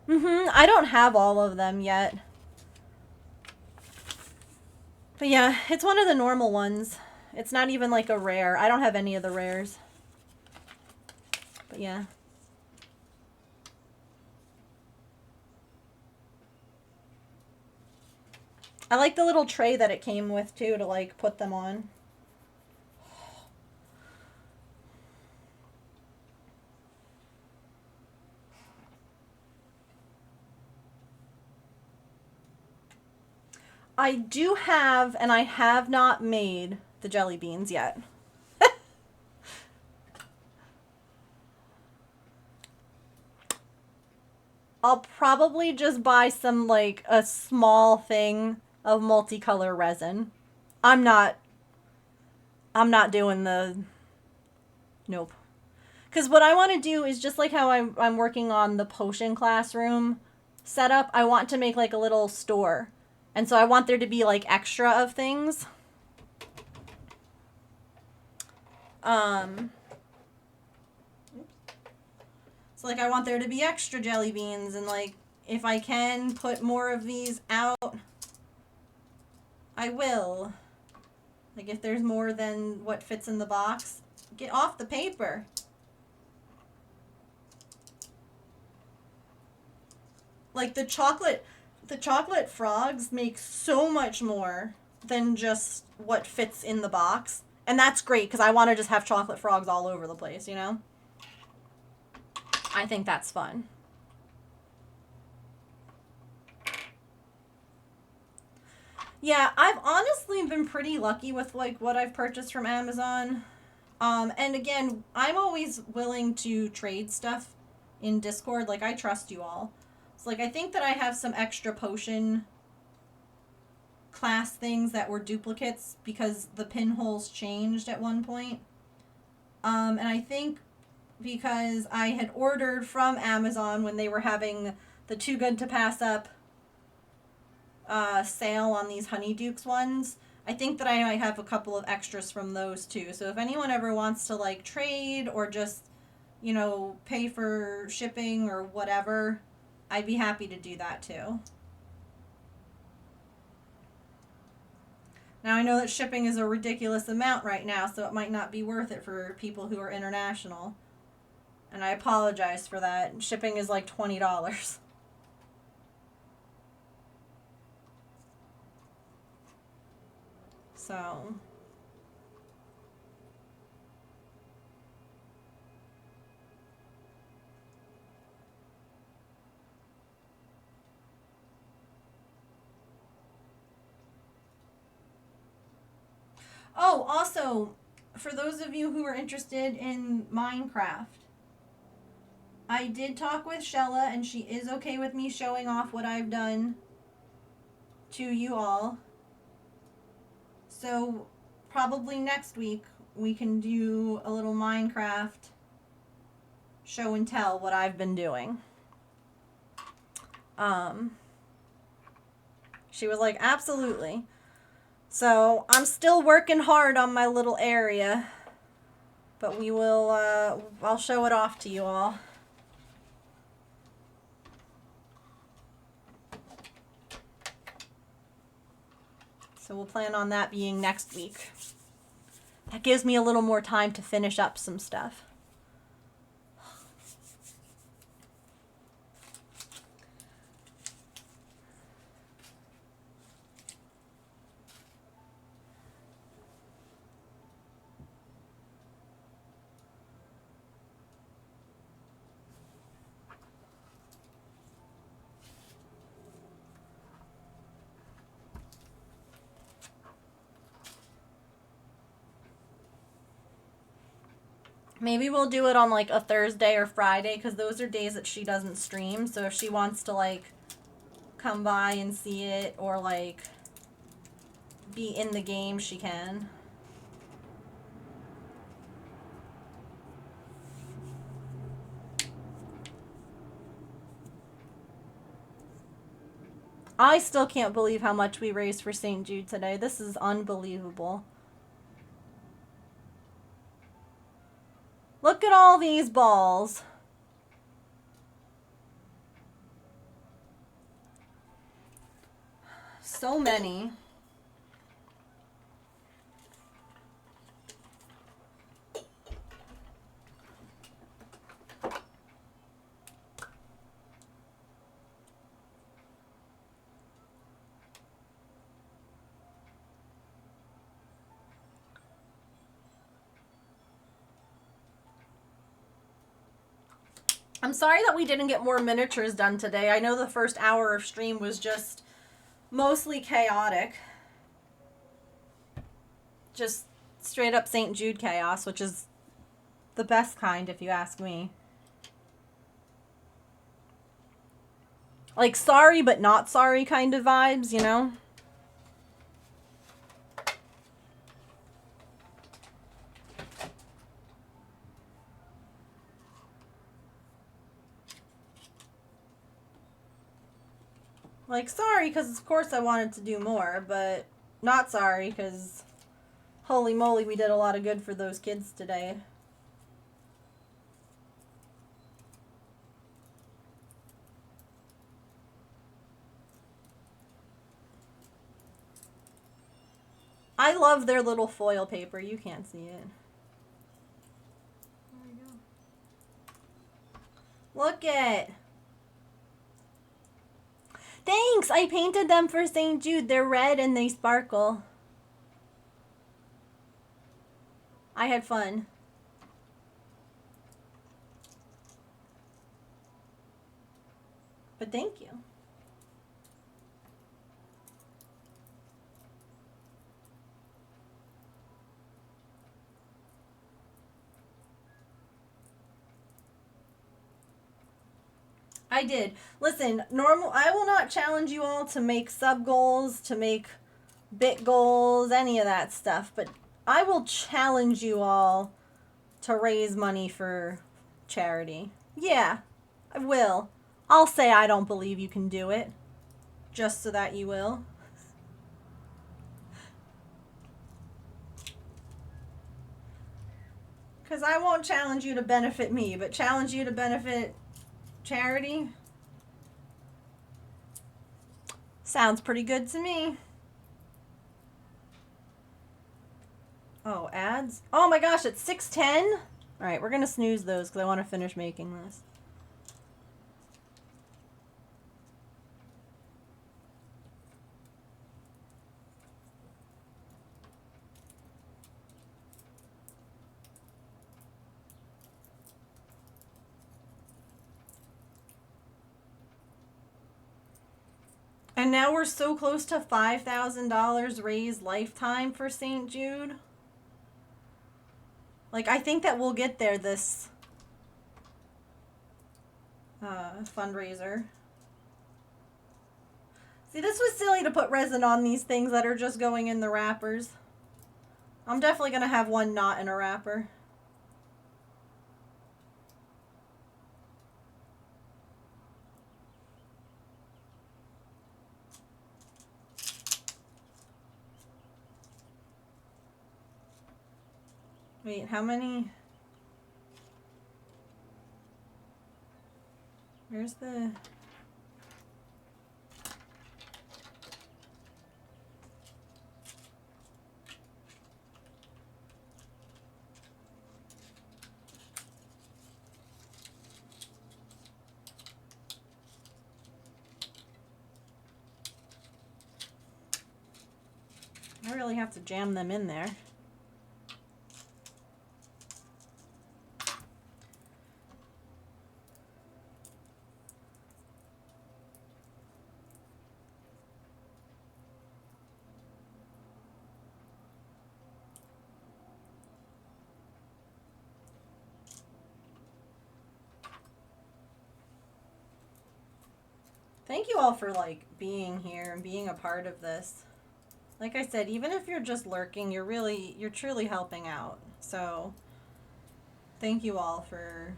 I don't have all of them yet. But yeah, it's one of the normal ones. It's not even like a rare. I don't have any of the rares. But yeah. I like the little tray that it came with too to like put them on. I do have, and I have not made the jelly beans yet. I'll probably just buy some, like, a small thing of multicolor resin. I'm not doing the, nope. Because what I want to do is just like how I'm working on the potion classroom setup, I want to make like a little store. And so I want there to be like extra of things. So like I want there to be extra jelly beans, and like if I can put more of these out, I will. Like if there's more than what fits in the box, get off the paper. Like the chocolate frogs make so much more than just what fits in the box. And that's great because I want to just have chocolate frogs all over the place, you know? I think that's fun. Yeah, I've honestly been pretty lucky with like what I've purchased from Amazon. And again, I'm always willing to trade stuff in Discord. Like I trust you all. So like I think that I have some extra potion class things that were duplicates because the pinholes changed at one point. And I think because I had ordered from Amazon when they were having the Too Good to Pass Up sale on these Honeydukes ones, I think that I might have a couple of extras from those too. So if anyone ever wants to like trade or just, you know, pay for shipping or whatever, I'd be happy to do that too. Now I know that shipping is a ridiculous amount right now, so it might not be worth it for people who are international. And I apologize for that. Shipping is like $20. So oh, also, for those of you who are interested in Minecraft, I did talk with Shella, and she is okay with me showing off what I've done to you all. So, probably next week, we can do a little Minecraft show and tell what I've been doing. She was like, absolutely. So, I'm still working hard on my little area. But we will, I'll show it off to you all. So we'll plan on that being next week. That gives me a little more time to finish up some stuff. Maybe we'll do it on like a Thursday or Friday, because those are days that she doesn't stream. So if she wants to like come by and see it or like be in the game, she can. I still can't believe how much we raised for St. Jude today. This is unbelievable. Look at all these balls. So many. I'm sorry that we didn't get more miniatures done today. I know the first hour of stream was just mostly chaotic. Just straight up St. Jude chaos, which is the best kind if you ask me. Like sorry but not sorry kind of vibes, you know? Like sorry because of course I wanted to do more, but not sorry because holy moly we did a lot of good for those kids today. I love their little foil paper. You can't see it. There we go. Look it. Thanks! I painted them for St. Jude. They're red and they sparkle. I had fun. But thank you. I did. Listen, I will not challenge you all to make sub goals, to make bit goals, any of that stuff, but I will challenge you all to raise money for charity. Yeah, I will. I'll say I don't believe you can do it, just so that you will. Because I won't challenge you to benefit me, but challenge you to benefit charity? Sounds pretty good to me. Oh, ads? Oh my gosh, it's 6:10? Alright, we're gonna snooze those because I want to finish making this. And now we're so close to $5,000 raised lifetime for St. Jude. Like, I think that we'll get there this fundraiser. See, this was silly to put resin on these things that are just going in the wrappers. I'm definitely going to have one not in a wrapper. Wait, how many? Where's the... I really have to jam them in there. Thank you all for, like, being here and being a part of this. Like I said, even if you're just lurking, you're truly helping out. So, thank you all for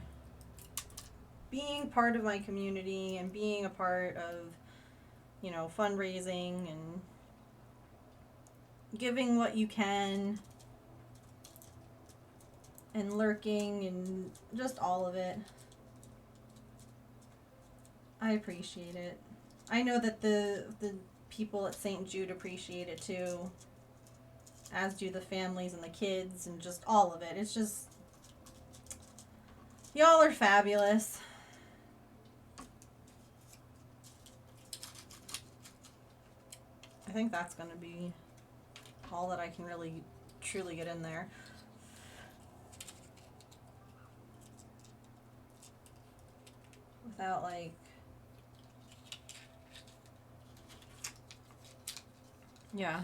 being part of my community and being a part of, you know, fundraising and giving what you can and lurking and just all of it. I appreciate it. I know that the people at St. Jude appreciate it too, as do the families and the kids and just all of it. It's just, y'all are fabulous. I think that's going to be all that I can really truly get in there. without like... Yeah.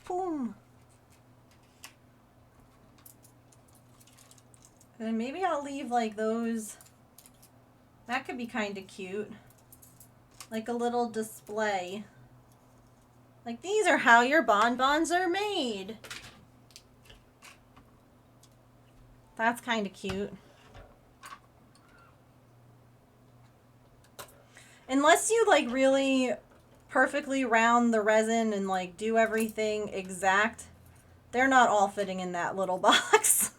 Boom. And maybe I'll leave like those. That could be kind of cute. Like a little display. Like, these are how your bonbons are made. That's kind of cute. Unless you like really perfectly round the resin and like do everything exact, they're not all fitting in that little box.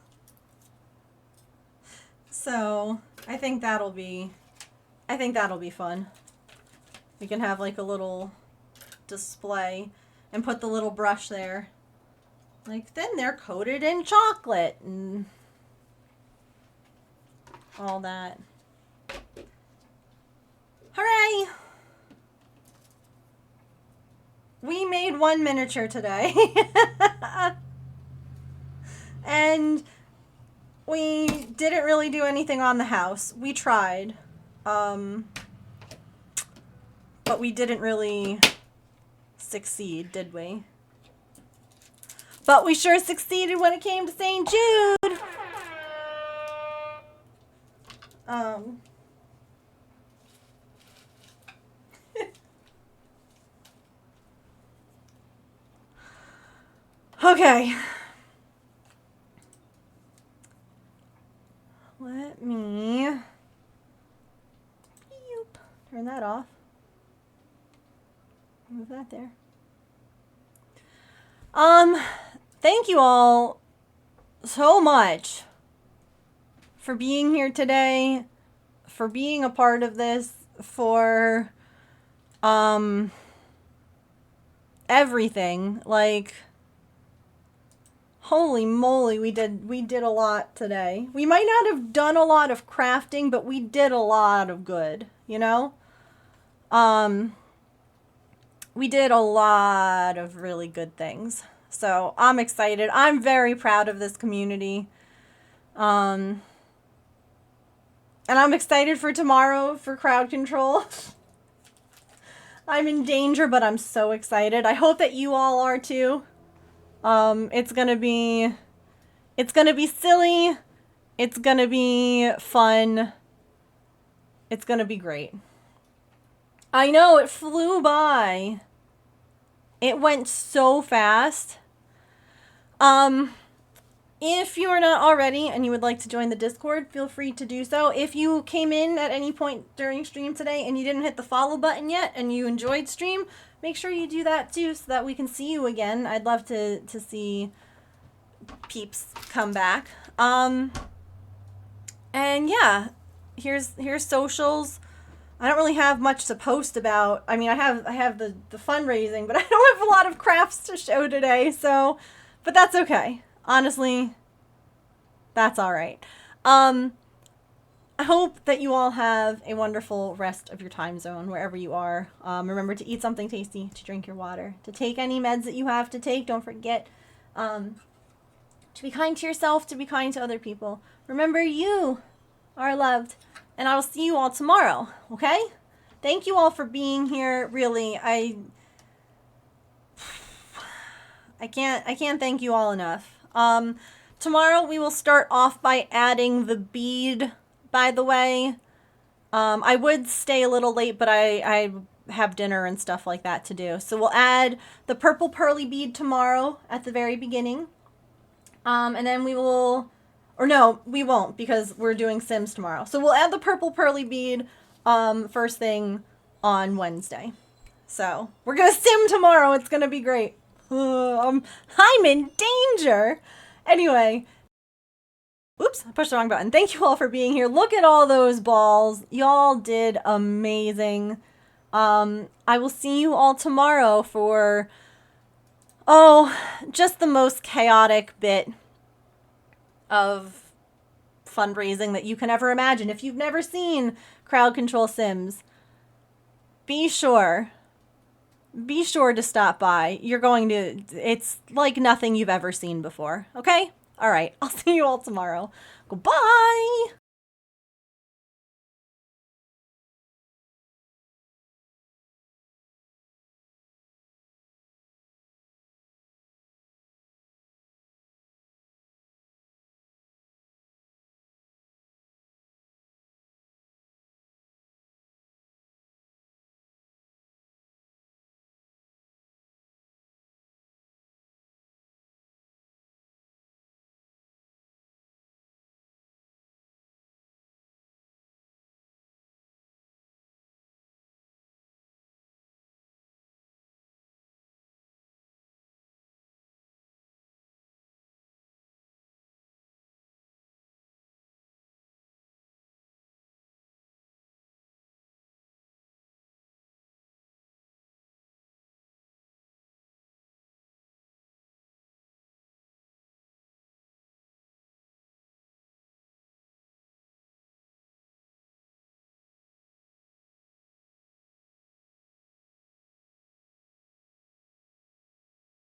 So I think that'll be fun. We can have like a little display and put the little brush there. Like, then they're coated in chocolate and all that. Hooray! We made one miniature today. And we didn't really do anything on the house. We tried. But we didn't really succeed, did we? But we sure succeeded when it came to St. Jude. Okay. Let me turn that off. Move that there. Thank you all so much for being here today, for being a part of this, for everything. Like, holy moly, we did a lot today. We might not have done a lot of crafting, but we did a lot of good, you know? We did a lot of really good things. So I'm excited. I'm very proud of this community. And I'm excited for tomorrow for crowd control. I'm in danger, but I'm so excited. I hope that you all are too. It's gonna be silly. It's gonna be fun. It's gonna be great. I know, it flew by. It went so fast. If you are not already and you would like to join the Discord, feel free to do so. If you came in at any point during stream today and you didn't hit the follow button yet and you enjoyed stream, make sure you do that too so that we can see you again. I'd love to see peeps come back. And yeah, here's socials. I don't really have much to post about. I mean, I have the fundraising, but I don't have a lot of crafts to show today, so, but that's okay. Honestly, that's all right. I hope that you all have a wonderful rest of your time zone, wherever you are. Remember to eat something tasty, to drink your water, to take any meds that you have to take. Don't forget to be kind to yourself, to be kind to other people. Remember, you are loved. And I'll see you all tomorrow, okay? Thank you all for being here. Really, I can't thank you all enough. Tomorrow we will start off by adding the bead, by the way. I would stay a little late, but I have dinner and stuff like that to do. So we'll add the purple pearly bead tomorrow at the very beginning. And then we will... Or no, we won't, because we're doing Sims tomorrow. So we'll add the purple pearly bead first thing on Wednesday. So we're going to sim tomorrow. It's going to be great. I'm in danger. Anyway. Oops, I pushed the wrong button. Thank you all for being here. Look at all those balls. Y'all did amazing. I will see you all tomorrow for, oh, just the most chaotic bit of fundraising that you can ever imagine. If you've never seen Crowd Control Sims, be sure to stop by. You're going to, it's like nothing you've ever seen before. Okay? All right. I'll see you all tomorrow. Goodbye.